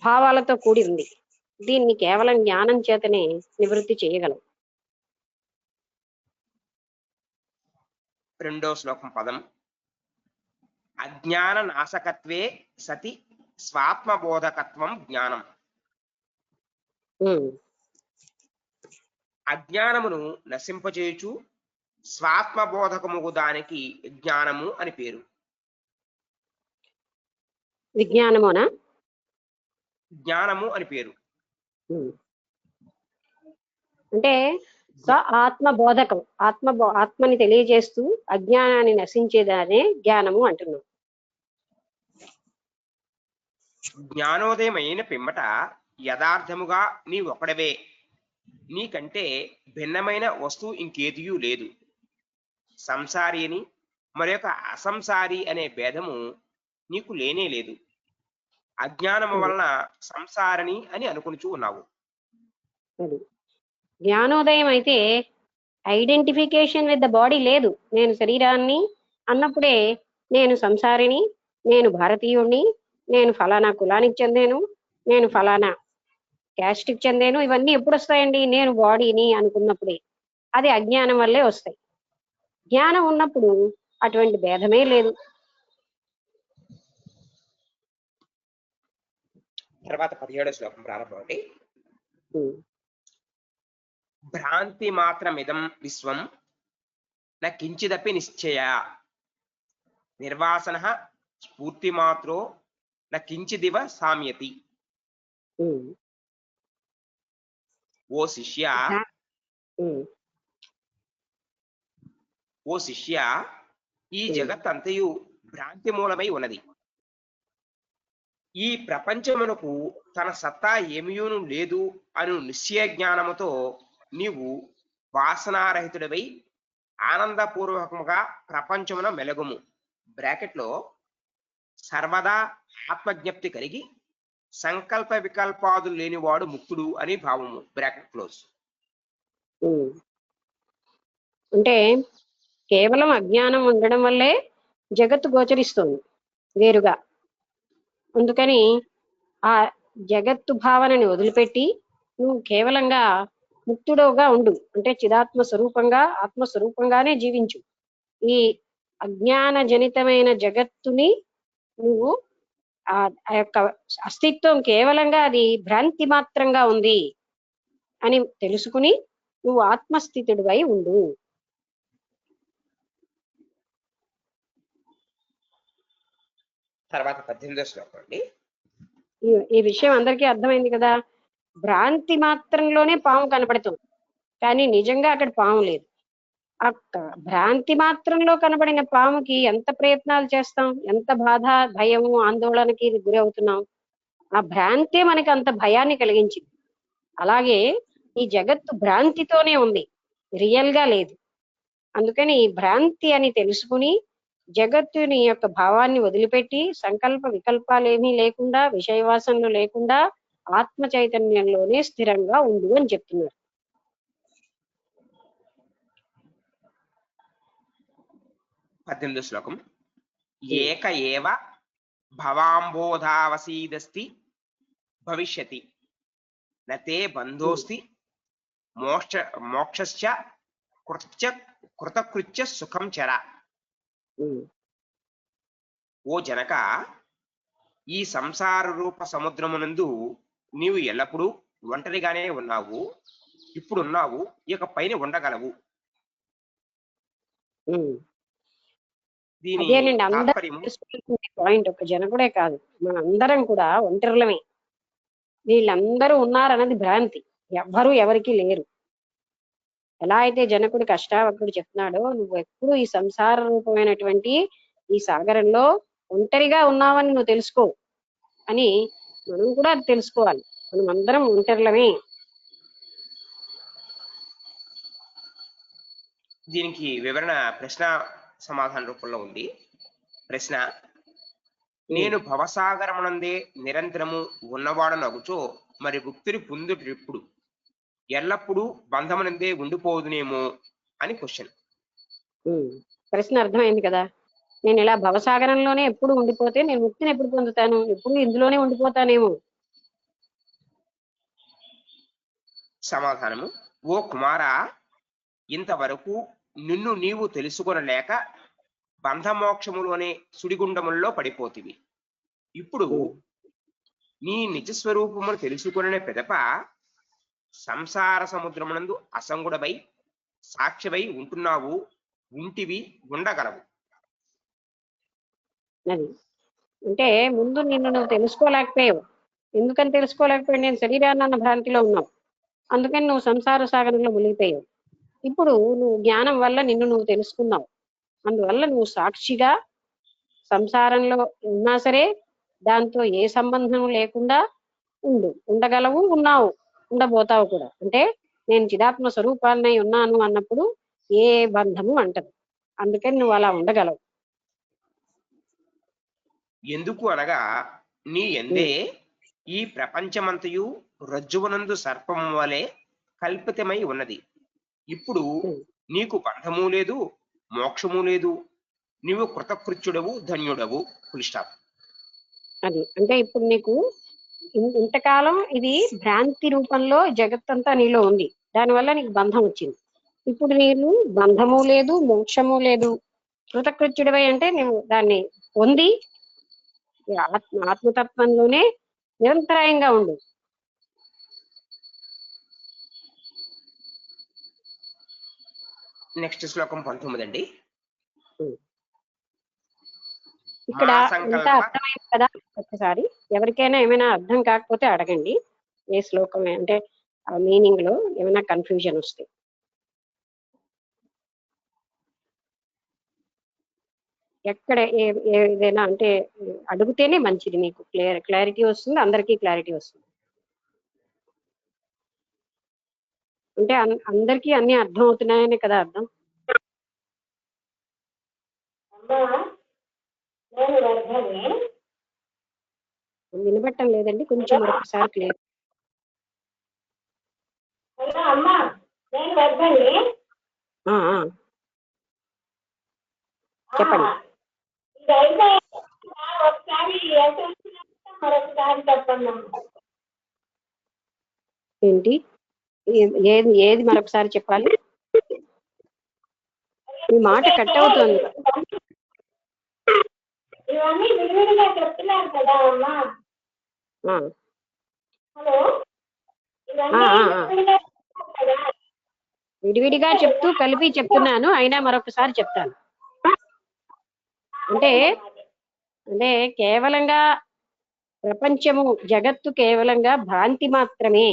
భావాలతో కూడి ఉంది. దీన్ని కేవలం జ్ఞానం చేతనే నివృత్తి చేయగలం.
రెండో శ్లోకం పదం. అజ్ఞాన నాశకత్వే సతి స్వాత్మబోధకత్వం జ్ఞానం. అజ్ఞానమును నశింపచేయుచు స్వాత్మబోధకముగు దానికి జ్ఞానము అని పేరు.
విజ్ఞానమునా?
జ్ఞానము అని పేరు.
అంటే ఆత్మబోధకం, ఆత్మని తెలియజేస్తూ అజ్ఞానాన్ని నశించేదానే జ్ఞానము అంటున్నాం.
జ్ఞానోదయం అయిన పిమ్మట యథార్థముగా నీ ఒకడవే, నీకంటే భిన్నమైన వస్తువు ఇంకేదియూ లేదు. సంసారి అని మరొక అసంసారి అనే భేదము నీకు లేనే లేదు. అజ్ఞానము వలన సంసారిని అని అనుకునిచూ ఉన్నావు.
జ్ఞానోదయం అయితే ఐడెంటిఫికేషన్ విత్ ద బాడీ లేదు. నేను శరీరాన్ని అన్నప్పుడే నేను సంసారిని, నేను భారతీయుణ్ణి, నేను ఫలానా కులానికి చెందాను, నేను ఫలానా క్యాస్ట్కి చెందాను, ఇవన్నీ ఎప్పుడు వస్తాయండి? నేను బాడీని అనుకున్నప్పుడే. అది అజ్ఞానం వల్లే వస్తాయి. జ్ఞానం ఉన్నప్పుడు అటువంటి భేదమే లేదు.
తర్వాత 17వ శ్లోకం ప్రారంభం అండి. భ్రాంతి మాత్రమిదం విశ్వం న కించిదపి నిశ్చయ నిర్వాసన స్ఫూర్తి మాత్రో న కించిదివ సామ్యతి.
ఉమ్,
ఓ శిష్య,
ఉమ్,
ఓ శిష్య, ఈ జగత్తంతయు భ్రాంతి మూలమై ఉన్నది. ఈ ప్రపంచమునకు తన సత్తా ఏమీయూను లేదు అను నిశ్చయ జ్ఞానముతో నీవు వాసనారహితుడివై ఆనందపూర్వకముగా ప్రపంచమున మెలగుము. బ్రాకెట్లో సర్వదా ఆత్మజ్ఞప్తి కలిగి సంకల్ప వికల్పాదులు లేనివాడు ముక్తుడు అని భావము. Bracket close.
ఉమ్. అంటే కేవలం అజ్ఞానం ఉండడం వల్లే జగత్తు గోచరిస్తుంది వేరుగా. అందుకని ఆ జగత్తు భావనని వదిలిపెట్టి నువ్వు కేవలంగా ముక్తుడుగా ఉండు, అంటే చిదాత్మ స్వరూపంగా ఆత్మస్వరూపంగానే జీవించు. ఈ అజ్ఞాన జనితమైన జగత్తుని నువ్వు ఆ యొక్క అస్తిత్వం కేవలంగా అది భ్రాంతి మాత్రంగా ఉంది అని తెలుసుకుని నువ్వు ఆత్మస్థితుడివై ఉండు.
తర్వాత 18వ శ్లోకం అండి.
ఈ విషయం అందరికీ అర్థమైంది కదా. భ్రాంతి మాత్రంలోనే పాము కనపడుతుంది, కానీ నిజంగా అక్కడ పాము లేదు. ఆ భ్రాంతి మాత్రంలో కనబడిన పాముకి ఎంత ప్రయత్నాలు చేస్తాం, ఎంత బాధ, భయము, ఆందోళనకి గురి అవుతున్నాం. ఆ భ్రాంతే మనకి అంత భయాన్ని కలిగించింది. అలాగే ఈ జగత్తు భ్రాంతితోనే ఉంది, రియల్ గా లేదు. అందుకని ఈ భ్రాంతి అని తెలుసుకుని జగత్తుని యొక్క భావాన్ని వదిలిపెట్టి సంకల్ప వికల్పాలు ఏమీ లేకుండా, విషయవాసనలు లేకుండా ఆత్మ చైతన్యంలోనే స్థిరంగా ఉండు అని చెప్తున్నారు.
శ్లోకం ఏక ఏవ భవాంబోధావసీదస్తి భవిష్యతి నతే బంధోస్తి మోక్షశ్చ కృతకృత్య సుఖం చర. ఓ జనక, ఈ సంసార రూప సముద్రమునందు నీవు ఎల్లప్పుడూ ఒంటరిగానే ఉన్నావు. ఇప్పుడున్నావు, ఇక పైన ఉండగలవు. దీని తాత్పర్యము
పాయింట్ ఒక జనకుడే కాదు, మన అందరం కూడా ఒంటరిలమే. వీళ్ళందరూ ఉన్నారన్నది భ్రాంతి, ఎవ్వరూ ఎవరికి లేరు. ఎలా అయితే జనకుడికి అష్టావక్రుడు చెప్తున్నాడో, నువ్వు ఎప్పుడు ఈ సంసార రూపమైనటువంటి ఈ సాగరంలో ఒంటరిగా ఉన్నావని నువ్వు తెలుసుకో అని మనం కూడా తెలుసుకోవాలి. మనం అందరం ఒంటరిలమే.
దీనికి వివరణ ప్రశ్న సమాధాన రూపంలో ఉంది. ప్రశ్న: నేను భవసాగరమునందే నిరంతరము ఉన్నవాడనగుచో మరి ముక్తిని పొందుటెప్పుడు? ఎల్లప్పుడూ బంధమునందే ఉండిపోదునేమో అని క్వశ్చన్.
ప్రశ్న అర్థమైంది కదా. నేను ఇలా భవసాగరంలోనే ఎప్పుడు ఉండిపోతే నేను ముక్తిని ఎప్పుడు పొందుతాను? ఎప్పుడు ఇందులోనే ఉండిపోతానేమో.
సమాధానము: ఓ కుమారా, ఇంతవరకు నిన్ను నీవు తెలుసుకొనలేక బంధమోక్షములోనే సుడిగుండముల్లో పడిపోతివి. ఇప్పుడు నీ నిజస్వరూపమును తెలుసుకొనే పెదప సంసార సముద్రమునందు అసంగుడవై సాక్షివై ఉంటున్నావు, ఉంటివి, ఉండగలవు.
అది అంటే ముందు నిన్ను నువ్వు తెలుసుకోలేకపోయావు. ఎందుకని తెలుసుకోలేకపోయావు? నేను శరీరాన్ని అన్న భ్రాంతిలో ఉన్నావు, అందుకని నువ్వు సంసార సాగరంలో మునిగిపోయావు. ఇప్పుడు నువ్వు జ్ఞానం వల్ల నిన్ను నువ్వు తెలుసుకున్నావు, అందువల్ల నువ్వు సాక్షిగా సంసారంలో ఉన్నా సరే దాంతో ఏ సంబంధం లేకుండా ఉండగలవు, ఉన్నావు, ఉండబోతావు కూడా. అంటే నేను చిదాత్మ స్వరూపాలనై ఉన్నాను అన్నప్పుడు ఏ బంధము అంటదు, అందుకని నువ్వు అలా ఉండగలవు.
ఎందుకు అనగా నీ ఎందే ఈ ప్రపంచమంతయు రజ్జువనందు సర్పము వలె కల్పితమై ఉన్నది. ఇప్పుడు నీకు బంధము లేదు, మోక్షము లేదు, నీవు కృతకృత్యుడవు, ధన్యుడవు. Full stop.
అది అంటే ఇప్పుడు నీకు ఇంతకాలం ఇది భ్రాంతి రూపంలో జగత్తంతా నీలో ఉంది, దానివల్ల నీకు బంధం వచ్చింది. ఇప్పుడు నీకు బంధము లేదు, మోక్షము లేదు, కృతకృత్యుడివై అంటే నువ్వు దాన్ని పొంది ఆత్మతత్వంలోనే నిరంతరాయంగా ఉండు.
నెక్స్ట్ శ్లోకం 19 అండి.
ఇక్కడ ఇంత అర్థమైంది కదా. ఒకసారి ఎవరికైనా ఏమైనా అర్థం కాకపోతే అడగండి, ఏ శ్లోకం అంటే ఆ మీనింగ్ లో ఏమైనా కన్ఫ్యూజన్ వస్తే. ఎక్కడ ఏదైనా అంటే అడిగితేనే మంచిది, మీకు క్లారిటీ వస్తుంది, అందరికీ క్లారిటీ వస్తుంది. అంటే అందరికీ అన్ని అర్థం అవుతున్నాయనే కదా అర్థం. వినబట్టం లేదండి, కొంచెం మరొకసారి క్లియర్. చెప్పండి. ఏంటి ఏది ఏది మరొకసారి చెప్పాలి? మీ మాట కట్ అవుతుంది.
ఇవన్నీ విడివిడిగా చెప్తున్నారు కదా అమ్మా. హలో,
విడివిడిగా చెప్తూ కలిపి చెప్తున్నాను, అయినా మరొకసారి చెప్తాను. అంటే అంటే కేవలంగా ప్రపంచము జగత్తు కేవలంగా భ్రాంతి మాత్రమే.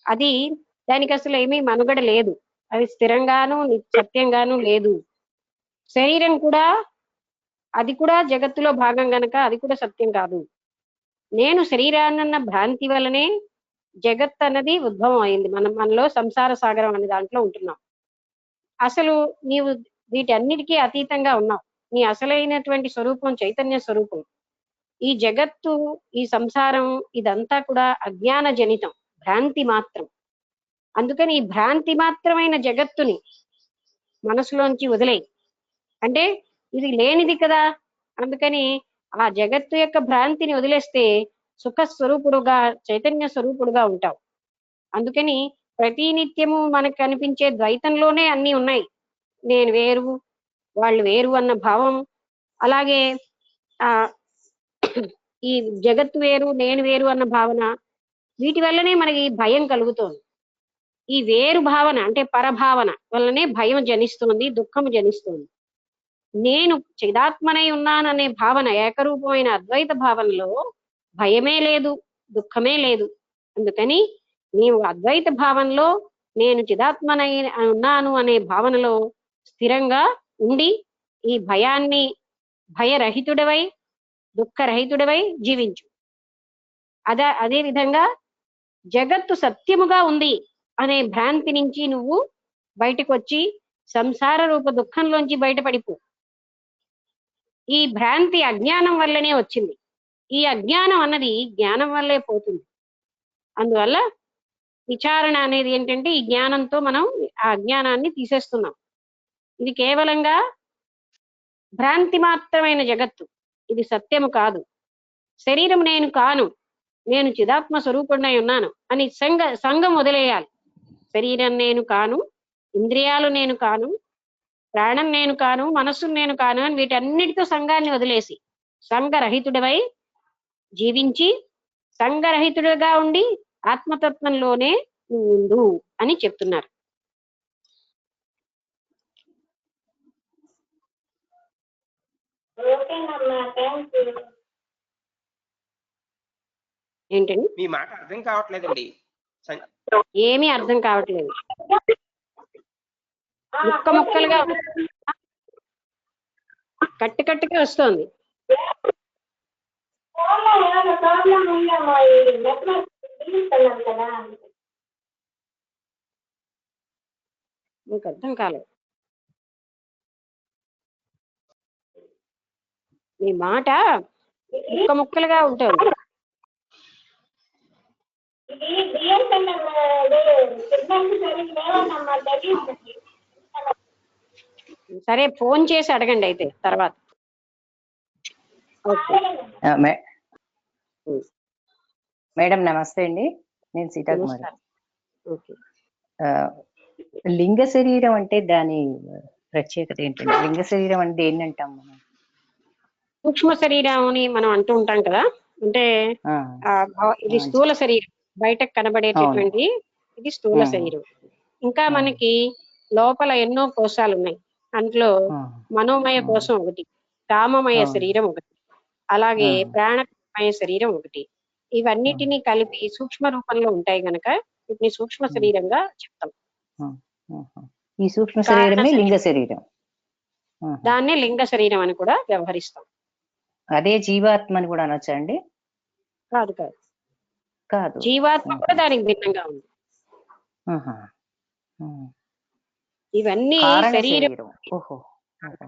అది దానికి అసలు ఏమీ మనుగడ లేదు, అది స్థిరంగాను సత్యంగాను లేదు. శరీరం కూడా అది కూడా జగత్తులో భాగం గనక అది కూడా సత్యం కాదు. నేను శరీరాన్నన్న భ్రాంతి వల్లనే జగత్ అన్నది ఉద్భవం అయింది. మనలో సంసార సాగరం అనే దాంట్లో ఉంటున్నాం. అసలు నీవు వీటన్నిటికీ అతీతంగా ఉన్నావు. నీ అసలైనటువంటి స్వరూపం చైతన్య స్వరూపం. ఈ జగత్తు, ఈ సంసారం ఇదంతా కూడా అజ్ఞాన జనితం, భ్రాంతి మాత్రం. అందుకని ఈ భ్రాంతి మాత్రమైన జగత్తుని మనసులోంచి వదిలేయి. అంటే ఇది లేనిది కదా, అందుకని ఆ జగత్తు యొక్క భ్రాంతిని వదిలేస్తే సుఖ స్వరూపుడుగా చైతన్య స్వరూపుడుగా ఉంటావు. అందుకని ప్రతి నిత్యము మనకు కనిపించే ద్వైతంలోనే అన్ని ఉన్నాయి. నేను వేరు, వాళ్ళు వేరు అన్న భావం, అలాగే ఆ ఈ జగత్తు వేరు నేను వేరు అన్న భావన, వీటి వల్లనే మనకి భయం కలుగుతోంది. ఈ వేరు భావన అంటే పరభావన వల్లనే భయం జనిస్తుంది, దుఃఖం జనిస్తుంది. నేను చిదాత్మనై ఉన్నాననే భావన, ఏకరూపమైన అద్వైత భావనలో భయమే లేదు, దుఃఖమే లేదు. అందుకని నీవు అద్వైత భావనలో నేను చిదాత్మనై ఉన్నాను అనే భావనలో స్థిరంగా ఉండి ఈ భయాన్ని భయరహితుడవై దుఃఖరహితుడవై జీవించు. అదే విధంగా జగత్తు సత్యముగా ఉంది అనే భ్రాంతి నుంచి నువ్వు బయటకు వచ్చి సంసార రూప దుఃఖంలోంచి బయటపడిపో. ఈ భ్రాంతి అజ్ఞానం వల్లనే వచ్చింది. ఈ అజ్ఞానం అన్నది జ్ఞానం వల్లే పోతుంది. అందువల్ల విచారణ అనేది ఏంటంటే ఈ జ్ఞానంతో మనం ఆ అజ్ఞానాన్ని తీసేస్తున్నాం. ఇది కేవలంగా భ్రాంతి మాత్రమైన జగత్తు, ఇది సత్యము కాదు. శరీరం నేను కాను, నేను చిదాత్మ స్వరూపుడై ఉన్నాను అని సంఘం వదిలేయాలి. శరీరం నేను కాను, ఇంద్రియాలు నేను కాను, ప్రాణం నేను కాను, మనస్సు నేను కాను అని వీటన్నిటితో సంఘాన్ని వదిలేసి సంఘరహితుడివై జీవించి సంఘరహితుడిగా ఉండి ఆత్మతత్వంలోనే నువ్వు ఉండు అని చెప్తున్నారు. ఏంటండి?
మీ మాట అర్థం కావట్లేదండి.
ఏమీ అర్థం కావట్లేదు, ముక్కలుగా కట్టుగా వస్తోంది. మీకు అర్థం కాలేదు, మీ మాట ముక్కలుగా ఉంటుంది. సరే ఫోన్ చేసి అడగండి అయితే తర్వాత.
మేడం నమస్తే అండి, నేను సీతాకుమారి. లింగ శరీరం అంటే దాని ప్రత్యేకత ఏంటండి? లింగ శరీరం అంటే ఏంటంటాం మనం?
సూక్ష్మ శరీరం అని మనం అంటూ ఉంటాం కదా, అంటే ఇది స్థూల శరీరం, బయటకు కనబడేటటువంటి ఇది స్థూల శరీరం. ఇంకా మనకి లోపల ఎన్నో కోశాలు ఉన్నాయి. అందులో మనోమయ కోశం ఒకటి, కామమయ శరీరం ఒకటి, అలాగే అనే శరీరం ఒకటి. ఇవన్నిటిని కలిపి సూక్ష్మ రూపంలో ఉంటాయి గనక వీటిని సూక్ష్మ శరీరంగా చెప్తాం.
ఈ సూక్ష్మ శరీరమే లింగ శరీరం.
దాన్నే లింగ శరీరం అని కూడా వ్యవహరిస్తాం.
అదే జీవాత్మ అని కూడా అనొచ్చా అండి?
కాదు కాదు
కాదు,
జీవాత్మ కూడా దానికి భిన్నంగా ఉంది. ఇవన్నీ శరీరం,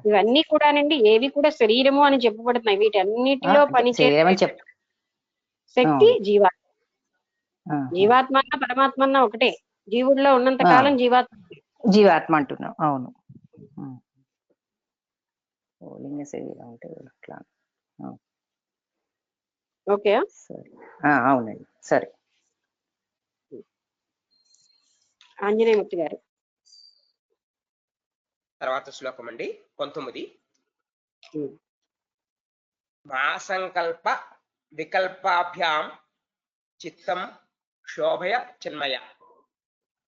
ఇవన్నీ కూడానండి ఏవి కూడా శరీరము అని చెప్పబడుతున్నాయి. వీటన్నిటిలో పనిచేసే శక్తి జీవాత్మ. జీవాత్మ అన్న పరమాత్మ అన్న ఒకటే. జీవుడిలో ఉన్నంత కాలం
జీవాత్మ అంటున్నాం. అవును, లింగ శరీరం అంటే అట్లా.
ఓకే,
అవునండి, సరే.
ఆంజనేయమూర్తి గారు
తర్వాత శ్లోకం అండి 19. మా సంకల్ప వికల్పాభ్యాం చిత్తం శోభయ చిన్మయ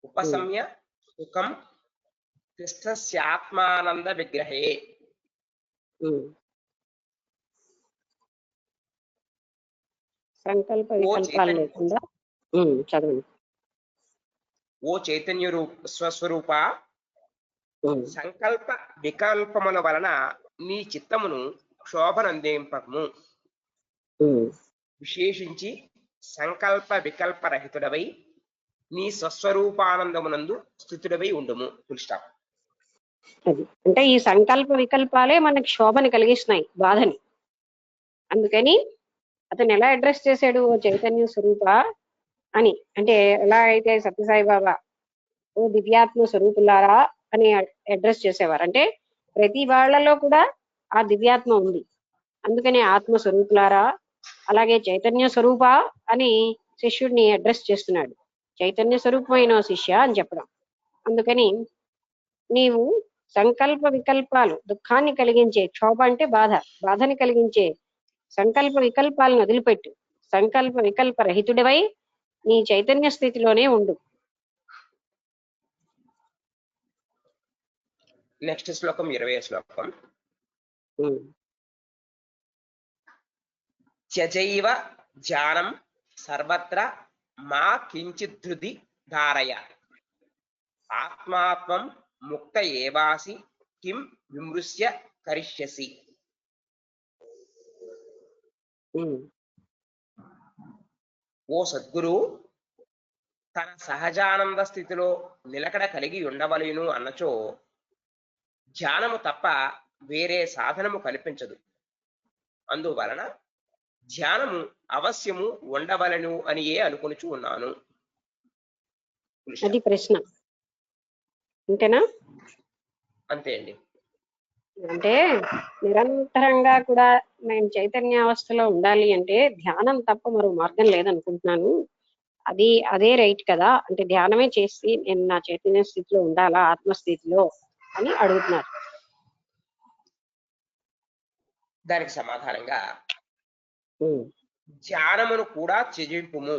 ఉపసమ్య సుఖం తిష్టస్యాత్మానంద విగ్రహే.
సంకల్ప వికల్పాలు లేకుండా చదవండి.
ఓ చైతన్య స్వస్వరూప, సంకల్ప వికల్పముల వలన నీ చిత్తమును శోభనందింపకము. విశేషించి సంకల్ప వికల్ప రహితుడవై నీ స్వస్వరూపానందమునందు స్థితుడవై ఉండుము. పులిస్టాప్.
అది అంటే ఈ సంకల్ప వికల్పాలే మనకి శోభని కలిగిస్తున్నాయి, బాధని. అందుకని అతను ఎలా అడ్రస్ చేశాడు, ఓ చైతన్య స్వరూప అని. అంటే ఎలా అయితే సత్యసాయి బాబా ఓ దివ్యాత్మ స్వరూపులారా అని అడ్రస్ చేసేవారు. అంటే ప్రతి వాళ్ళలో కూడా ఆ దివ్యాత్మ ఉంది. అందుకని ఆత్మ స్వరూపులారా, అలాగే చైతన్య స్వరూప అని శిష్యుడిని అడ్రస్ చేస్తున్నాడు. చైతన్య స్వరూపమైన శిష్య అని చెప్పడం. అందుకని నీవు సంకల్ప వికల్పాలు, దుఃఖాన్ని కలిగించే, క్షోభ అంటే బాధ, బాధని కలిగించే సంకల్ప వికల్పాలను వదిలిపెట్టు. సంకల్ప వికల్ప రహితుడివై నీ చైతన్య స్థితిలోనే ఉండు.
నెక్స్ట్ శ్లోకం 20వ శ్లోకం. త్యజైవ జ్ఞానం సర్వత్ర మా కించిద్ధృది ధారయ ఆత్మాత్మం ముక్త ఏవాసి కిం విమృశ్య కరిష్యసి. ఓ సద్గురు, తన సహజానంద స్థితిలో నిలకడ కలిగి ఉండవలేను అన్నచో ధ్యానము తప్ప వేరే సాధనము కనిపించదు. అందువలన ధ్యానము అవశ్యము ఉండవలను అని అనుకొనుచు ఉన్నాను.
అది ప్రశ్న అంతేనా?
అంతే అండి.
అంటే నిరంతరంగా కూడా నేను చైతన్యావస్థలో ఉండాలి అంటే ధ్యానం తప్ప మరో మార్గం లేదనుకుంటున్నాను. అదే రైట్ కదా? అంటే ధ్యానమే చేసి నేను నా చైతన్య స్థితిలో ఉండాలా, ఆత్మస్థితిలో అని అడుగుతున్నారు.
దానికి సమాధానంగా ధ్యానమును కూడా త్యజింపుము.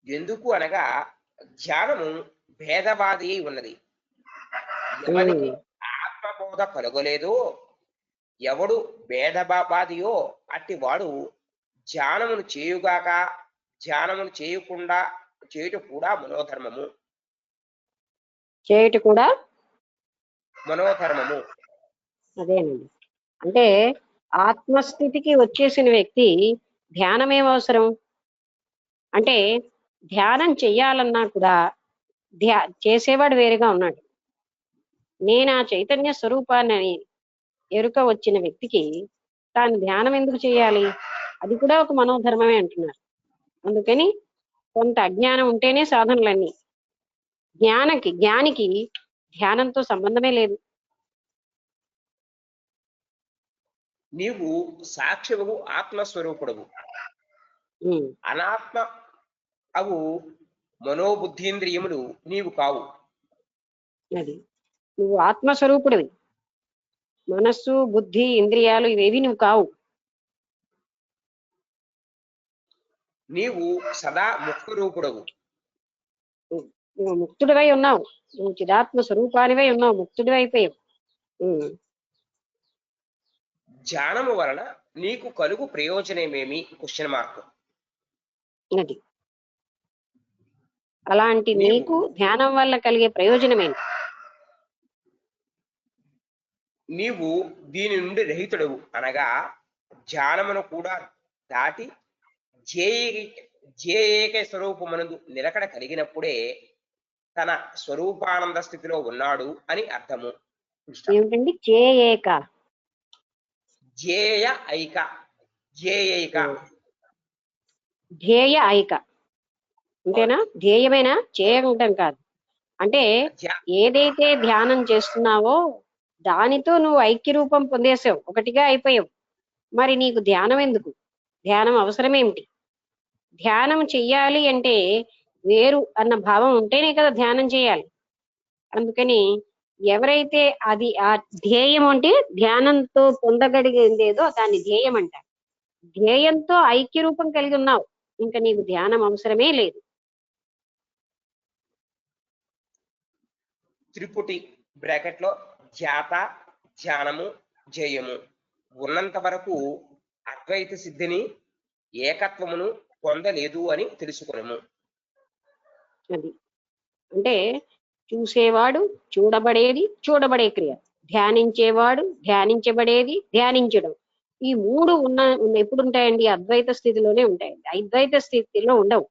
ఎందుకు అనగా ధ్యానము భేదవాది అయి ఉన్నది. ఎవరికి ఆత్మబోధ కలగలేదో, ఎవడు భేదవాదియో అట్టి వాడు ధ్యానమును చేయుగాక ధ్యానమును చేయకుండా చేయుట కూడా మనోధర్మము.
చేయుట కూడా
మనోధర్మము.
అదేనండి. అంటే ఆత్మస్థితికి వచ్చేసిన వ్యక్తి ధ్యానం ఏం అవసరం అంటే, ధ్యానం చెయ్యాలన్నా కూడా చేసేవాడు వేరుగా ఉన్నాడు. నేను ఆ చైతన్య స్వరూపాన్ని ఎరుక వచ్చిన వ్యక్తికి తాను ధ్యానం ఎందుకు చేయాలి? అది కూడా ఒక మనోధర్మమే అంటున్నారు. అందుకని కొంత అజ్ఞానం ఉంటేనే సాధనలన్నీ. జ్ఞానికి ధ్యానంతో సంబంధమే లేదు.
నీవు సాక్షివు ఆత్మస్వరూపుడవు, అనాత్మ అవు మనోబుద్ధీంద్రియములు నీవు కావు.
అది నువ్వు ఆత్మస్వరూపుడివి. మనస్సు, బుద్ధి, ఇంద్రియాలు ఇవేవి నువ్వు కావు.
నీవు సదా ముక్త రూపుడవు.
నువ్వు ముక్తుడివై ఉన్నావు. నువ్వు చిదాత్మ స్వరూపానివై ఉన్నావు, ముక్తుడివై అయిపోయావు.
ధ్యానము వలన నీకు కలుగు ప్రయోజనమేమి? Question mark.
అది అలాంటి నీకు ధ్యానం వల్ల కలిగే ప్రయోజనం ఏంటి?
నీవు దీని నుండి రహితుడవు అనగా ధ్యానమును కూడా దాటి జేఏక స్వరూపమునందు నిలకడ కలిగినప్పుడే తన స్వరూపానంద స్థితిలో ఉన్నాడు అని అర్థము.
ఏమిటండి? జేఏక
ధ్యేయ ఐక ధ్యేయైక
ధ్యేయ ఐక అంతేనా? ధ్యేయమేనా? చేయటం కాదు. అంటే ఏదైతే ధ్యానం చేస్తున్నావో దానితో నువ్వు ఐక్య రూపం పొందేసావు, ఒకటిగా అయిపోయావు. మరి నీకు ధ్యానం ఎందుకు? ధ్యానం అవసరం ఏమిటి? ధ్యానం చెయ్యాలి అంటే వేరు అన్న భావం ఉంటేనే కదా ధ్యానం చేయాలి. అందుకని ఎవరైతే అది ఆ ధ్యేయం అంటే ధ్యానంతో పొందగలిగేదేదో దాన్ని ధ్యేయం అంటారు. ధ్యేయంతో ఐక్య రూపం కలిగి ఉన్నావు, ఇంకా నీకు ధ్యానం అవసరమే లేదు.
త్రిపుటి బ్రాకెట్ లో ధ్యాత, ధ్యానము, జయము ఉన్నంత వరకు అద్వైత సిద్ధిని, ఏకత్వమును పొందలేదు అని తెలుసుకున్నాము.
అది అంటే చూసేవాడు, చూడబడేది, చూడబడే క్రియ. ధ్యానించేవాడు, ధ్యానించబడేది, ధ్యానించడం. ఈ మూడు ఎప్పుడు ఉంటాయండి? అద్వైత స్థితిలోనే ఉంటాయి. అద్వైత స్థితిలో ఉండవు,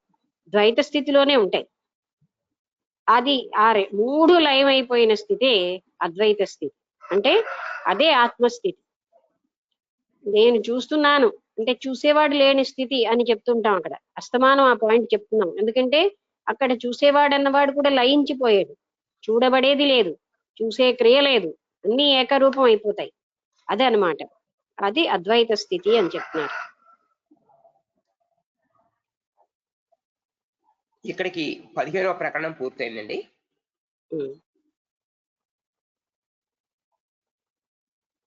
ద్వైత స్థితిలోనే ఉంటాయి. అది మూడు లయమైపోయిన స్థితే అద్వైత స్థితి. అంటే అదే ఆత్మస్థితి. నేను చూస్తున్నాను అంటే చూసేవాడు లేని స్థితి అని చెప్తుంటాం. అక్కడ అస్తమానం ఆ పాయింట్ చెప్తున్నాం. ఎందుకంటే అక్కడ చూసేవాడు అన్నవాడు కూడా లయించిపోయాడు, చూడబడేది లేదు, చూసే క్రియ లేదు, అన్ని ఏకరూపం అయిపోతాయి. అదే అన్నమాట, అది అద్వైత స్థితి అని చెప్తున్నారు.
ఇక్కడికి 15వ ప్రకరణం పూర్తయిందండి.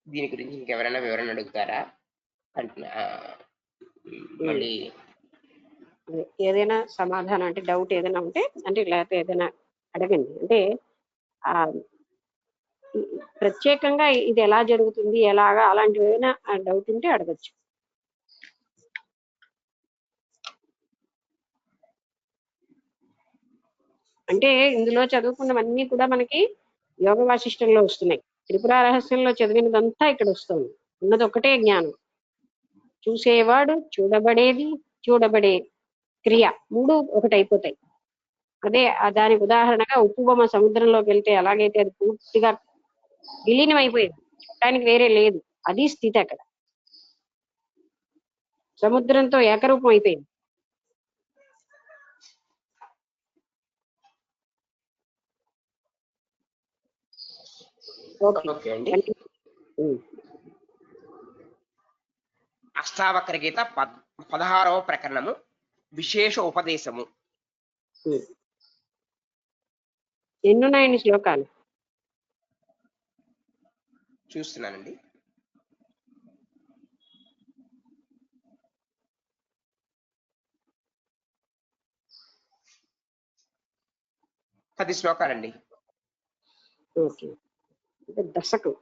దీని గురించి ఇంకెవరైనా వివరణ అడుగుతారా? మళ్ళీ
ఏదైనా సమాధానం అంటే డౌట్ ఏదైనా ఉంటే అంటే లేకపోతే ఏదైనా అడగండి. అంటే ఆ ప్రత్యేకంగా ఇది ఎలా జరుగుతుంది, ఎలాగా, అలాంటివి ఏమైనా డౌట్ ఉంటే అడగచ్చు. అంటే ఇందులో చదువుకున్నవన్నీ కూడా మనకి యోగ వాసిష్టంలో వస్తున్నాయి. త్రిపుర రహస్యంలో చదివినదంతా ఇక్కడ వస్తుంది. ఉన్నది ఒకటే జ్ఞానం. చూసేవాడు, చూడబడేది, చూడబడే క్రియ, మూడు ఒకటైపోతాయి. అదే దానికి ఉదాహరణగా ఉప్పుబొమ్మ సముద్రంలోకి వెళ్తే ఎలాగైతే అది పూర్తిగా విలీనం అయిపోయింది, దానికి వేరే లేదు, అది స్థితి. అక్కడ సముద్రంతో ఏకరూపం అయిపోయింది.
ఓకే అండి. అష్టావక్ర గీత 16వ ప్రకరణము విశేష ఉపదేశము.
ఎన్నున్నాయండి శ్లోకాలు?
చూస్తున్నానండి. పది శ్లోకాలండి.
ఓకే, దశకం.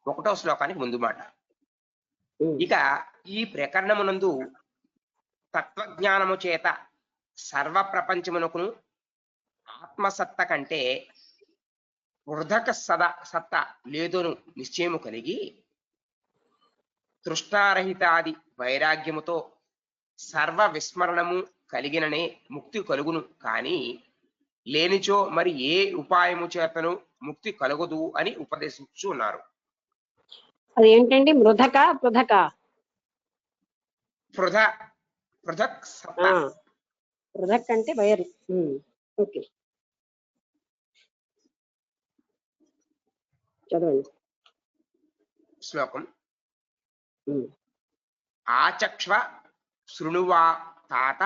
ఒకటో శ్లోకానికి ముందు మాట. ఇక ఈ ప్రకరణమునందు తత్వజ్ఞానము చేత సర్వ ప్రపంచమునకును ఆత్మసత్త కంటే వృధక సత్త లేదోను నిశ్చయము కలిగి తృష్ణారహితాది వైరాగ్యముతో సర్వ విస్మరణము కలిగిననే ముక్తి కలుగును, కానీ లేనిచో మరి ఏ ఉపాయము చేతను ముక్తి కలుగదు అని ఉపదేశించున్నారు.
అదేంటండి? మృధక పృథక?
పృథక్ సత్తా.
పృథక్ అంటే వైరు. ఓకే, చదవండి
శ్లోకం. ఆచక్ష్వ శృణువా తాత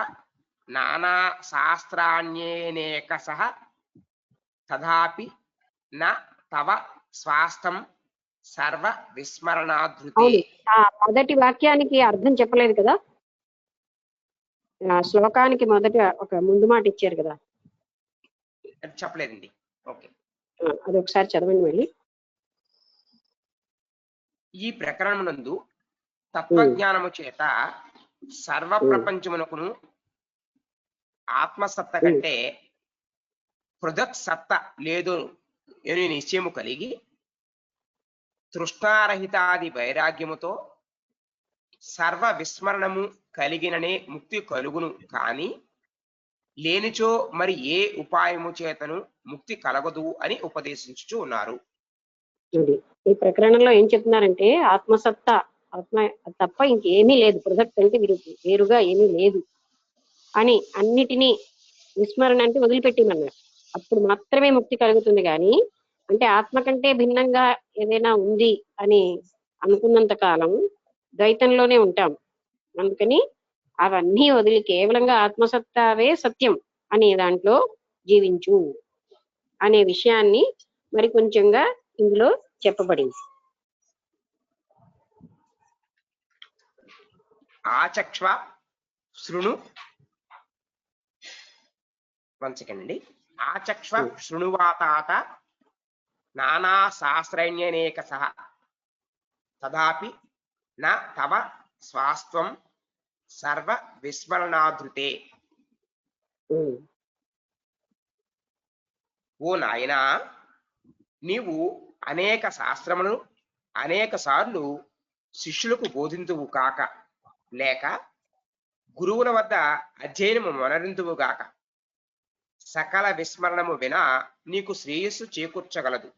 నానా శాస్త్రాణ్యేనేక సహ తథాపి న తవ స్వాస్థం సర్వ విస్మరణాధృతే.
మొదటి వాక్యానికి అర్థం చెప్పలేదు కదా, శ్లోకానికి మొదట ఒక ముందు మాట ఇచ్చారు కదా.
అది చెప్పలేదండి. ఓకే,
అది ఒకసారి చదవండి మళ్ళీ.
ఈ ప్రకరణమునందు తత్వజ్ఞానము చేత సర్వ ప్రపంచమునకును ఆత్మసత్త కంటే పృథక్ సత్త లేదు అని నిశ్చయము కలిగి తృష్ణారహితాది వైరాగ్యముతో సర్వ విస్మరణము కలిగిననే ముక్తి కలుగును కాని లేనిచో మరి ఏ ఉపాయము చేతను ముక్తి కలగదు అని ఉపదేశించుచు ఉన్నారు.
ఇది ఈ ప్రకరణంలో ఏం చెప్తున్నారంటే ఆత్మసత్తా, ఆత్మ తప్ప ఇంకేమీ లేదు, పృథక్ అంటే వేరుగా ఏమీ లేదు అని అన్నిటినీ విస్మరణ అంటే వదిలిపెట్టిమన్నారు. అప్పుడు మాత్రమే ముక్తి కలుగుతుంది. కానీ అంటే ఆత్మ కంటే భిన్నంగా ఏదైనా ఉంది అని అనుకున్నంత కాలం ద్వైతంలోనే ఉంటాం. అందుకని అవన్నీ వదిలి కేవలంగా ఆత్మసత్తావే సత్యం అనే దాంట్లో జీవించు అనే విషయాన్ని మరి కొంచెంగా ఇందులో చెప్పబడింది.
ఆచక్ష్వ శృణు వంచకండి. ఆచక్ష్వ శృణువాతాత నానా శాస్త్రైన్యనేక సహ తదాపి నా తవ స్వాస్త్వం సర్వ విస్మరణాధృతే. ఓ నాయనా, నీవు అనేక శాస్త్రములను అనేక సార్లు శిష్యులకు బోధింతువు కాక, లేక గురువుల వద్ద అధ్యయనము మొనరింతువు గాక, సకల విస్మరణము వినా నీకు శ్రేయస్సు చేకూర్చగలదు.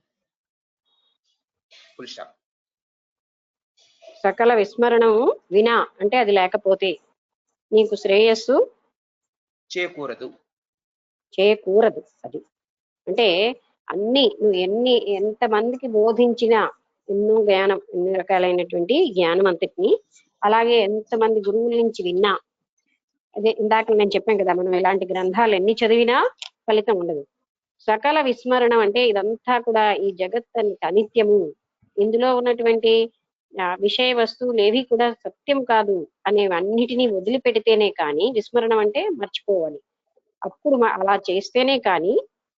సకల విస్మరణము వినా అంటే అది లేకపోతే నీకు శ్రేయస్సు
చేకూరదు.
అది అంటే అన్ని నువ్వు ఎంతమందికి బోధించినా ఎన్నో జ్ఞానం, ఎన్ని రకాలైనటువంటి జ్ఞానం అంతటిని, అలాగే ఎంతమంది గురువుల నుంచి విన్నా, అదే ఇందాక నేను చెప్పాను కదా, మనం ఇలాంటి గ్రంథాలు ఎన్ని చదివినా ఫలితం ఉండదు. సకల విస్మరణం అంటే ఇదంతా కూడా ఈ జగత్ అనిత్యము, ఇందులో ఉన్నటువంటి విషయ వస్తువులు ఏవి కూడా సత్యం కాదు అనేవన్నిటినీ వదిలిపెడితేనే కానీ, విస్మరణం అంటే మర్చిపోవాలి, అప్పుడు అలా చేస్తేనే కానీ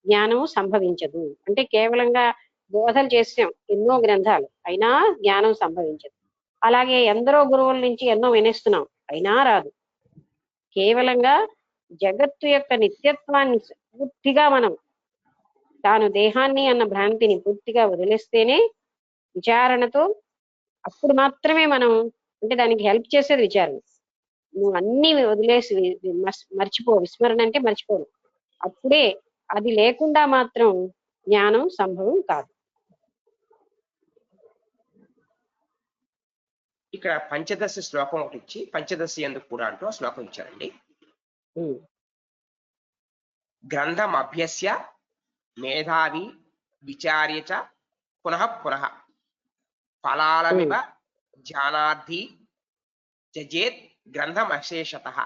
జ్ఞానం సంభవించదు. అంటే కేవలంగా బోధలు చేసాం ఎన్నో గ్రంథాలు, అయినా జ్ఞానం సంభవించదు. అలాగే ఎందరో గురువుల నుంచి ఎన్నో వినేస్తున్నాం, అయినా రాదు. కేవలంగా జగత్తు యొక్క నిత్యత్వాన్ని పూర్తిగా మనం తాను దేహాన్ని అన్న భ్రాంతిని పూర్తిగా వదిలేస్తేనే విచారణతో, అప్పుడు మాత్రమే మనం అంటే దానికి హెల్ప్ చేసేది విచారణ. నువ్వు అన్ని వదిలేసి మర్చిపో, విస్మరణ అంటే మర్చిపోను, అప్పుడే అది లేకుండా మాత్రం జ్ఞానం సంభవం కాదు.
ఇక్కడ పంచదశ శ్లోకం ఒకటి ఇచ్చి పంచదశ ఎందుకు కూడా అంటూ ఆ శ్లోకం ఇచ్చారండి. గ్రంథం అభ్యస్య మేధావి విచార్య చ పునః పునః ఫలాలమివ జానార్థి జజేత్ గ్రంథం అశేషతః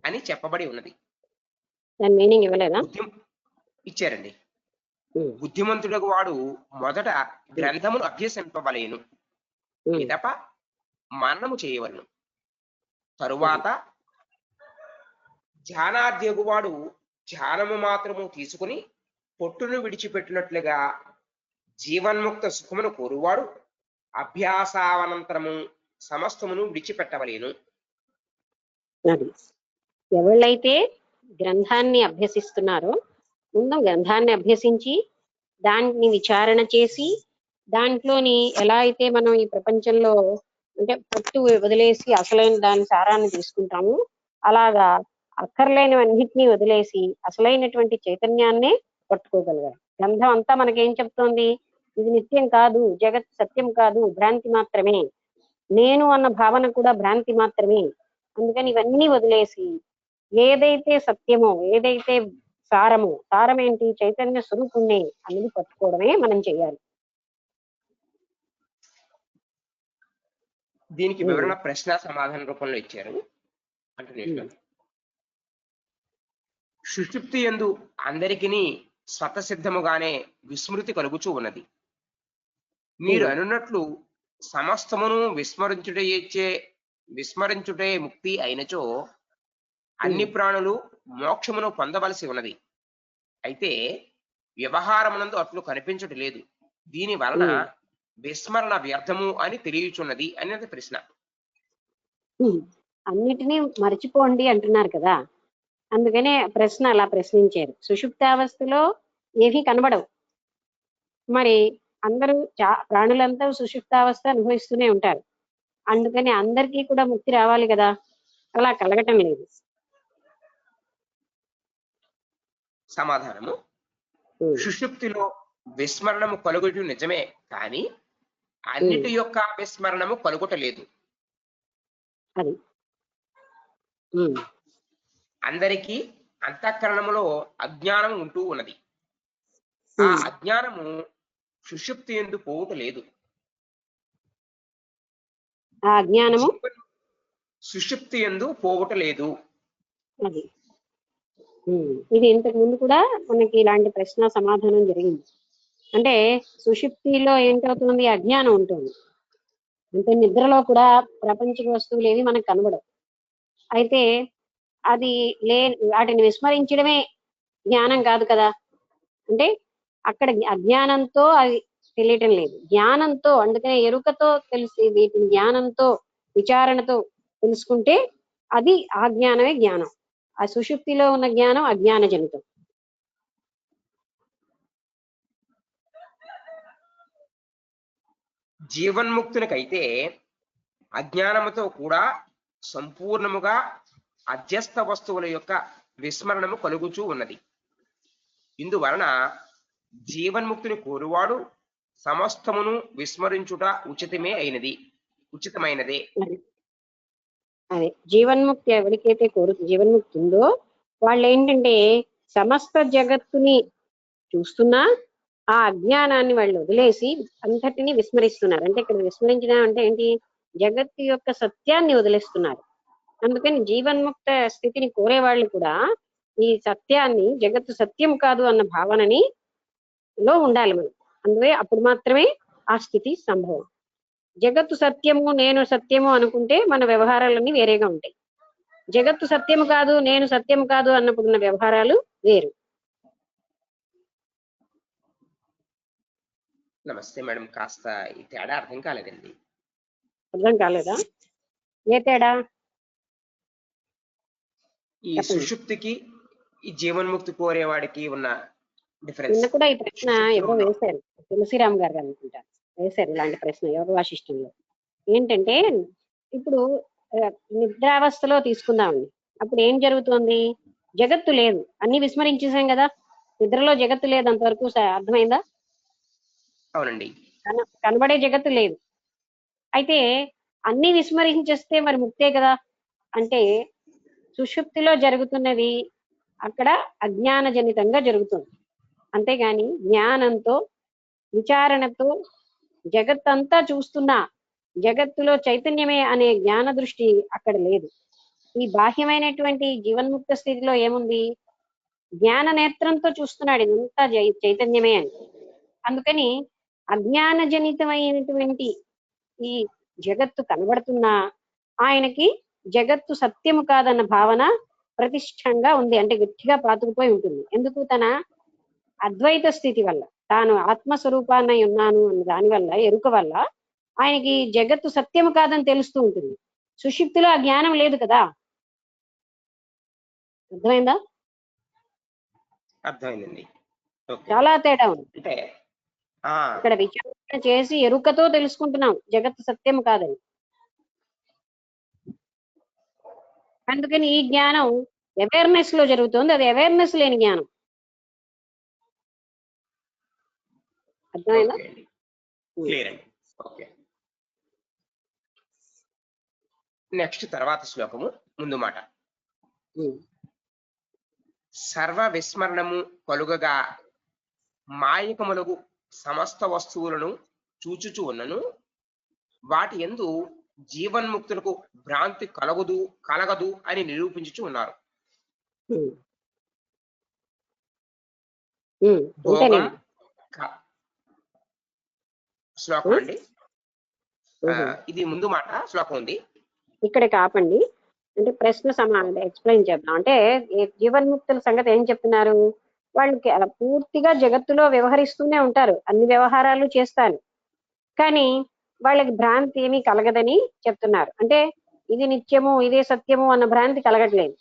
అని చెప్పబడి ఉన్నది.
దాని మీనింగ్ ఇవ్వలేదా?
ఇచ్చారండి. బుద్ధిమంతుడకు వాడు మొదట గ్రంథమును అభ్యసింపవలేను, పిదప మననము చేయవలను. తరువాత ధ్యానార్థియగు వాడు ధ్యానము మాత్రము తీసుకుని పొట్టును విడిచిపెట్టినట్లుగా జీవన్ముక్త సుఖమును కోరువాడు అభ్యాసావనంతరము సమస్తమును విడిచిపెట్టవలేను.
అది ఎవళ్ళైతే గ్రంథాన్ని అభ్యసిస్తున్నారో, ముందు గ్రంథాన్ని అభ్యసించి దాన్ని విచారణ చేసి దాంట్లోని ఎలా అయితే మనం ఈ ప్రపంచంలో అంటే పట్టు వదిలేసి అసలైన దాని సారాన్ని తీసుకుంటాము, అలాగా అక్కర్లేనివన్నిటినీ వదిలేసి అసలైనటువంటి చైతన్యాన్నే పట్టుకోగలగాలి. గ్రంథం అంతా మనకేం చెప్తోంది? ఇది నిత్యం కాదు, జగత్ సత్యం కాదు, భ్రాంతి మాత్రమే, నేను అన్న భావన కూడా భ్రాంతి మాత్రమే. అందుకని ఇవన్నీ వదిలేసి ఏదైతే సత్యమో, ఏదైతే సారమో, సారం ఏంటి? చైతన్య స్వరూపుణ్ణి అనేది పట్టుకోవడమే మనం చేయాలి.
దీనికి వివరణ ప్రశ్న సమాధాన రూపంలో ఇచ్చారు. అంటే సుషుప్తి యందు అందరికీ స్వతసిద్ధముగానే విస్మృతి కలుగుచూ ఉన్నది. మీరు అనున్నట్లు సమస్తమును విస్మరించుటే ముక్తి అయినచో అన్ని ప్రాణులు మోక్షమును పొందవలసి ఉన్నది. అయితే వ్యవహారమునందు అట్లు కనిపించట లేదు. దీని వలన విస్మరణ వ్యర్థము అని తెలియచున్నది అనేది ప్రశ్న.
అన్నిటినీ మర్చిపోండి అంటున్నారు కదా, అందుకనే ప్రశ్న అలా ప్రశ్నించారు. సుషుప్తావస్థలో ఏమీ కనబడవు. మరి అందరూ ప్రాణులంతా సుషుప్తావస్థ అనుభవిస్తూనే ఉంటారు. అందుకని అందరికీ కూడా ముక్తి రావాలి కదా, అలా కలగటం లేదు.
సమాధానము, సుషుప్తిలో విస్మరణము కలుగుట నిజమే, కానీ అన్నిటి యొక్క విస్మరణము కలుగుట లేదు.
అది
అందరికీ అంతఃకరణములో అజ్ఞానం ఉంటూ ఉన్నది. ఆ అజ్ఞానము సుషుప్తి ఎందు పోవుట లేదు.
ఆ అజ్ఞానము
సుషుప్తి ఎందు పోవుట లేదు.
అది ఇది ఇంతకు ముందు కూడా మనకి ఇలాంటి ప్రశ్న సమాధానం జరిగింది. అంటే సుషుప్తిలో ఏంటవుతుంది, అజ్ఞానం ఉంటుంది. అంటే నిద్రలో కూడా ప్రపంచ వస్తువులు ఏవి మనకు కనబడవు. అయితే అది వాటిని విస్మరించడమే జ్ఞానం కాదు కదా. అంటే అక్కడ అజ్ఞానంతో అది తెలియటం లేదు, జ్ఞానంతో, అందుకనే ఎరుకతో తెలిసి వీటిని జ్ఞానంతో విచారణతో తెలుసుకుంటే అది ఆ జ్ఞానమే జ్ఞానం. ఆ సుషుప్తిలో ఉన్న జ్ఞానం అజ్ఞాన జనితం.
జీవన్ముక్తునికైతే అజ్ఞానముతో కూడా సంపూర్ణముగా అధ్యస్థ వస్తువుల యొక్క విస్మరణము కలుగుచూ ఉన్నది. ఇందువలన జీవన్ముక్తిని కోరువాడు సమస్తమును విస్మరించుట ఉచితమైనదే.
అదే జీవన్ముక్తి ఎవరికైతే జీవన్ముక్తి ఉందో వాళ్ళు ఏంటంటే సమస్త జగత్తుని చూస్తున్నా ఆ అజ్ఞానాన్ని వాళ్ళు వదిలేసి అంతటిని విస్మరిస్తున్నారు. అంటే ఇక్కడ విస్మరించడం అంటే ఏంటి, జగత్తు యొక్క సత్యాన్ని వదిలేస్తున్నారు. అందుకని జీవన్ముక్త స్థితిని కోరే వాళ్ళు కూడా ఈ సత్యాన్ని, జగత్తు సత్యం కాదు అన్న భావనని లో ఉండాలి మనం. అందుకే అప్పుడు మాత్రమే ఆ స్థితి సంభవం. జగత్తు సత్యము, నేను సత్యము అనుకుంటే మన వ్యవహారాలన్నీ వేరేగా ఉంటాయి. జగత్తు సత్యము కాదు, నేను సత్యము కాదు అన్నప్పుడున్న వ్యవహారాలు వేరు.
నమస్తే మేడం, కాస్త ఈ తేడా అర్థం కాలేదండి.
అర్థం కాలేదా? ఏ తేడా?
ఈ సుషుప్తికి ఈ జీవన్ముక్తి కోరేవాడికి ఉన్న డిఫరెన్స్.
నిన్న కూడా ఈ ప్రశ్న ఎవరో వేశారు, తులసిరామ్ గారు అనుకుంటారు, వేశారు ఇలాంటి ప్రశ్న యోగ వాసిష్టంలో. ఏంటంటే ఇప్పుడు నిద్రావస్థలో తీసుకుందామండి, అప్పుడు ఏం జరుగుతుంది, జగత్తు లేదు, అన్ని విస్మరించేసాం కదా. నిద్రలో జగత్తు లేదు, అంతవరకు అర్థమైందా?
అవునండి.
కనబడే జగత్తు లేదు. అయితే అన్ని విస్మరించేస్తే మరి ముక్తే కదా. అంటే సుషుప్తిలో జరుగుతున్నది అక్కడ అజ్ఞాన జనితంగా జరుగుతుంది. అంతేగాని జ్ఞానంతో విచారణతో జగత్తంతా చూస్తున్నా జగత్తులో చైతన్యమే అనే జ్ఞాన దృష్టి అక్కడ లేదు. ఈ బాహ్యమైనటువంటి జీవన్ముక్త స్థితిలో ఏముంది, జ్ఞాన నేత్రంతో చూస్తున్నాడు ఇదంతా చైతన్యమే అని. అందుకని అజ్ఞాన జనితమైనటువంటి ఈ జగత్తు కనబడుతున్నా ఆయనకి జగత్తు సత్యము కాదన్న భావన ప్రతిష్టంగా ఉంది, అంటే గట్టిగా పాతుకుపోయి ఉంటుంది. ఎందుకు, తన అద్వైత స్థితి వల్ల, తాను ఆత్మస్వరూపాన్ని ఉన్నాను అన్న దాని వల్ల, ఎరుక వల్ల ఆయనకి జగత్తు సత్యము కాదని తెలుస్తూ ఉంటుంది. సుషుప్తిలో ఆ జ్ఞానం లేదు కదా. అర్థమైందా?
అర్థమైందండి.
చాలా తేడా ఉంది.
అంటే
ఇక్కడ విచారణ చేసి ఎరుకతో తెలుసుకుంటున్నాం జగత్తు సత్యం కాదని. అందుకని ఈ జ్ఞానం అవేర్నెస్ లో జరుగుతుంది, అది అవేర్నెస్ లేని జ్ఞానం. అర్థమైందా?
క్లియర్ అండి. ఓకే, నెక్స్ట్ తర్వాత శ్లోకము ముందు మాట. సర్వ విస్మరణము కలుగగా మాయకములకు సమస్త వస్తువులను చూచుచు ఉన్నను వాటి యందు జీవన్ముక్తులకు భ్రాంతి కలగదు అని నిరూపించుచు ఉన్నారు. భోగం శ్లోకం అండి, ఇది ముందు మాట శ్లోకం ఉంది.
ఇక్కడ కాపండి. అంటే ప్రశ్న సమానం ఎక్స్ప్లెయిన్ చేద్దాం. అంటే ఈ జీవన్ముక్తుల సంగతి ఏం చెప్తున్నారు? వాళ్ళు పూర్తిగా జగత్తులో వ్యవహరిస్తూనే ఉంటారు, అన్ని వ్యవహారాలు చేస్తారు, కానీ వాళ్ళకి భ్రాంతి ఏమీ కలగదని చెప్తున్నారు. అంటే ఇది నిత్యము ఇదే సత్యము అన్న భ్రాంతి కలగట్లేదు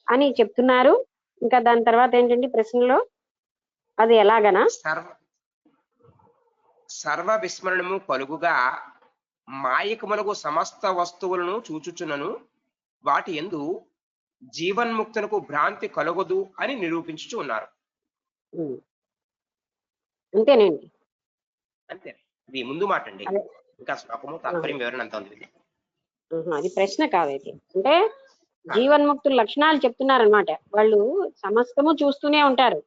అని చెప్తున్నారు. ఇంకా దాని తర్వాత ఏంటంటే ప్రశ్నలో అది ఎలాగనా?
సర్వ విస్మరణము కలుగుగా మాయకములకు సమస్త వస్తువులను చూచుచున్నను వాటి యందు జీవన్ముక్తులకు భ్రాంతి కలగదు అని నిరూపించుచు ఉన్నారు.
అంతేనండి,
అంతే. ఇది ముందు మాట అండి, ఇంకా శ్లోకము తాత్పర్యం వివరణ అంతా ఉంది.
అది ప్రశ్న కాదైతే. అంటే జీవన్ముక్తుల లక్షణాలు చెప్తున్నారనమాట. వాళ్ళు సమస్తము చూస్తూనే ఉంటారు,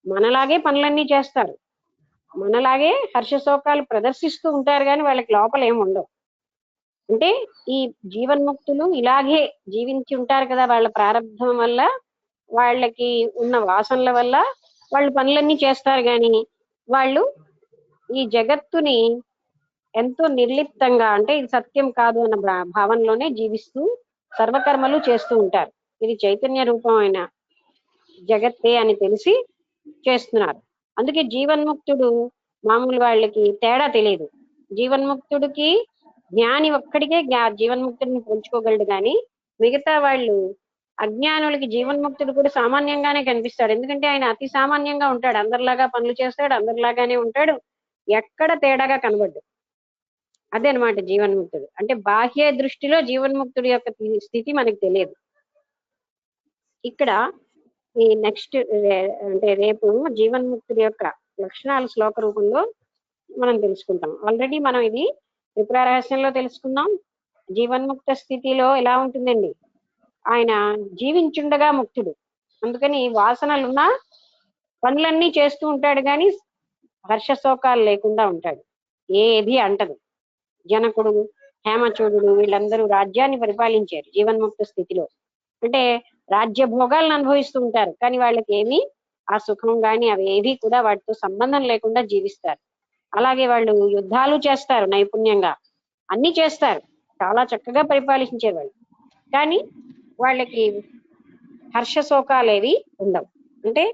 మనలాగే పనులన్నీ చేస్తారు, మనలాగే హర్షశోకాలు ప్రదర్శిస్తూ ఉంటారు, కానీ వాళ్ళకి లోపల ఏమి ఉండవు. అంటే ఈ జీవన్ముక్తులు ఇలాగే జీవించి ఉంటారు కదా, వాళ్ళ ప్రారంభం వల్ల వాళ్ళకి ఉన్న వాసనల వల్ల వాళ్ళు పనులన్నీ చేస్తారు, కానీ వాళ్ళు ఈ జగత్తుని ఎంతో నిర్లిప్తంగా, అంటే ఇది సత్యం కాదు అన్న భావనలోనే జీవిస్తూ సర్వకర్మలు చేస్తూ ఉంటారు. ఇది చైతన్య రూపమైన జగత్తే అని తెలిసి చేస్తున్నారు. అందుకే జీవన్ముక్తుడు మామూలు వాళ్ళకి తేడా తెలియదు. జీవన్ముక్తుడికి జ్ఞాని ఒక్కడికే జీవన్ముక్తుడిని పోల్చుకోగలడు, కానీ మిగతా వాళ్ళు అజ్ఞానులకి జీవన్ముక్తుడు కూడా సామాన్యంగానే కనిపిస్తాడు. ఎందుకంటే ఆయన అతి సామాన్యంగా ఉంటాడు, అందరిలాగా పనులు చేస్తాడు, అందరిలాగానే ఉంటాడు, ఎక్కడ తేడాగా కనబడ్డు. అదే అనమాట జీవన్ముక్తుడు అంటే. బాహ్య దృష్టిలో జీవన్ముక్తుడి యొక్క స్థితి మనకు తెలియదు. ఇక్కడ ఈ నెక్స్ట్ అంటే రేపు జీవన్ముక్తుడి యొక్క లక్షణాలు శ్లోక రూపంలో మనం తెలుసుకుంటాం. ఆల్రెడీ మనం ఇది త్రిపుర రహస్యంలో తెలుసుకున్నాం. జీవన్ముక్త స్థితిలో ఎలా ఉంటుందండి, ఆయన జీవించుండగా ముక్తుడు, అందుకని వాసనలున్నా పనులన్నీ చేస్తూ ఉంటాడు, కానీ హర్షశోకాలు లేకుండా ఉంటాడు, ఏది అంటదు. జనకుడు, హేమచూడు వీళ్ళందరూ రాజ్యాన్ని పరిపాలించారు జీవన్ముక్త స్థితిలో. అంటే రాజ్య భోగాలను అనుభవిస్తూ ఉంటారు, కానీ వాళ్ళకి ఏమీ ఆ సుఖం కానీ అవి ఏవి కూడా వాటితో సంబంధం లేకుండా జీవిస్తారు. అలాగే వాళ్ళు యుద్ధాలు చేస్తారు నైపుణ్యంగా, అన్ని చేస్తారు, చాలా చక్కగా పరిపాలించారు వాళ్ళు, కానీ వాళ్ళకి హర్షశోకాలేవి ఉండవు. అంటే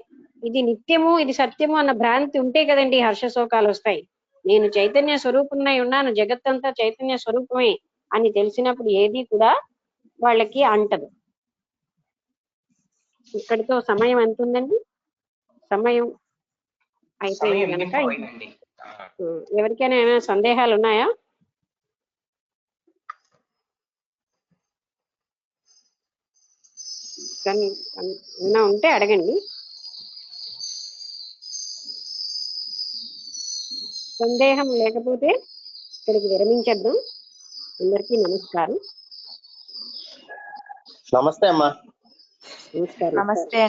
ఇది నిత్యము ఇది సత్యము అన్న భ్రాంతి ఉంటే కదండి హర్షశోకాలు వస్తాయి. నేను చైతన్య స్వరూపునై ఉన్నాను, జగత్తంతా చైతన్య స్వరూపమే అని తెలిసినప్పుడు ఏది కూడా వాళ్ళకి అంటదు. ఇక్కడితో సమయం ఎంత ఉందండి? సమయం అయిపోయింది కనుక ఎవరికైనా ఏమైనా సందేహాలు ఉన్నాయా? ఏమైనా ఉంటే అడగండి. సందేహం లేకపోతే ఇక్కడికి విరమించేద్దాం. అందరికీ నమస్కారం.
నమస్తే అమ్మా.
నమస్కారం.
నమస్తే.